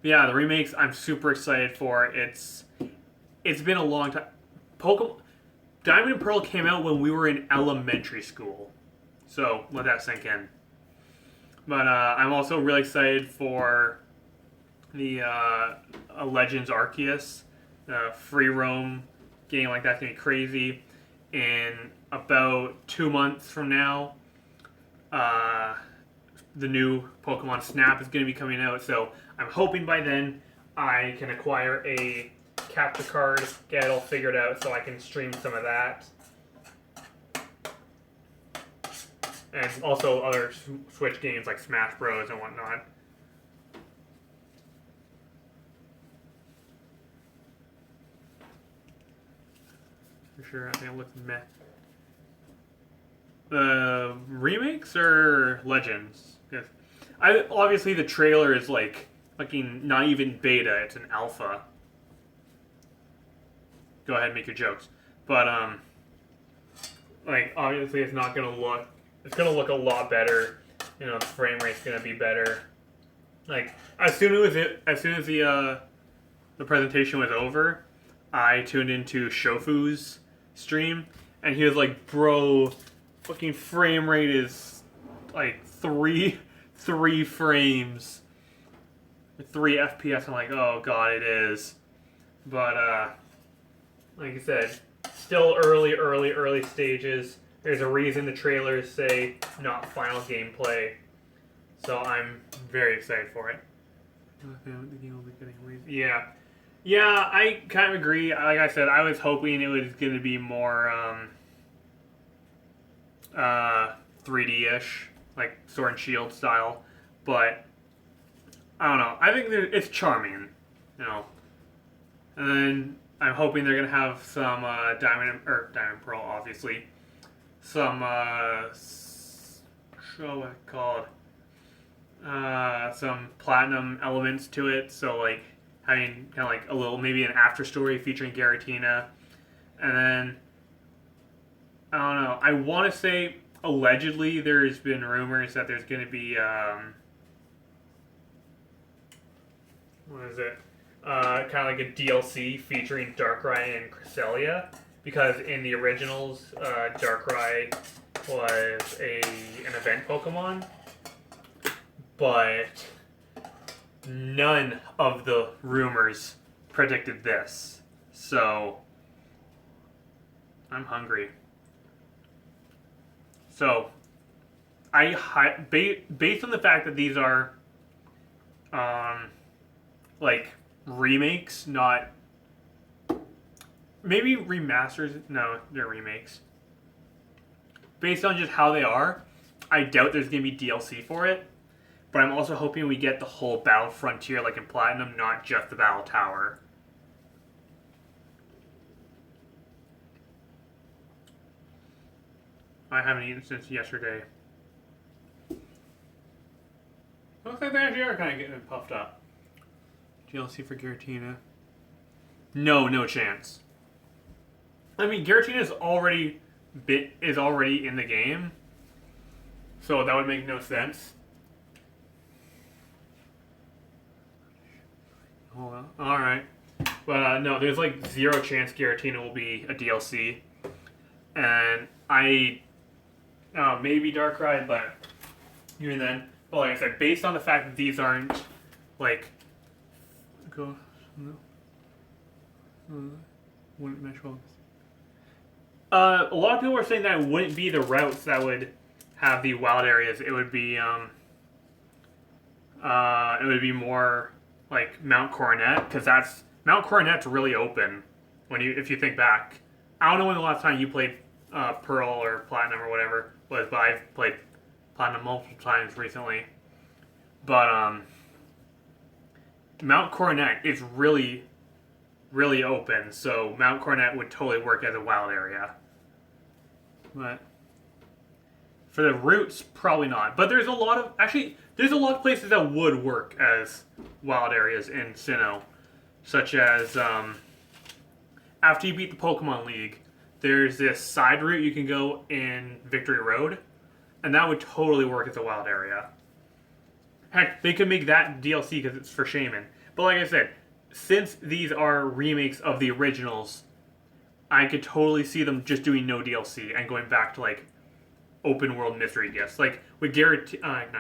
But yeah, the remakes I'm super excited for. It's been a long time. Pokemon Diamond and Pearl came out when we were in elementary school, so let that sink in. But I'm also really excited for the Legends Arceus, free roam game like that's gonna be crazy. In about 2 months from now, the new Pokemon Snap is going to be coming out, so I'm hoping by then I can acquire a capture card, get it all figured out so I can stream some of that. And also other Switch games like Smash Bros. And whatnot. For sure, I think it looks meh. The remakes or Legends? Yes. Obviously the trailer is like fucking not even beta, it's an alpha. Go ahead and make your jokes. But like obviously it's not gonna look a lot better. You know, the frame rate's gonna be better. Like as soon as the presentation was over, I tuned into Shofu's stream and he was like, "Bro, fucking frame rate is like 3 frames, 3 FPS." I'm like, "Oh god, it is." But like I said, still early stages. There's a reason the trailers say not final gameplay, so I'm very excited for it. Yeah, I kind of agree. Like I said, I was hoping it was going to be more 3D-ish, like Sword and Shield style, but I don't know. I think it's charming, you know. And then I'm hoping they're gonna have some Diamond Pearl, obviously. Some some platinum elements to it. So like having kind of like a little, maybe an after story featuring Garatina, and then I don't know. I want to say allegedly there's been rumors that there's going to be what is it? Kind of like a DLC featuring Darkrai and Cresselia, because in the originals, Darkrai was an event Pokemon, but none of the rumors predicted this. So I'm hungry. So based on the fact that these are like remakes, not maybe remasters. No, they're remakes. Based on just how they are, I doubt there's going to be DLC for it. But I'm also hoping we get the whole Battle Frontier like in Platinum, not just the Battle Tower. I haven't eaten since yesterday. Looks like they actually are kind of getting puffed up. DLC for Giratina. No chance. I mean, Giratina is already in the game, so that would make no sense. Hold on. All right, but no, there's like zero chance Giratina will be a DLC, and maybe Darkrai, but even then, but like I said, based on the fact that these aren't like wouldn't mesh well. A lot of people are saying that it wouldn't be the routes that would have the wild areas. It would be more like Mount Coronet, because Mount Coronet's really open if you think back. I don't know when the last time you played Pearl or Platinum or whatever was, but I've played Platinum multiple times recently. But Mount Coronet is really, really open, so Mount Coronet would totally work as a wild area. But for the routes, probably not. But there's a lot of places that would work as wild areas in Sinnoh, such as after you beat the Pokemon League, there's this side route you can go in Victory Road, and that would totally work as a wild area. Heck, they could make that DLC because it's for Shaman. But like I said, since these are remakes of the originals, I could totally see them just doing no DLC and going back to like open world mystery gifts. Like with Giratina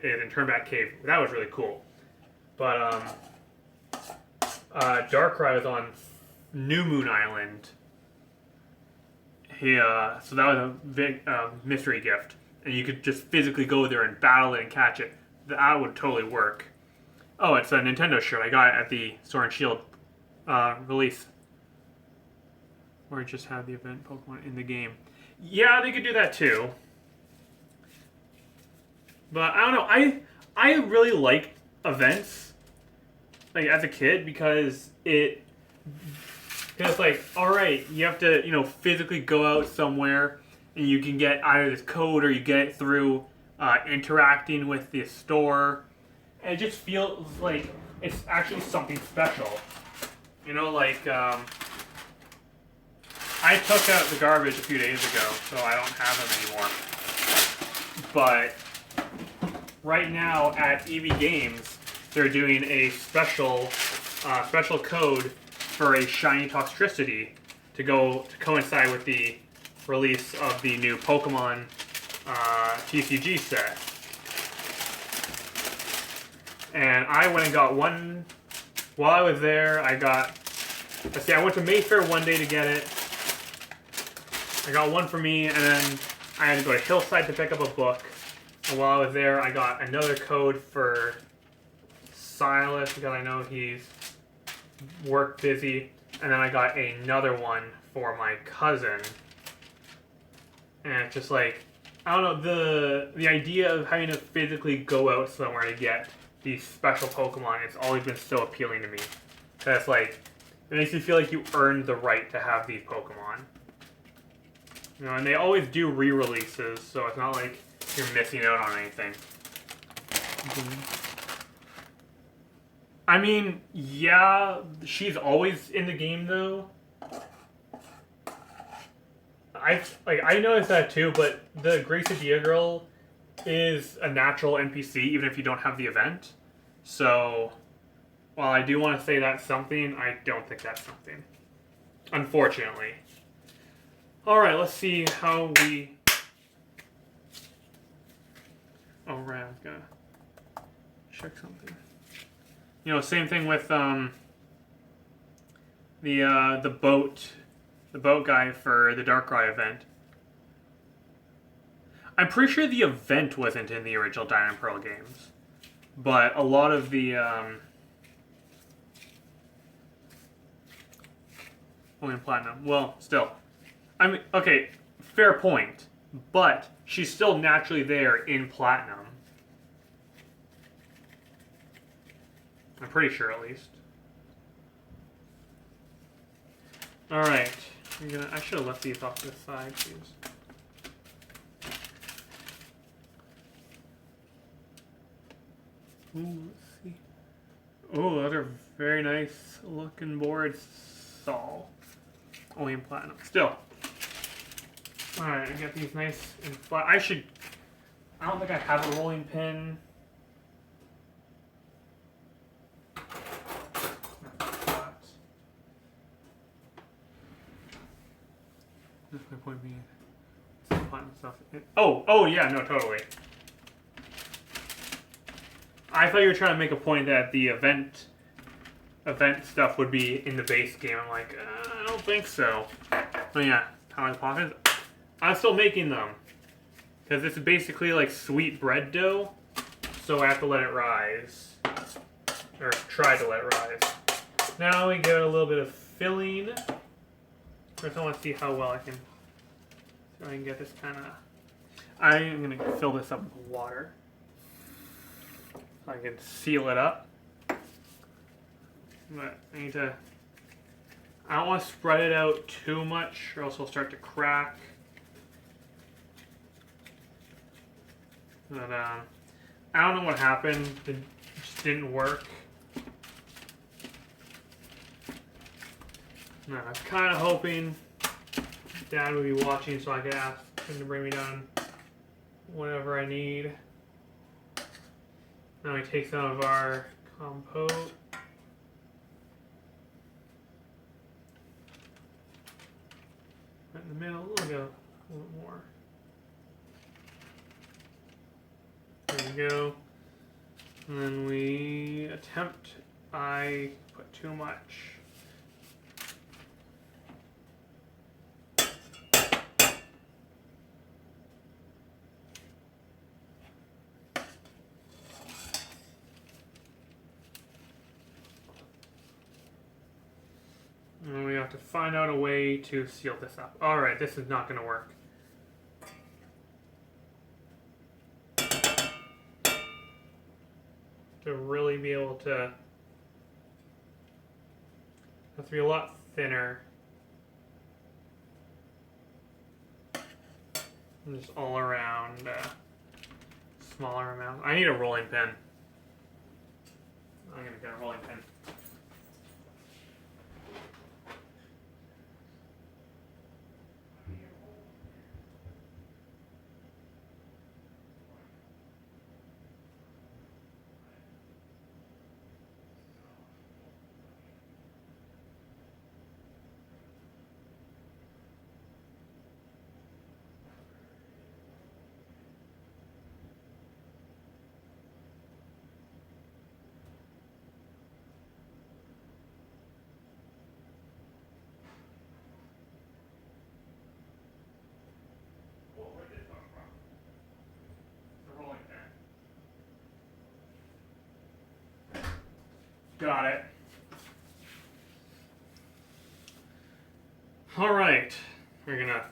is in Turnback Cave. That was really cool. But Darkrai was on New Moon Island. So that was a big mystery gift, and you could just physically go there and battle it and catch it. That would totally work. Oh, it's a Nintendo shirt. I got it at the Sword and Shield release, where it just had the event Pokemon in the game. Yeah, they could do that too. But I don't know. I really liked events, like as a kid, because it's like, all right, you have to physically go out somewhere, and you can get either this code or you get it through interacting with the store. And it just feels like it's actually something special. Like I took out the garbage a few days ago, so I don't have them anymore. But right now at EB Games, they're doing a special code for a shiny Toxtricity to coincide with the release of the new Pokemon TCG set. And I went and got one while I was there. I went to Mayfair one day to get it. I got one for me, and then I had to go to Hillside to pick up a book. And while I was there, I got another code for Silas, because I know he's work busy. And then I got another one for my cousin. And it's just like, I don't know, the idea of having to physically go out somewhere to get these special Pokemon, it's always been so appealing to me. Because like, it makes you feel like you earned the right to have these Pokemon. And they always do re-releases, so it's not like you're missing out on anything. I mean, yeah, she's always in the game though. I noticed that too, but the Grace Girl is a natural NPC even if you don't have the event. So while I do want to say that's something, I don't think that's something. Unfortunately. Alright, let's see how we... Oh, right, I was gonna check something. You know, same thing with the boat guy for the Darkrai event. I'm pretty sure the event wasn't in the original Diamond Pearl games, but a lot of the only in Platinum. Well, still, I mean, okay, fair point, but she's still naturally there in Platinum. I'm pretty sure, at least. All right, I should have left these off to the side, please. Ooh, let's see. Oh, those are very nice looking boards. Sol. Only in Platinum. Still. Alright, I got these nice and flat. I don't think I have a rolling pin. That's my point being. Some Platinum stuff. Oh, yeah, no, totally. I thought you were trying to make a point that the event stuff would be in the base game. I'm like, I don't think so. But yeah, how are the Poffins? I'm still making them. Because this is basically like sweet bread dough. So I have to let it rise. Or try to let it rise. Now we get a little bit of filling. First I want to see how well I can get this kind of... I'm going to fill this up with water. I can seal it up. But I don't want to spread it out too much or else it'll start to crack. But I don't know what happened. It just didn't work. No, I was kind of hoping Dad would be watching so I could ask him to bring me down whatever I need. Now we take some of our compote. Right in the middle, we'll go a little more. There we go. And then we attempt, I put too much. And we have to find out a way to seal this up. Alright, this is not going to work. To really be able to... have to be a lot thinner. And just all around smaller amount. I need a rolling pin. I'm going to get a rolling pin. Got it. All right, we're gonna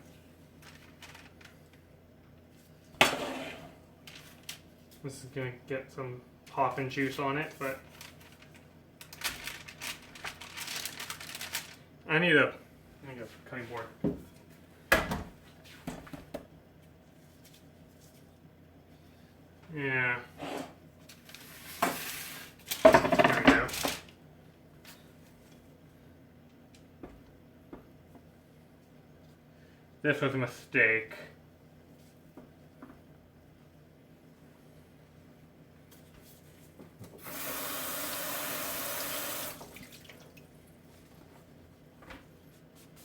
this is gonna get some poppin' juice on it, but I need a cutting board. Yeah. This was a mistake.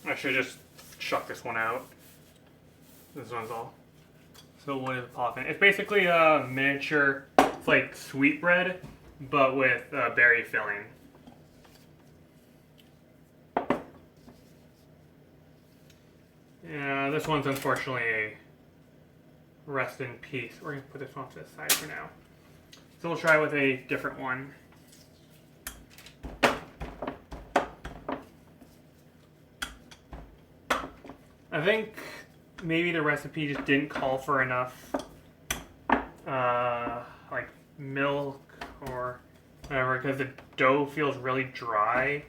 I should just chuck this one out. This one's all. So what is a poffin? It's basically a miniature, it's like sweetbread, but with berry filling. Yeah, this one's unfortunately a rest in peace. We're gonna put this one to the side for now. So we'll try with a different one. I think maybe the recipe just didn't call for enough like milk or whatever, because the dough feels really dry.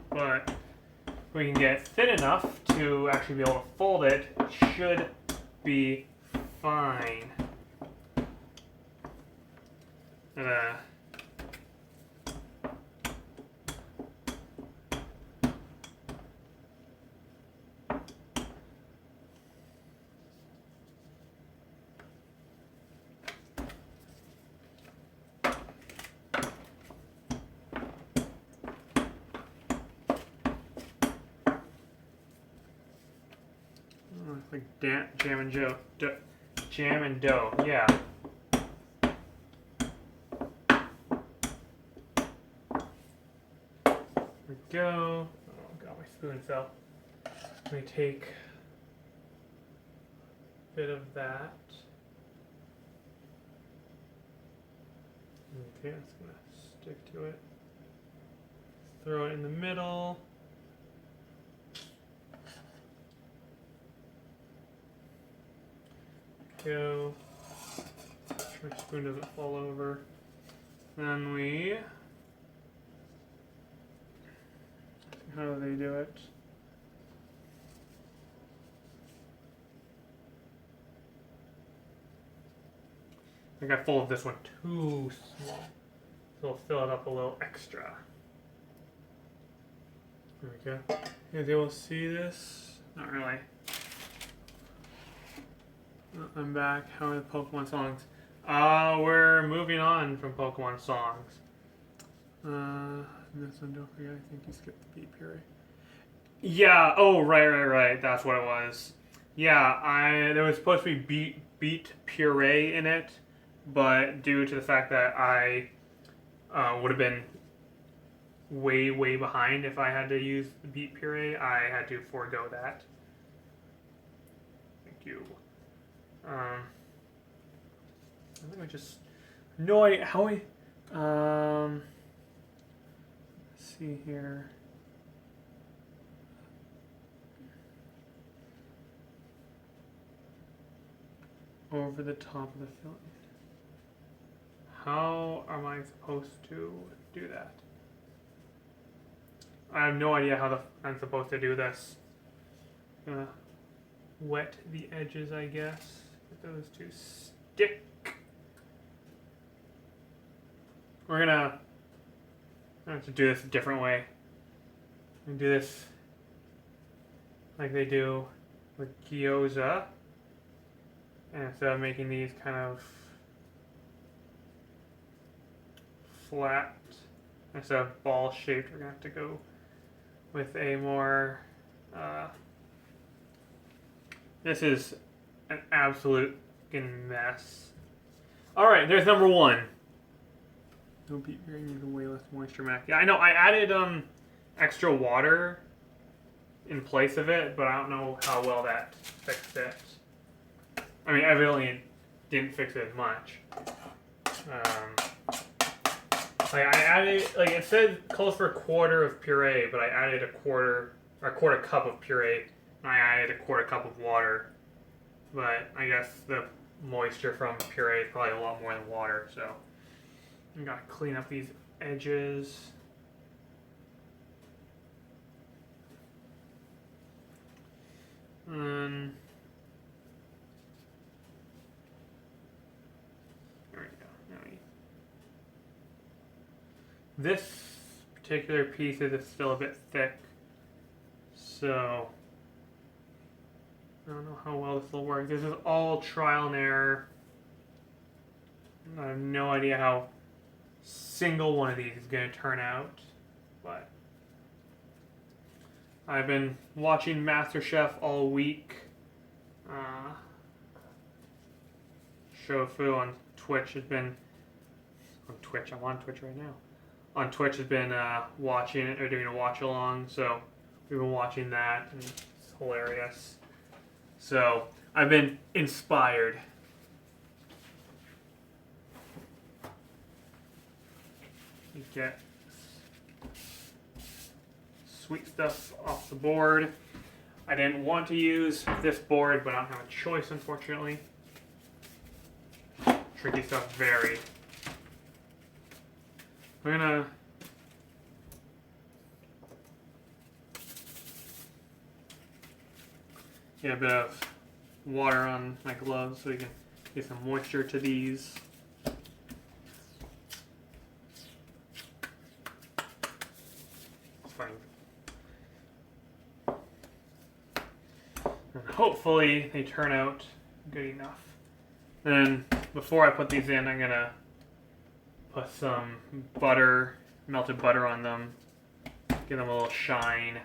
But if we can get it thin enough to actually be able to fold it, it should be fine. Like jam and dough. Jam and dough, yeah. There we go. Oh god, my spoon fell. Let me take a bit of that. Okay, that's gonna stick to it. Throw it in the middle. Go. Make sure my spoon doesn't fall over. Then we. How do they do it? I got full of this one too small. So we'll fill it up a little extra. There we go. You guys able to see this? Not really. I'm back. How are the Pokemon songs? We're moving on from Pokemon songs. This one, don't forget, I think you skipped the beet puree. Yeah, oh, right. That's what it was. Yeah, there was supposed to be beet puree in it, but due to the fact that I would have been way behind if I had to use the beet puree, I had to forego that. Thank you. I think we just no idea how we let's see here. Over the top of the filling. How am I supposed to do that? I have no idea how I'm supposed to do this. Gonna wet the edges, I guess. Get those to stick. We're gonna have to do this a different way. We're gonna do this like they do with gyoza. And instead of making these kind of flat, instead of ball shaped, we're gonna have to go with a more this is an absolute fucking mess. Alright, there's number one. No beet puree needs way less moisture, Mac. Yeah, I know, I added extra water in place of it, but I don't know how well that fixed it. I mean, evidently it didn't fix it as much. Like I added, like it said calls for a quarter of puree, but I added a quarter cup of puree, and I added a quarter cup of water. But I guess the moisture from puree is probably a lot more than water, so I gotta clean up these edges. this particular piece is still a bit thick, so I don't know how well this will work. This is all trial and error. I have no idea how single one of these is going to turn out, but I've been watching MasterChef all week. Shofu on Twitch has been on Twitch. I'm on Twitch right now. On Twitch has been watching it or doing a watch along, so we've been watching that, and it's hilarious. So I've been inspired. You get sweet stuff off the board. I didn't want to use this board, but I don't have a choice, unfortunately. Tricky stuff varied. We're gonna get a bit of water on my gloves so we can get some moisture to these. It's fine. And hopefully they turn out good enough. Then before I put these in, I'm gonna put some butter, melted butter on them, give them a little shine.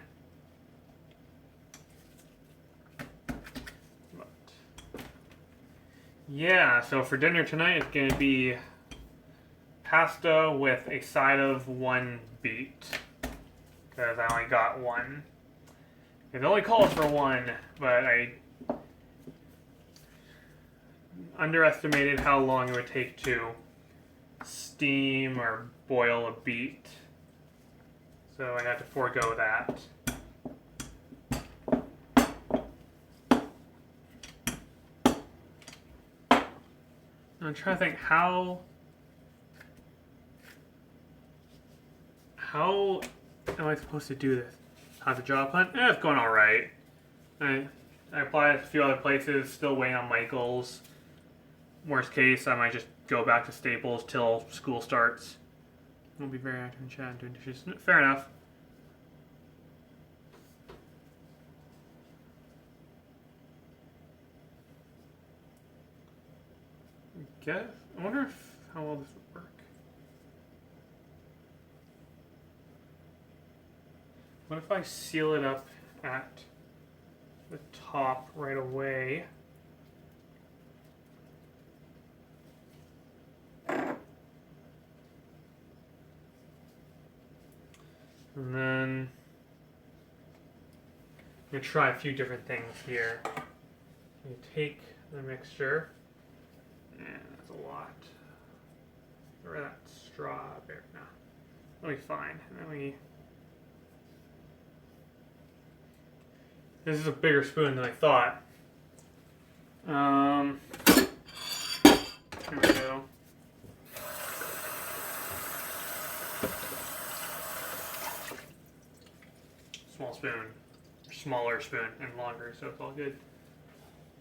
But yeah, so for dinner tonight, it's gonna be pasta with a side of one beet, because I only got one. It only calls for one, but I underestimated how long it would take to steam or boil a beet, so I had to forego that. I'm trying to think how am I supposed to do this? How's the job hunt? It's going all right. I applied at a few other places, still waiting on Michael's. Worst case, I might just go back to Staples till school starts. Won't be very active in chat and doing dishes. Fair enough. I wonder how well this would work. What if I seal it up at the top right away? And then I'm going to try a few different things here. You take the mixture, and that's a lot. Get rid of that straw there. No, that'll be fine. And then this is a bigger spoon than I thought. There we go. Small spoon, smaller spoon, and longer, so it's all good.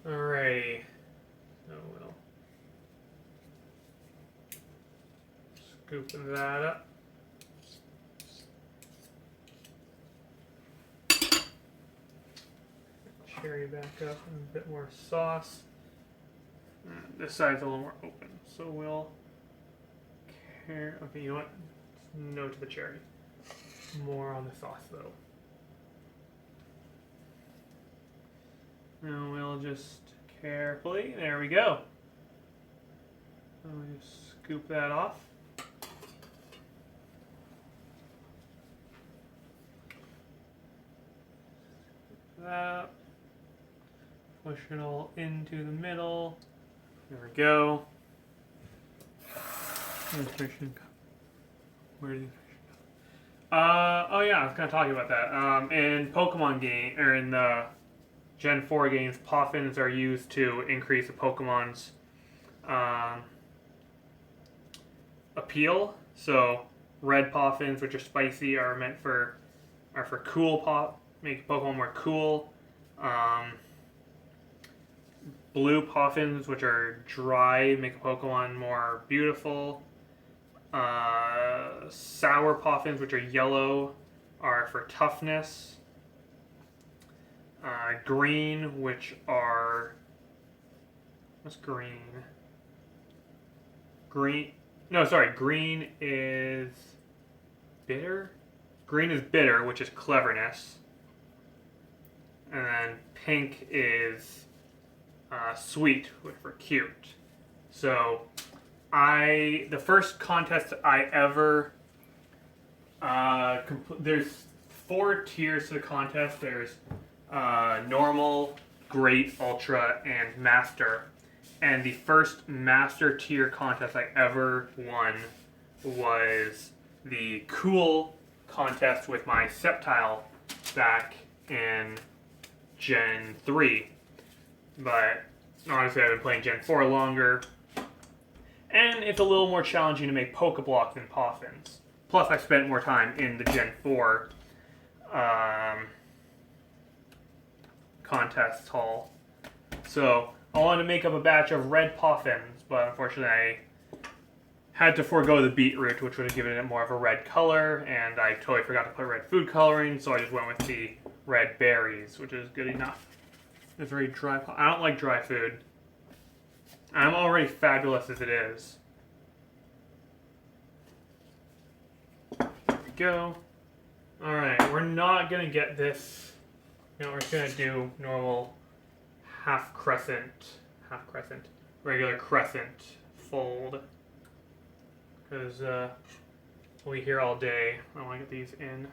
Alrighty. So we'll scoop that up. Cheri back up and a bit more sauce. This side's a little more open, so we'll okay, you know what? No to the Cheri. More on the sauce though. Now we'll just carefully, there we go. So we just scoop that off. That. Push it all into the middle. There we go. Where did the fish go? Oh yeah, I was kind of talking about that. In Pokemon game, or in the Gen 4 games, Poffins are used to increase a Pokemon's appeal. So red Poffins, which are spicy, are meant for cool make Pokemon more cool. Blue Poffins, which are dry, make a Pokemon more beautiful. Sour Poffins, which are yellow, are for toughness. Green, which are... What's green? Green... No, sorry. Green is... bitter? Green is bitter, which is cleverness. And then pink is sweet, which for cute. So, the first contest I ever... there's 4 tiers to the contest. There's normal, great, ultra, and master. And the first master tier contest I ever won was the cool contest with my Sceptile back in Gen 3. But honestly, I've been playing Gen 4 longer. And it's a little more challenging to make Pokeblocks than Poffins. Plus, I spent more time in the Gen 4 contest hall. So, I wanted to make up a batch of red Poffins, but unfortunately I had to forego the beetroot, which would have given it more of a red color, and I totally forgot to put red food coloring, so I just went with the red berries, which is good enough. It's very dry. I don't like dry food. I'm already fabulous as it is. There we go. Alright, we're not going to get this. No, we're just going to do normal half crescent, regular crescent fold. Because we'll be here all day. I want to get these in.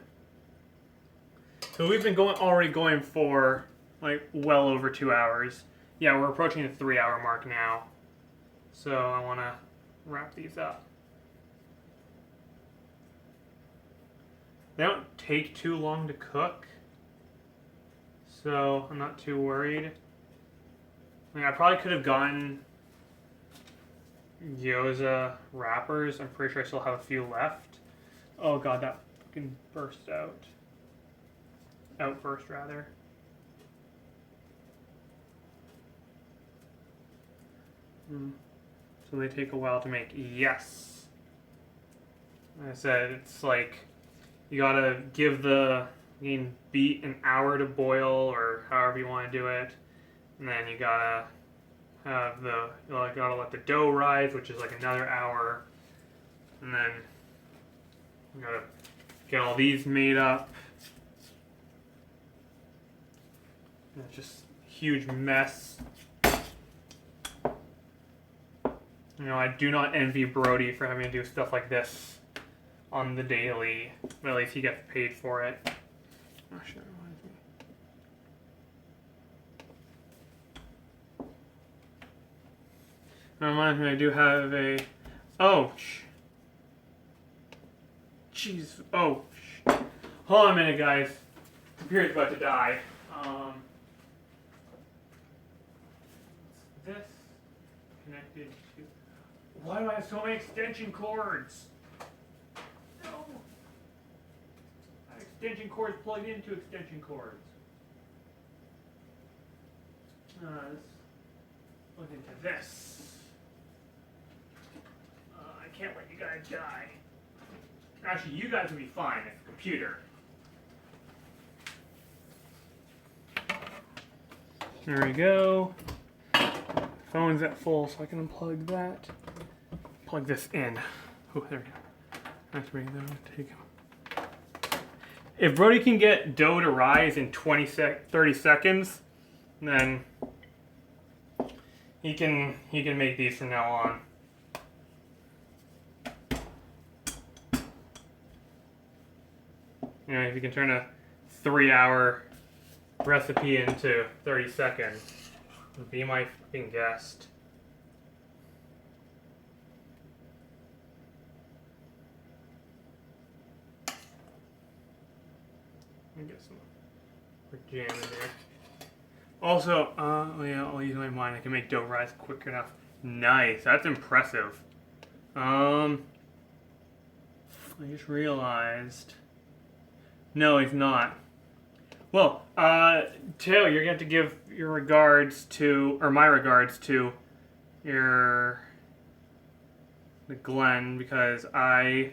So we've been already going for like well over 2 hours. Yeah, we're approaching the 3-hour mark now. So I want to wrap these up. They don't take too long to cook. So I'm not too worried. I probably could have gotten gyoza wrappers. I'm pretty sure I still have a few left. Oh god, that fucking burst out. Outburst, rather. So they take a while to make. Yes. Like I said, it's like you gotta give the beet an hour to boil, or however you want to do it, and then you gotta have gotta let the dough rise, which is like another hour, and then you gotta get all these made up. And it's just a huge mess. You know, I do not envy Brody for having to do stuff like this on the daily, but at least he gets paid for it. Oh shit, that reminds me. That reminds me, I do have a... Oh, jeez. Oh, hold on a minute, guys. The computer's about to die. What's this? Connected to... Why do I have so many extension cords? No! I have extension cords plugged into extension cords. Let's look into this. I can't let you guys die. Actually, you guys will be fine. It's a computer. There we go. Phone's at full, so I can unplug that. Plug this in. Oh, there we go. That's right, though. Take him. If Brody can get dough to rise in 30 seconds, then he can make these from now on. You know, if you can turn a 3-hour recipe into 30 seconds, be my fucking guest. Let me get some quick jam in there. Also, yeah, I'll use my mind. I can make dough rise quick enough. Nice, that's impressive. I just realized. No, he's not. Well, Taylor, you're going to have to give your regards to, or my regards to, your to Glenn because I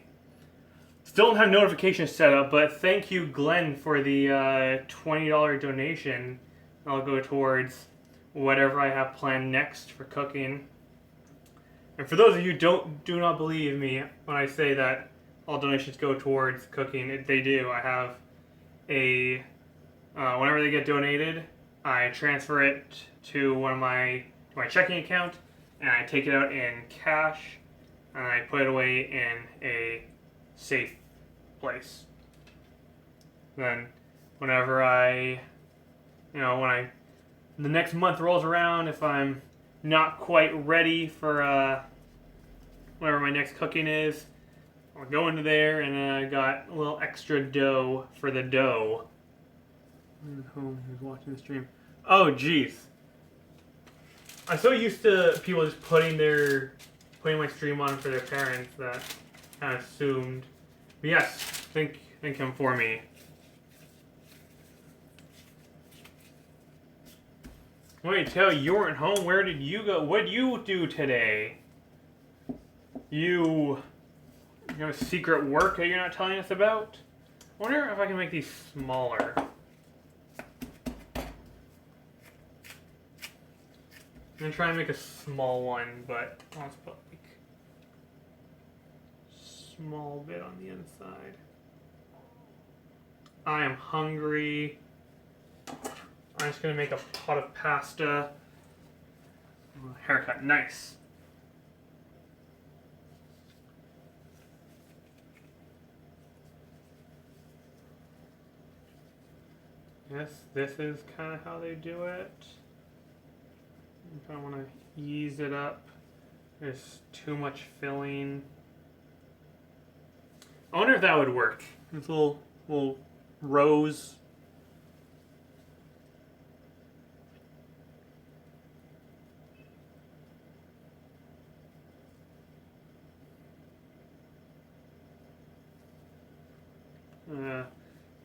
still don't have notifications set up, but thank you, Glenn, for the $20 donation. I'll go towards whatever I have planned next for cooking. And for those of you who do not believe me when I say that all donations go towards cooking, they do. I have a whenever they get donated, I transfer it to my checking account, and I take it out in cash, and I put it away in a safe place. Then, whenever when the next month rolls around, if I'm not quite ready for whatever my next cooking is, I'll go into there, and I got a little extra dough for the dough. I'm at home. He was watching the stream. Oh, jeez. I'm so used to people just putting my stream on for their parents that I kind of assumed. But yes, thank him for me. Wait, Taylor, you weren't home. Where did you go? What did you do today? You have a secret work that you're not telling us about? I wonder if I can make these smaller. I'm gonna try and make a small one, but I'll just put like small bit on the inside. I am hungry. I'm just gonna make a pot of pasta. Haircut, nice. Yes, this is kind of how they do it. If I want to ease it up, there's too much filling. I wonder if that would work. This little rose.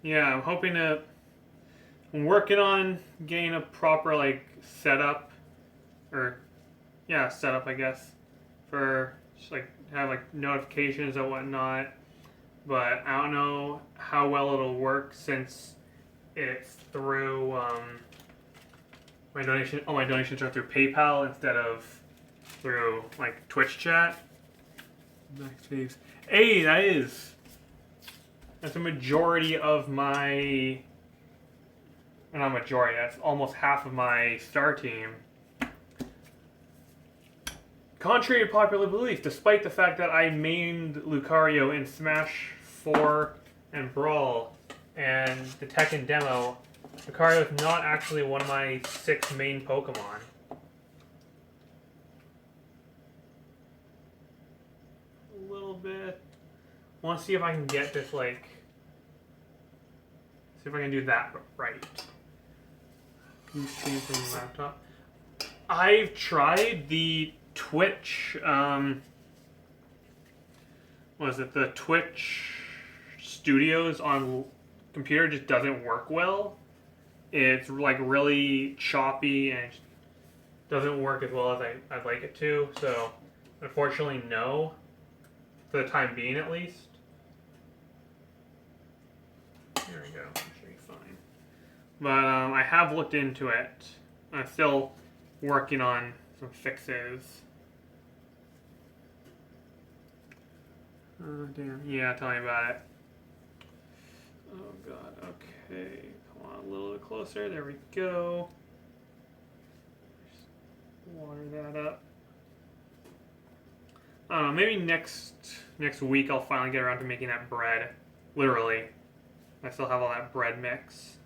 Yeah, I'm working on getting a proper setup, setup I guess, for just have notifications and whatnot. But I don't know how well it'll work since it's through all my donations are through PayPal instead of through Twitch chat. Hey, that's a majority of my. Not majority. That's almost half of my star team. Contrary to popular belief, despite the fact that I mained Lucario in Smash 4 and Brawl and the Tekken demo, Lucario is not actually one of my 6 main Pokemon. A little bit. I want to see if I can get this, see if I can do that right. Can you stream from the laptop? I've tried the Twitch, the Twitch Studios on computer just doesn't work well. It's really choppy and it doesn't work as well as I'd like it to. So, unfortunately, no. For the time being, at least. There we go. That should be fine. But I have looked into it. I'm still working on some fixes. Oh, damn. Yeah, tell me about it. Oh, God. Okay. Come on, a little bit closer. There we go. Just water that up. I don't know. Maybe next week I'll finally get around to making that bread. Literally. I still have all that bread mix.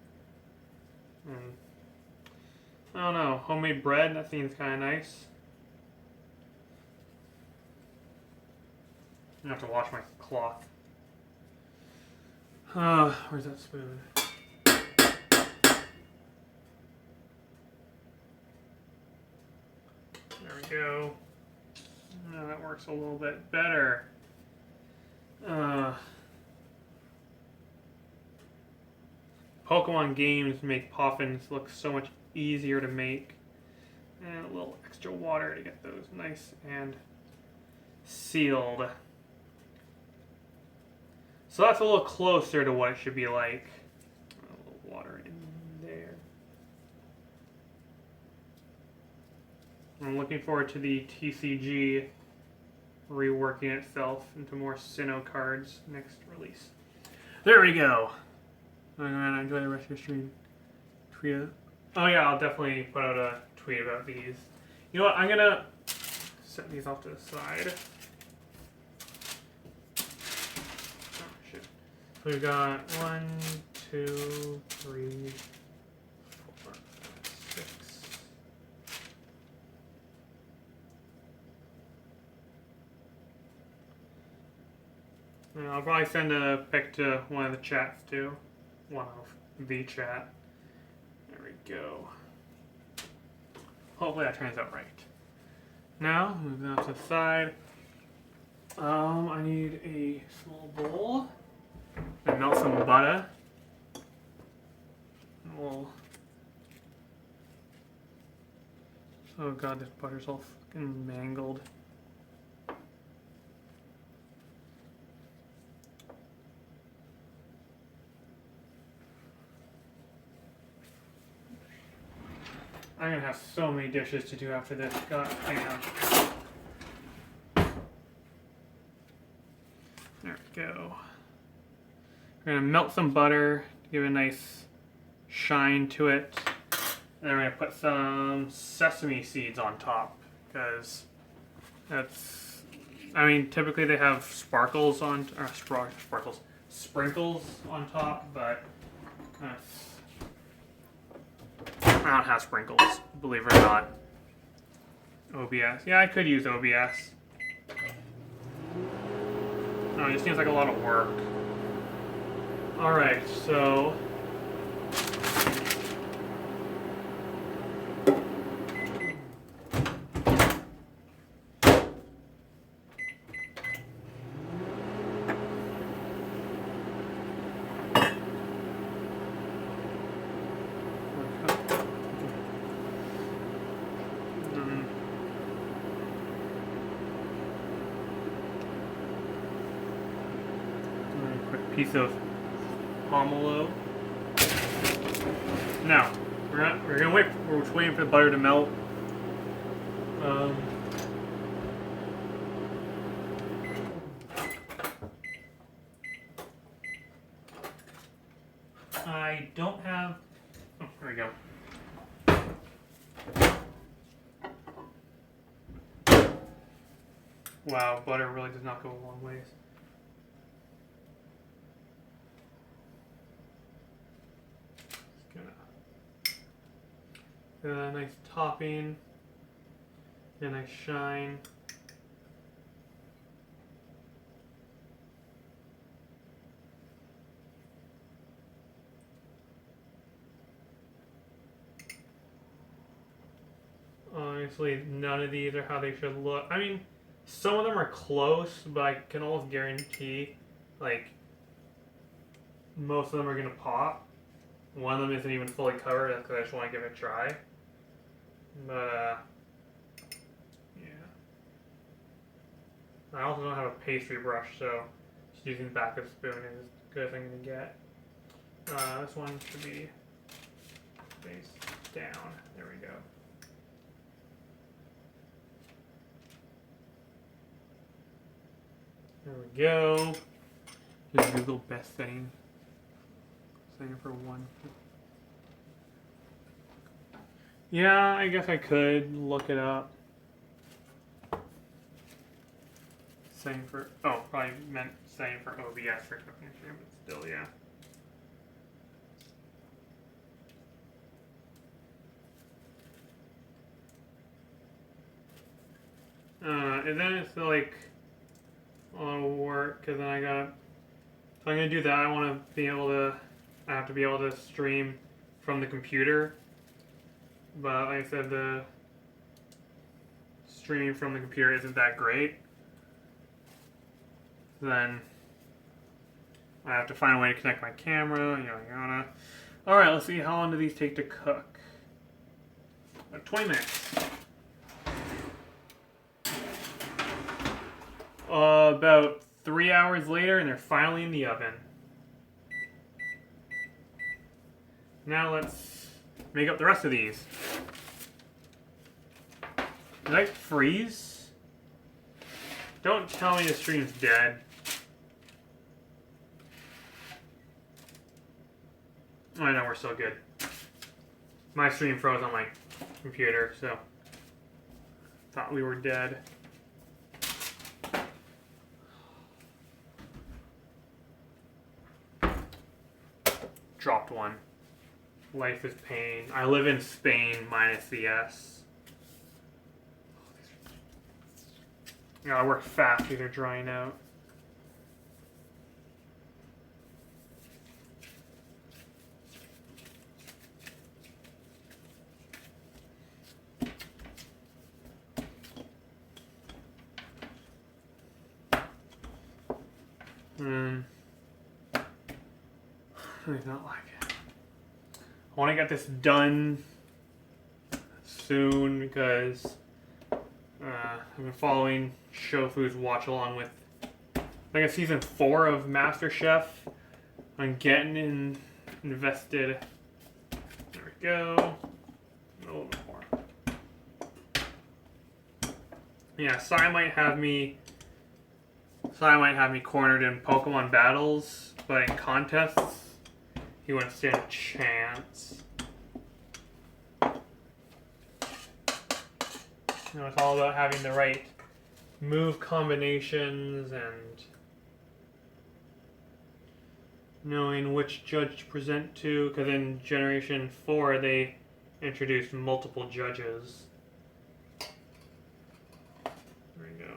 I don't know. Homemade bread, that seems kind of nice. I have to wash my cloth. Where's that spoon? There we go. Now that works a little bit better. Pokemon games make Poffins look so much easier to make. And a little extra water to get those nice and sealed. So that's a little closer to what it should be like. A little water in there. I'm looking forward to the TCG reworking itself into more Sinnoh cards next release. There we go. Alright, enjoy the rest of your stream. Tweet it. Oh yeah, I'll definitely put out a tweet about these. You know what? I'm gonna set these off to the side. Oh shit. So we've got 1, 2, 3, 4, 5, 6. And I'll probably send a pic to one of the chats too. One of the chat. There we go. Hopefully that turns out right. Now, move that to the side. I need a small bowl. And melt some butter. We'll... Oh god, this butter's all fucking mangled. I'm gonna have so many dishes to do after this. God damn. There we go. We're gonna melt some butter, give it a nice shine to it. And then we're gonna put some sesame seeds on top, because that's, I mean, typically they have sprinkles on top, but that's, I don't have sprinkles, believe it or not. OBS. Yeah, I could use OBS. No, it just seems like a lot of work. Alright, so... piece of pomelo. Now, we're gonna wait. We're just waiting for the butter to melt. I don't have. Oh, there we go. Wow, butter really does not go a long ways. A nice topping, a nice shine. Honestly, none of these are how they should look. I mean, some of them are close, but I can almost guarantee, like, most of them are going to pop. One of them isn't even fully covered, that's because I just want to give it a try. But, yeah. I also don't have a pastry brush, so just using the back of the spoon is as good as I'm going to get. This one should be face down. There we go. There we go. Just Google best setting. Setting for one. Yeah, I guess I could look it up. Setting for, oh, probably meant setting for OBS for cooking stream, but still, yeah. And then it's like a lot of work, because then I got, so I'm going to do that. I want to be able to, I have to be able to stream from the computer. But like I said, the streaming from the computer isn't that great. Then I have to find a way to connect my camera, yada. Alright, let's see, how long do these take to cook? About 20 minutes. about 3 hours later, and they're finally in the oven. Now let's make up the rest of these. Did I freeze? Don't tell me the stream's dead. I know we're so good. My stream froze on my computer, so thought we were dead. Dropped one. Life is pain. I live in Spain minus the S. Gotta work fast, these are drying out. He's not like it. I want to get this done soon because I've been following Shofu's watch along with like a season 4 of MasterChef. I'm getting invested. There we go. A little bit more. Yeah, Sai might have me cornered in Pokemon battles, but in contests, he wouldn't stand a chance. You know, it's all about having the right move combinations and knowing which judge to present to, because in Generation 4 they introduced multiple judges. There we go.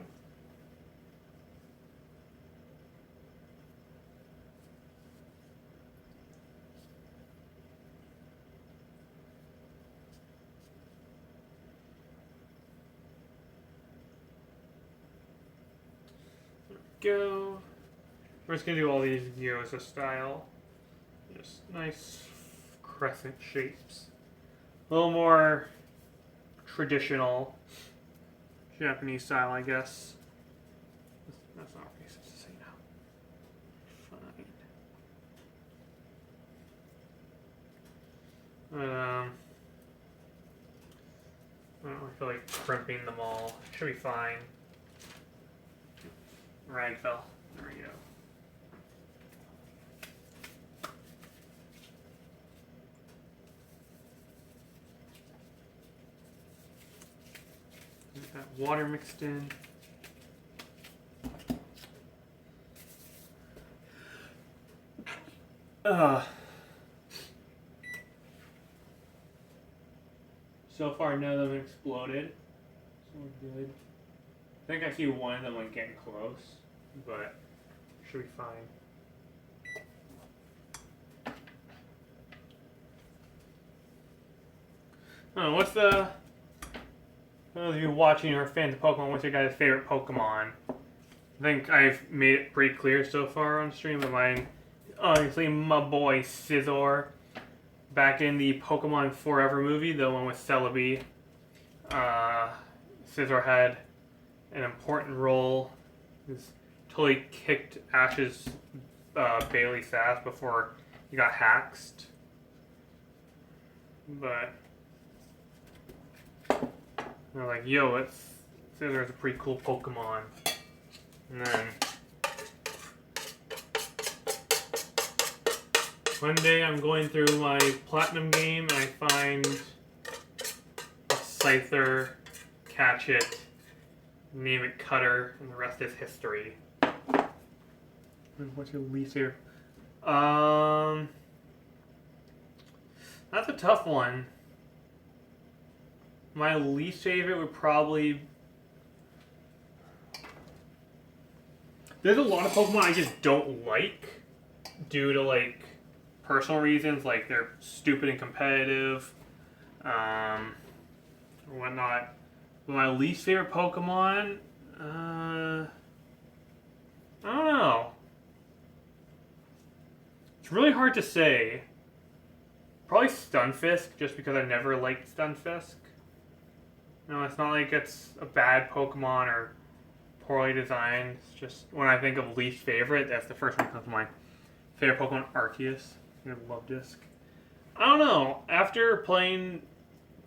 Go. We're just gonna do all these gyoza style. Just nice crescent shapes. A little more traditional Japanese style, I guess. That's not what we're supposed to say now. Fine. I don't feel like crimping them all. Should be fine. Rag fell. There we go. Get that water mixed in. So far, none of them exploded. So we're good. I think I see one of them like getting close, but should be fine. What's the... For those of you watching or fans of Pokemon, what's your guys' favorite Pokemon? I think I've made it pretty clear so far on stream, but mine, obviously my boy Scizor. Back in the Pokemon Forever movie, the one with Celebi, Scizor had an important role. He's totally kicked Ash's Bailey's ass before he got haxed. But they're like, yo, Scizor's a pretty cool Pokemon. And then one day I'm going through my Platinum game and I find a Scyther, catch it, name it Cutter, and the rest is history. What's your least favorite? That's a tough one. My least favorite would probably... There's a lot of Pokemon I just don't like due to like personal reasons, like they're stupid and competitive, or whatnot. But my least favorite Pokemon, I don't know. It's really hard to say. Probably Stunfisk, just because I never liked Stunfisk. No, it's not like it's a bad Pokemon or poorly designed. It's just when I think of least favorite, that's the first one that comes to mind. Favorite Pokemon, Arceus. Your Love Disc. I don't know. After playing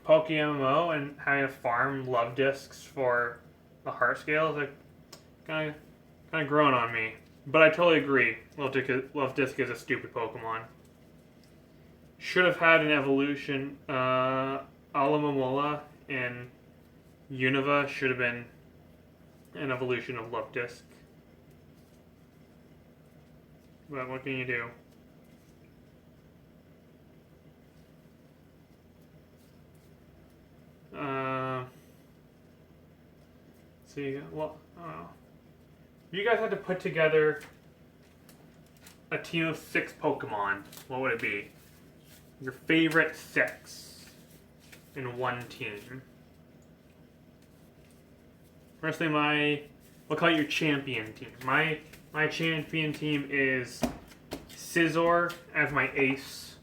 PokeMMO and having to farm Love Discs for the heart scales, like kind of grown on me. But I totally agree. Love Disc is a stupid Pokemon. Should have had an evolution. Alomomola in Unova should have been an evolution of Love Disc. But what can you do? See, well, I don't know. If you guys had to put together a team of 6 Pokemon, what would it be? Your favorite 6 in one team. Firstly, we'll call it your champion team. My champion team is Scizor as my ace.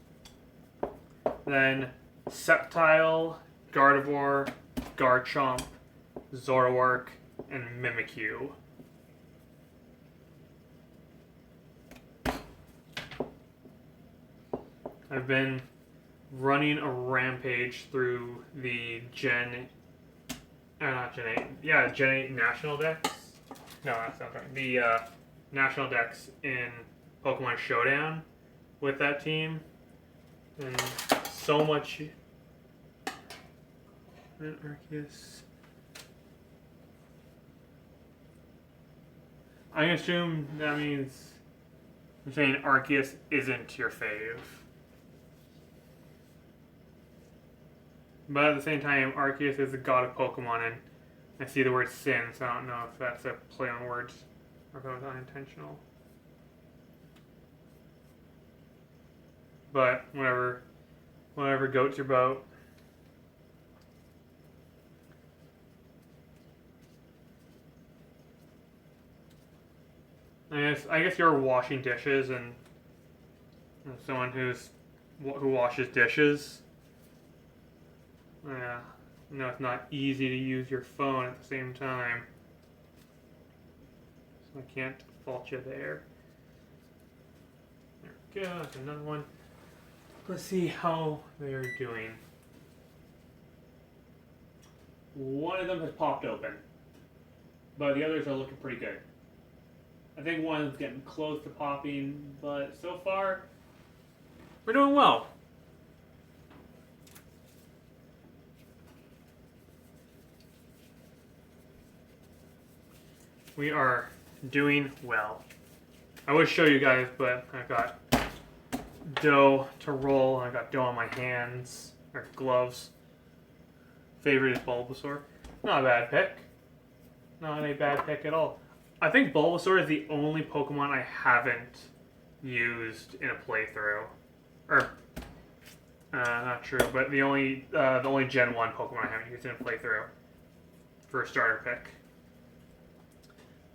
Then Sceptile, Gardevoir, Garchomp, Zoroark, and Mimikyu. I've been running a rampage through the Gen 8 National Dex. No, that's not right. The National Dex in Pokemon Showdown with that team. And so much... Arceus. I assume that means I'm saying Arceus isn't your fave. But at the same time, Arceus is the god of Pokemon, and I see the word sin, so I don't know if that's a play on words or if it was unintentional. But whatever goats your boat. I guess you're washing dishes, and someone who washes dishes. Yeah, no, it's not easy to use your phone at the same time, so I can't fault you there. There we go. That's another one. Let's see how they're doing. One of them has popped open, but the others are looking pretty good. I think one is getting close to popping, but so far, we're doing well. We are doing well. I would show you guys, but I got dough to roll. I got dough on my hands, or gloves. Favorite is Bulbasaur. Not a bad pick. Not a bad pick at all. I think Bulbasaur is the only Pokemon I haven't used in a playthrough. Or, not true, but the only Gen 1 Pokemon I haven't used in a playthrough for a starter pick.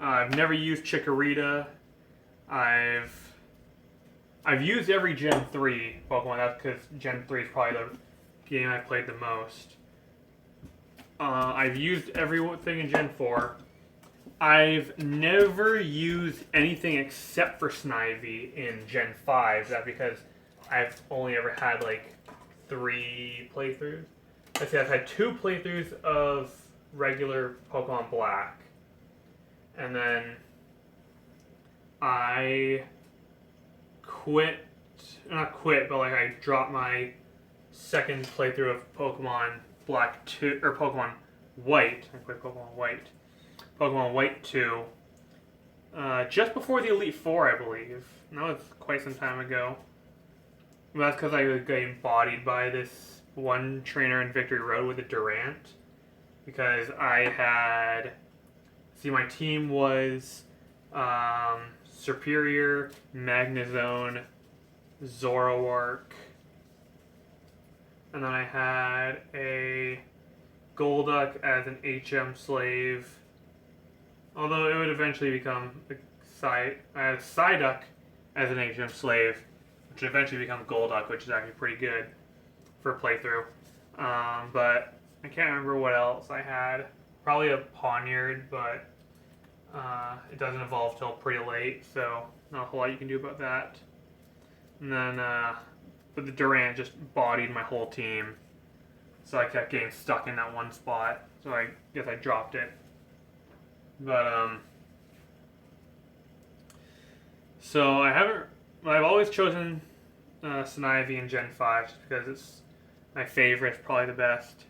I've never used Chikorita. I've used every Gen 3 Pokemon. That's because Gen 3 is probably the game I played the most. I've used everything in Gen 4. I've never used anything except for Snivy in Gen 5. That's because I've only ever had like 3 playthroughs. Let's see, I've had 2 playthroughs of regular Pokemon Black. And then I I dropped my second playthrough of Pokemon Black 2, or Pokemon White. I quit Pokemon White. Pokemon White 2. Just before the Elite Four, I believe. That was quite some time ago. But that's because I was getting bodied by this one trainer in Victory Road with a Durant. Because I had... See, my team was Superior, Magnezone, Zoroark, and then I had a Golduck as an HM slave. Although it would eventually become Psyduck as an HM slave, which would eventually become Golduck, which is actually pretty good for a playthrough. But I can't remember what else I had. Probably a Poniard, but It doesn't evolve till pretty late, so not a whole lot you can do about that. And then, but the Durant just bodied my whole team, so I kept getting stuck in that one spot. So I guess I dropped it. But so I've always chosen Snivy in Gen 5 just because it's my favorite, it's probably the best.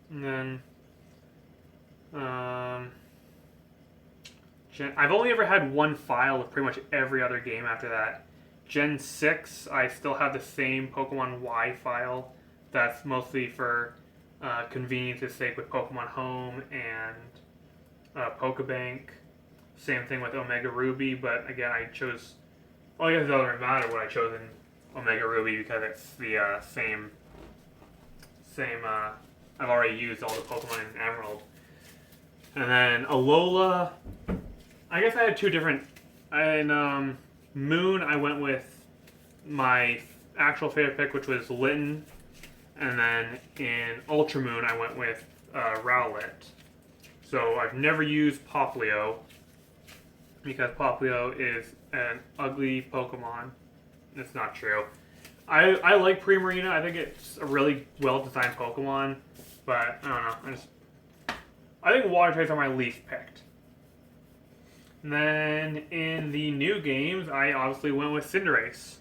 And then, I've only ever had one file of pretty much every other game after that. Gen 6, I still have the same Pokemon Y file. That's mostly for convenience's sake with Pokemon Home and Pokebank. Same thing with Omega Ruby, but again, I chose. Well, I guess it doesn't really matter what I chose in Omega Ruby because it's the same. I've already used all the Pokemon in Emerald. And then Alola, I guess I had two different. In Moon, I went with my actual favorite pick, which was Litten. And then in Ultra Moon, I went with Rowlet. So I've never used Popplio because Popplio is an ugly Pokemon. It's not true. I like Primarina. I think it's a really well-designed Pokemon. But, I don't know. I think Water types are my least picked. And then in the new games, I obviously went with Cinderace.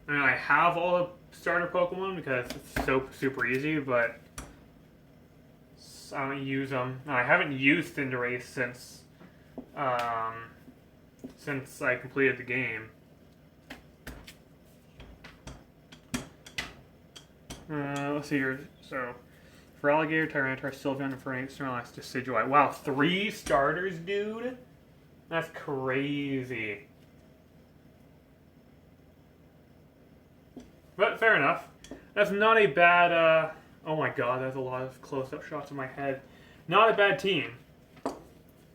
And I have all the starter Pokemon because it's so super easy, but I don't use them. I haven't used Cinderace since I completed the game. Let's see here. So, for Alligator, Tyranitar, Sylveon, Infernape, Snorlax, Decidueye. Wow, 3 starters, dude? That's crazy. But fair enough. That's not a bad, oh my god, that's a lot of close-up shots of my head. Not a bad team.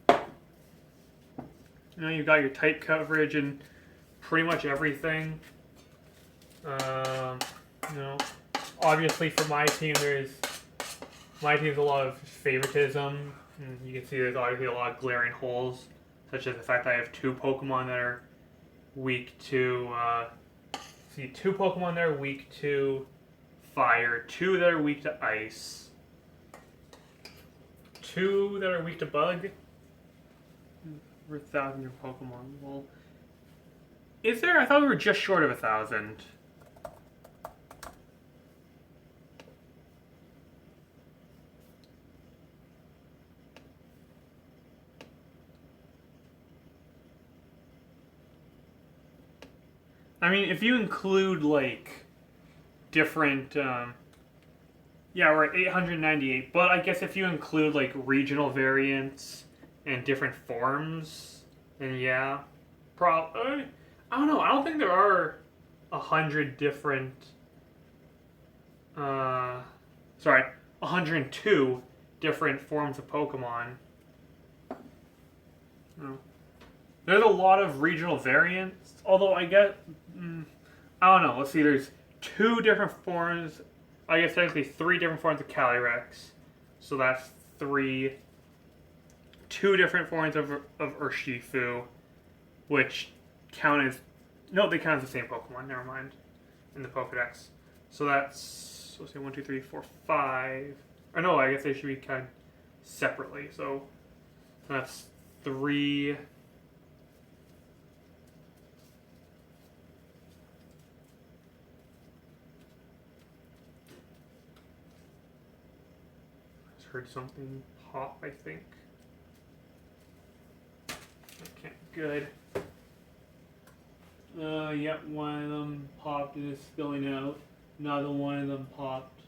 You know, you've got your type coverage and pretty much everything. You know, obviously for my team, my team's a lot of favoritism. And you can see there's obviously a lot of glaring holes, such as the fact that I have 2 Pokemon that are weak to, see, 2 Pokemon that are weak to fire, 2 that are weak to ice, 2 that are weak to bug. Over 1,000 Pokemon. Well, is there? I thought we were just short of 1,000. I mean, if you include, like, different, yeah, we're at 898, but I guess if you include, like, regional variants and different forms, then yeah, I don't know, I don't think there are 100 different, 102 different forms of Pokemon. No. There's a lot of regional variants, although I get, I don't know, let's see, there's 2 different forms, I guess technically 3 different forms of Calyrex, so that's 3, 2 different forms of Urshifu, which count as, no, they count as the same Pokemon, never mind, in the Pokedex. So that's, let's see, 1, 2, 3, 4, 5, or no, I guess they should be counted separately, so that's 3, heard something pop, I think. Okay, good. Yep, one of them popped and is spilling out. Another one of them popped.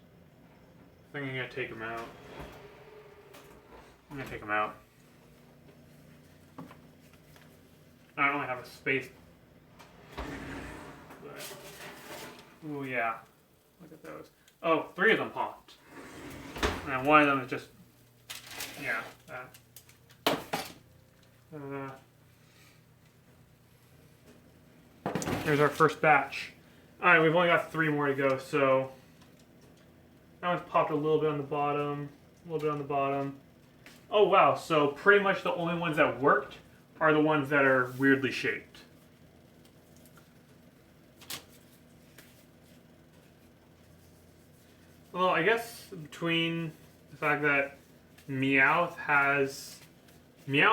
I think I'm gonna take them out. I'm gonna take them out. I don't have a space. Oh yeah, look at those. Oh, 3 of them popped. And one of them is just, yeah, that. There's our first batch. Alright, we've only got 3 more to go, so that one's popped a little bit on the bottom, a little bit on the bottom. Oh wow, so pretty much the only ones that worked are the ones that are weirdly shaped. Well, I guess between the fact that Meowth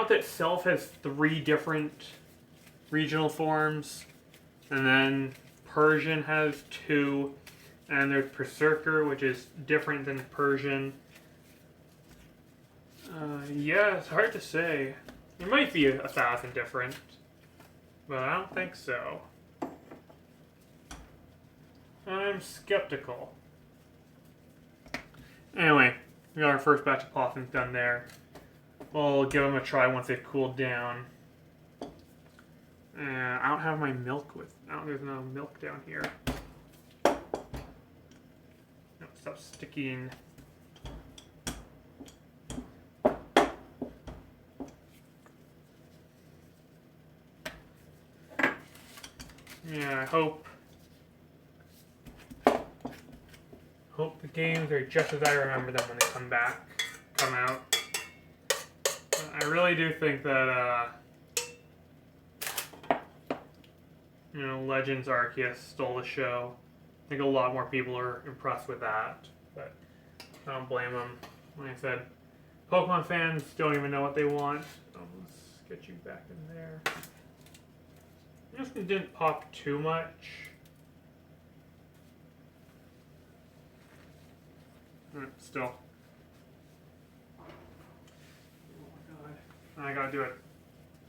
itself has 3 different regional forms, and then Persian has 2, and there's Berserker, which is different than Persian. Yeah, it's hard to say. There might be 1,000 different, but I don't think so. I'm skeptical. Anyway, we got our first batch of Poffins done there. We'll give them a try once they've cooled down. I don't have my milk with. There's no milk down here. No, stop sticking. Yeah, I hope the games are just as I remember them when they come out. I really do think that Legends Arceus stole the show. I think a lot more people are impressed with that, but I don't blame them. Like I said, Pokemon fans don't even know what they want. Let's get you back in there. This one didn't pop too much. Still. Oh my god. I gotta do it.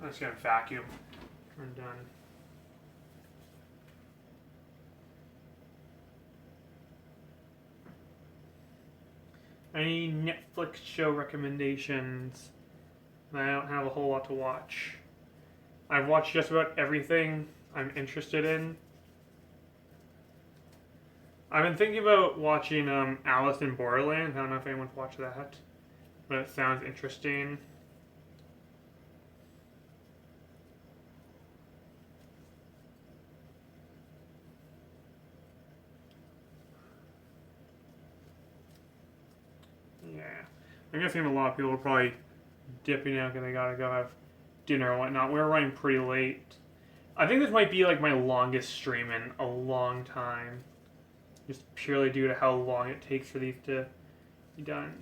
I'm just gonna vacuum. Turn done. Any Netflix show recommendations? I don't have a whole lot to watch. I've watched just about everything I'm interested in. I've been thinking about watching Alice in Borderland. I don't know if anyone's watched that, but it sounds interesting. Yeah. I'm guessing a lot of people are probably dipping out because they gotta go have dinner or whatnot. We're running pretty late. I think this might be like my longest stream in a long time. Just purely due to how long it takes for these to be done.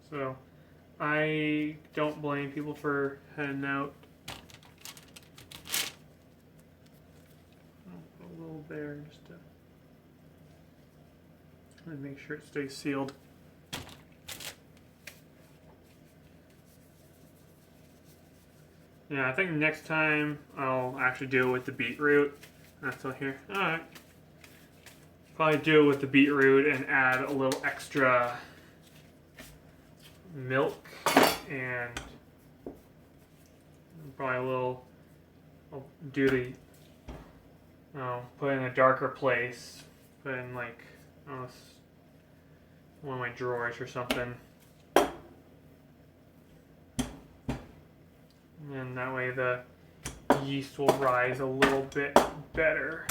So, I don't blame people for heading out. I'll put a little there just to make sure it stays sealed. Yeah, I think next time I'll actually do it with the beetroot. That's still here. Alright. Probably do it with the beetroot and add a little extra milk and probably a little. I'll do the. Put it in a darker place. Put it in like one of my drawers or something. And that way the yeast will rise a little bit better.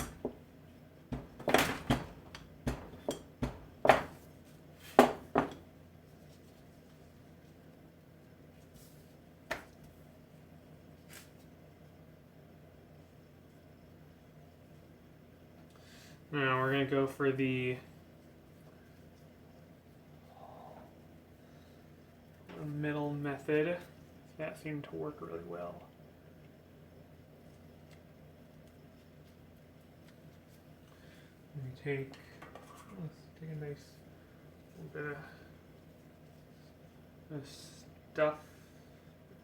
Now we're going to go for the middle method. That seemed to work really well. Let's take a nice little bit of stuff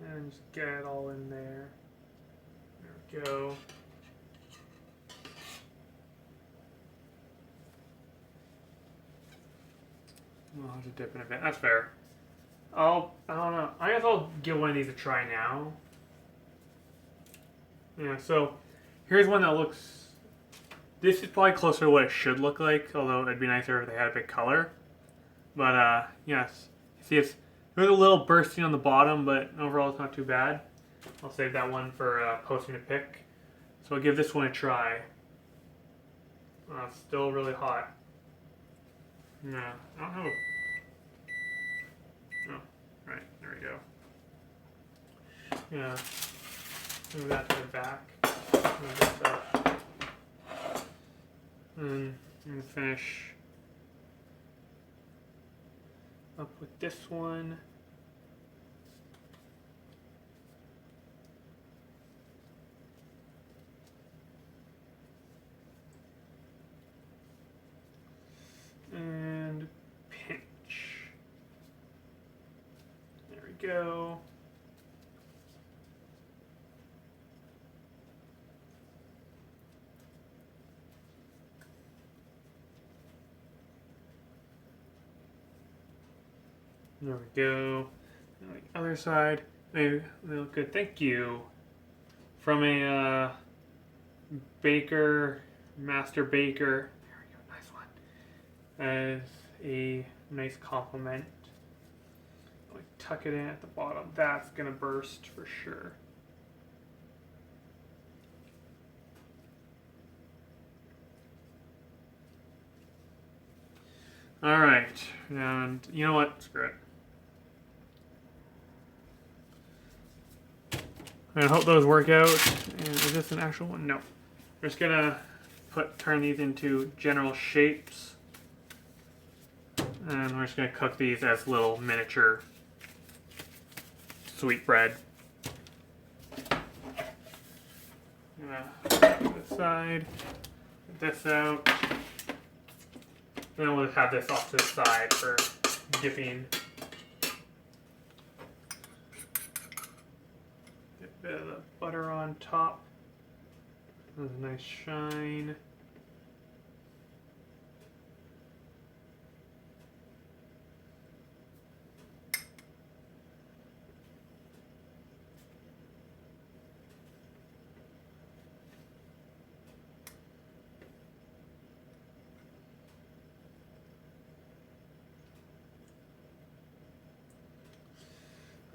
and just get it all in there. There we go. I'll have to dip in a bit. That's fair. I don't know. I guess I'll give one of these a try now. Yeah, so here's one that looks. This is probably closer to what it should look like, although it'd be nicer if they had a bit color. But yes, see, there's a little bursting on the bottom, but overall it's not too bad. I'll save that one for posting a pic. So I'll give this one a try. It's still really hot. No, I don't have a... Oh, right, there we go. Yeah, move that to the back. Move this up. And I'm gonna finish up with this one. And pinch. There we go. There we go. And the other side. Maybe they look good. Thank you. From a baker, master baker. There we go. Nice one. As a nice compliment. Like tuck it in at the bottom. That's gonna burst for sure. All right, and you know what? Screw it. I hope those work out. And is this an actual one? No. We're just gonna turn these into general shapes. And we're just gonna cook these as little miniature sweetbread. This side, get this out. And then we'll just have this off to the side for dipping. Get a bit of the butter on top. There's a nice shine.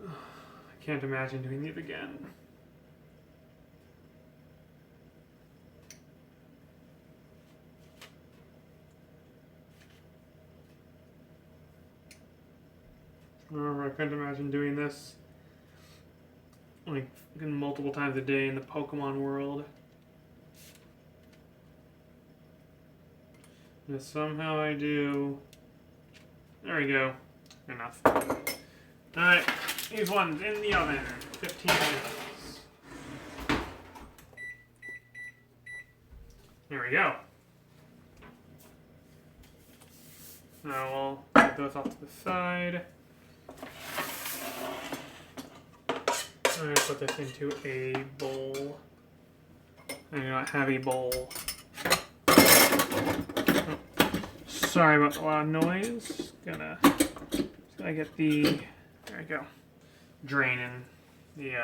I can't imagine doing these again. I can't imagine doing this like multiple times a day in the Pokemon world. And somehow I do. There we go. Enough. Alright, these ones in the oven. 15 minutes. There we go. Now we'll get those off to the side. I'm going to put this into a bowl. I do not have a bowl. Oh, sorry about the loud noise. Just gonna get the, there we go, draining the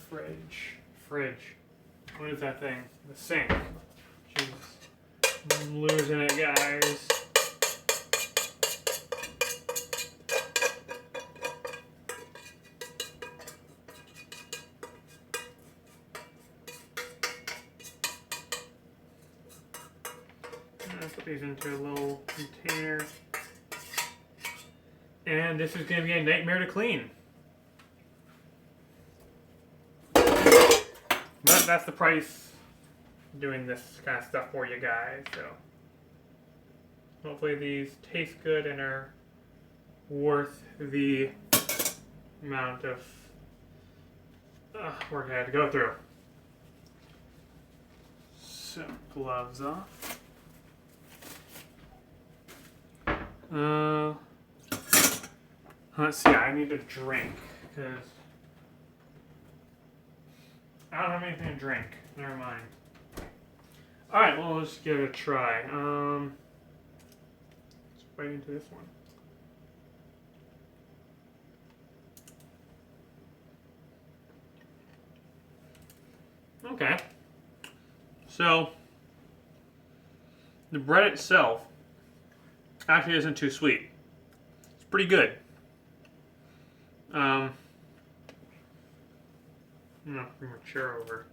fridge. What is that thing? The sink. Jeez. I'm losing it, guys. Put these into a little container. And this is going to be a nightmare to clean. But that's the price of doing this kind of stuff for you guys. So hopefully these taste good and are worth the amount of work I had to go through. So gloves off. Let's see, I need a drink, because I don't have anything to drink. Never mind. Alright, well, let's give it a try. Let's bite into this one. Okay. So, the bread itself actually isn't too sweet. It's pretty good. I'm gonna bring my chair over.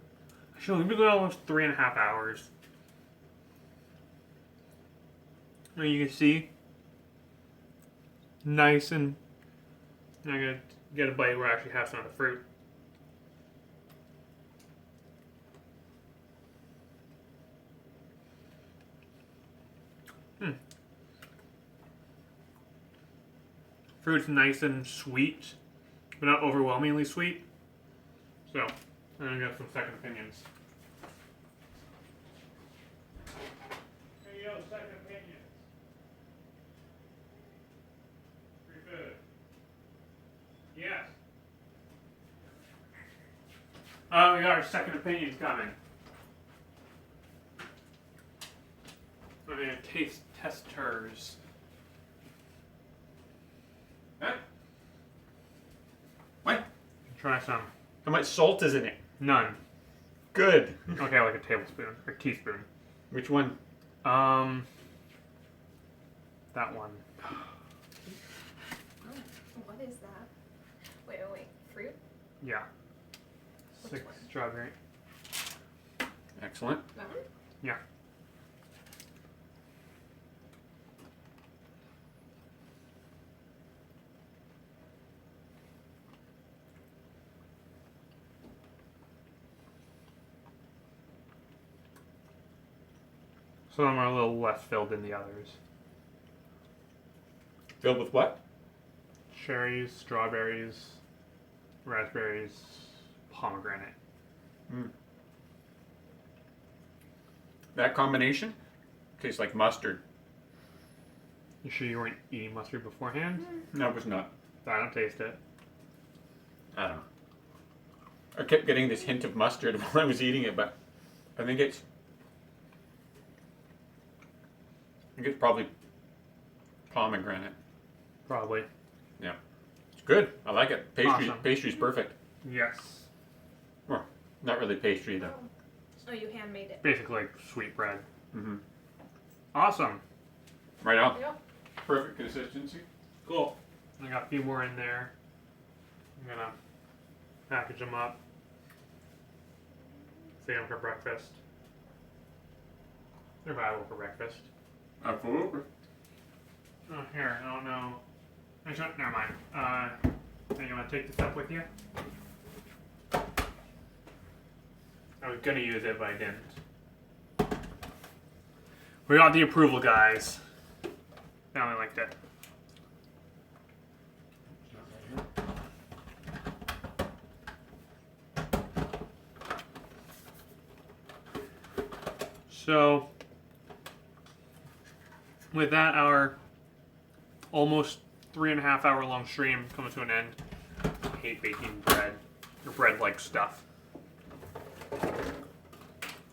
Actually, we've been going almost 3.5 hours. And you can see, nice and. I'm gonna get a bite where I actually have some of the fruit. Fruit's nice and sweet, but not overwhelmingly sweet. So, I'm gonna get some second opinions. Here you go, second opinions. Free food. Yes. Oh, we got our second opinions coming. We're gonna taste testers. Huh? What? Try some. How much salt is in it? None. Good. Okay, like a tablespoon or teaspoon. Which one? That one. What is that? Wait. Fruit? Yeah. Which 6 one? strawberry. Excellent. That one? Yeah. Some of them are a little less filled than the others. Filled with what? Cherries, strawberries, raspberries, pomegranate. That combination tastes like mustard. You sure you weren't eating mustard beforehand? No, it was not. I don't taste it. I don't know. I kept getting this hint of mustard while I was eating it, but I think it's probably pomegranate. Probably. Yeah. It's good. I like it. Awesome. Pastry's perfect. Yes. Well, not really pastry though. Oh, you handmade it. Basically like sweet bread. Mm-hmm. Awesome. Right on. Yep. Perfect consistency. Cool. I got a few more in there. I'm gonna package them up. Save them for breakfast. They're viable for breakfast. Absolutely. Oh, here, I don't know. Actually, never mind. You want to take this up with you? I was gonna use it, but I didn't. We got the approval, guys. Family liked it. So, with that, our almost 3.5 hour long stream comes to an end. I hate baking bread, or bread-like stuff.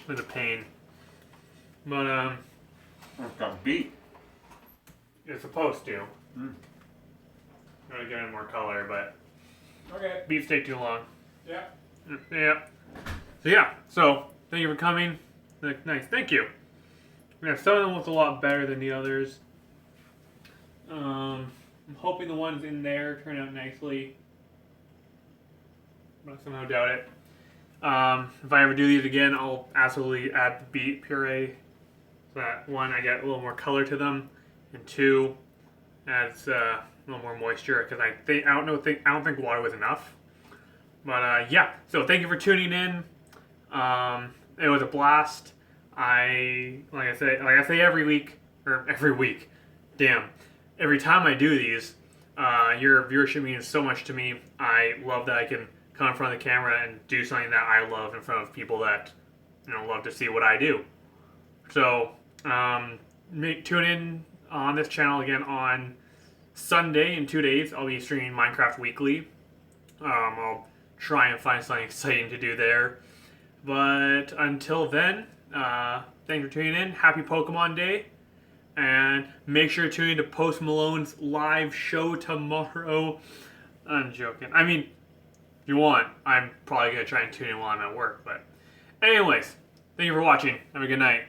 It's a pain. But, It's got beet. you're supposed to. Mm. I'm gonna get in more color, but Okay. beets take too long. Yeah. Yeah. So, thank you for coming. Nice. Thank you. Yeah, some of them look a lot better than the others. I'm hoping the ones in there turn out nicely. But I somehow doubt it. If I ever do these again, I'll absolutely add the beet puree. So that one, I get a little more color to them, and two, adds a little more moisture because I don't think water was enough. But yeah, so thank you for tuning in. It was a blast. Like I say every week, damn, every time I do these, your viewership means so much to me. I love that I can come in front of the camera and do something that I love in front of people that love to see what I do. So tune in on this channel again on Sunday in 2 days. I'll be streaming Minecraft weekly. I'll try and find something exciting to do there. But until then, thanks for tuning in. Happy Pokemon Day. And make sure to tune in to Post Malone's live show tomorrow. I'm joking. I mean, if you want, I'm probably going to try and tune in while I'm at work. But anyways, thank you for watching. Have a good night.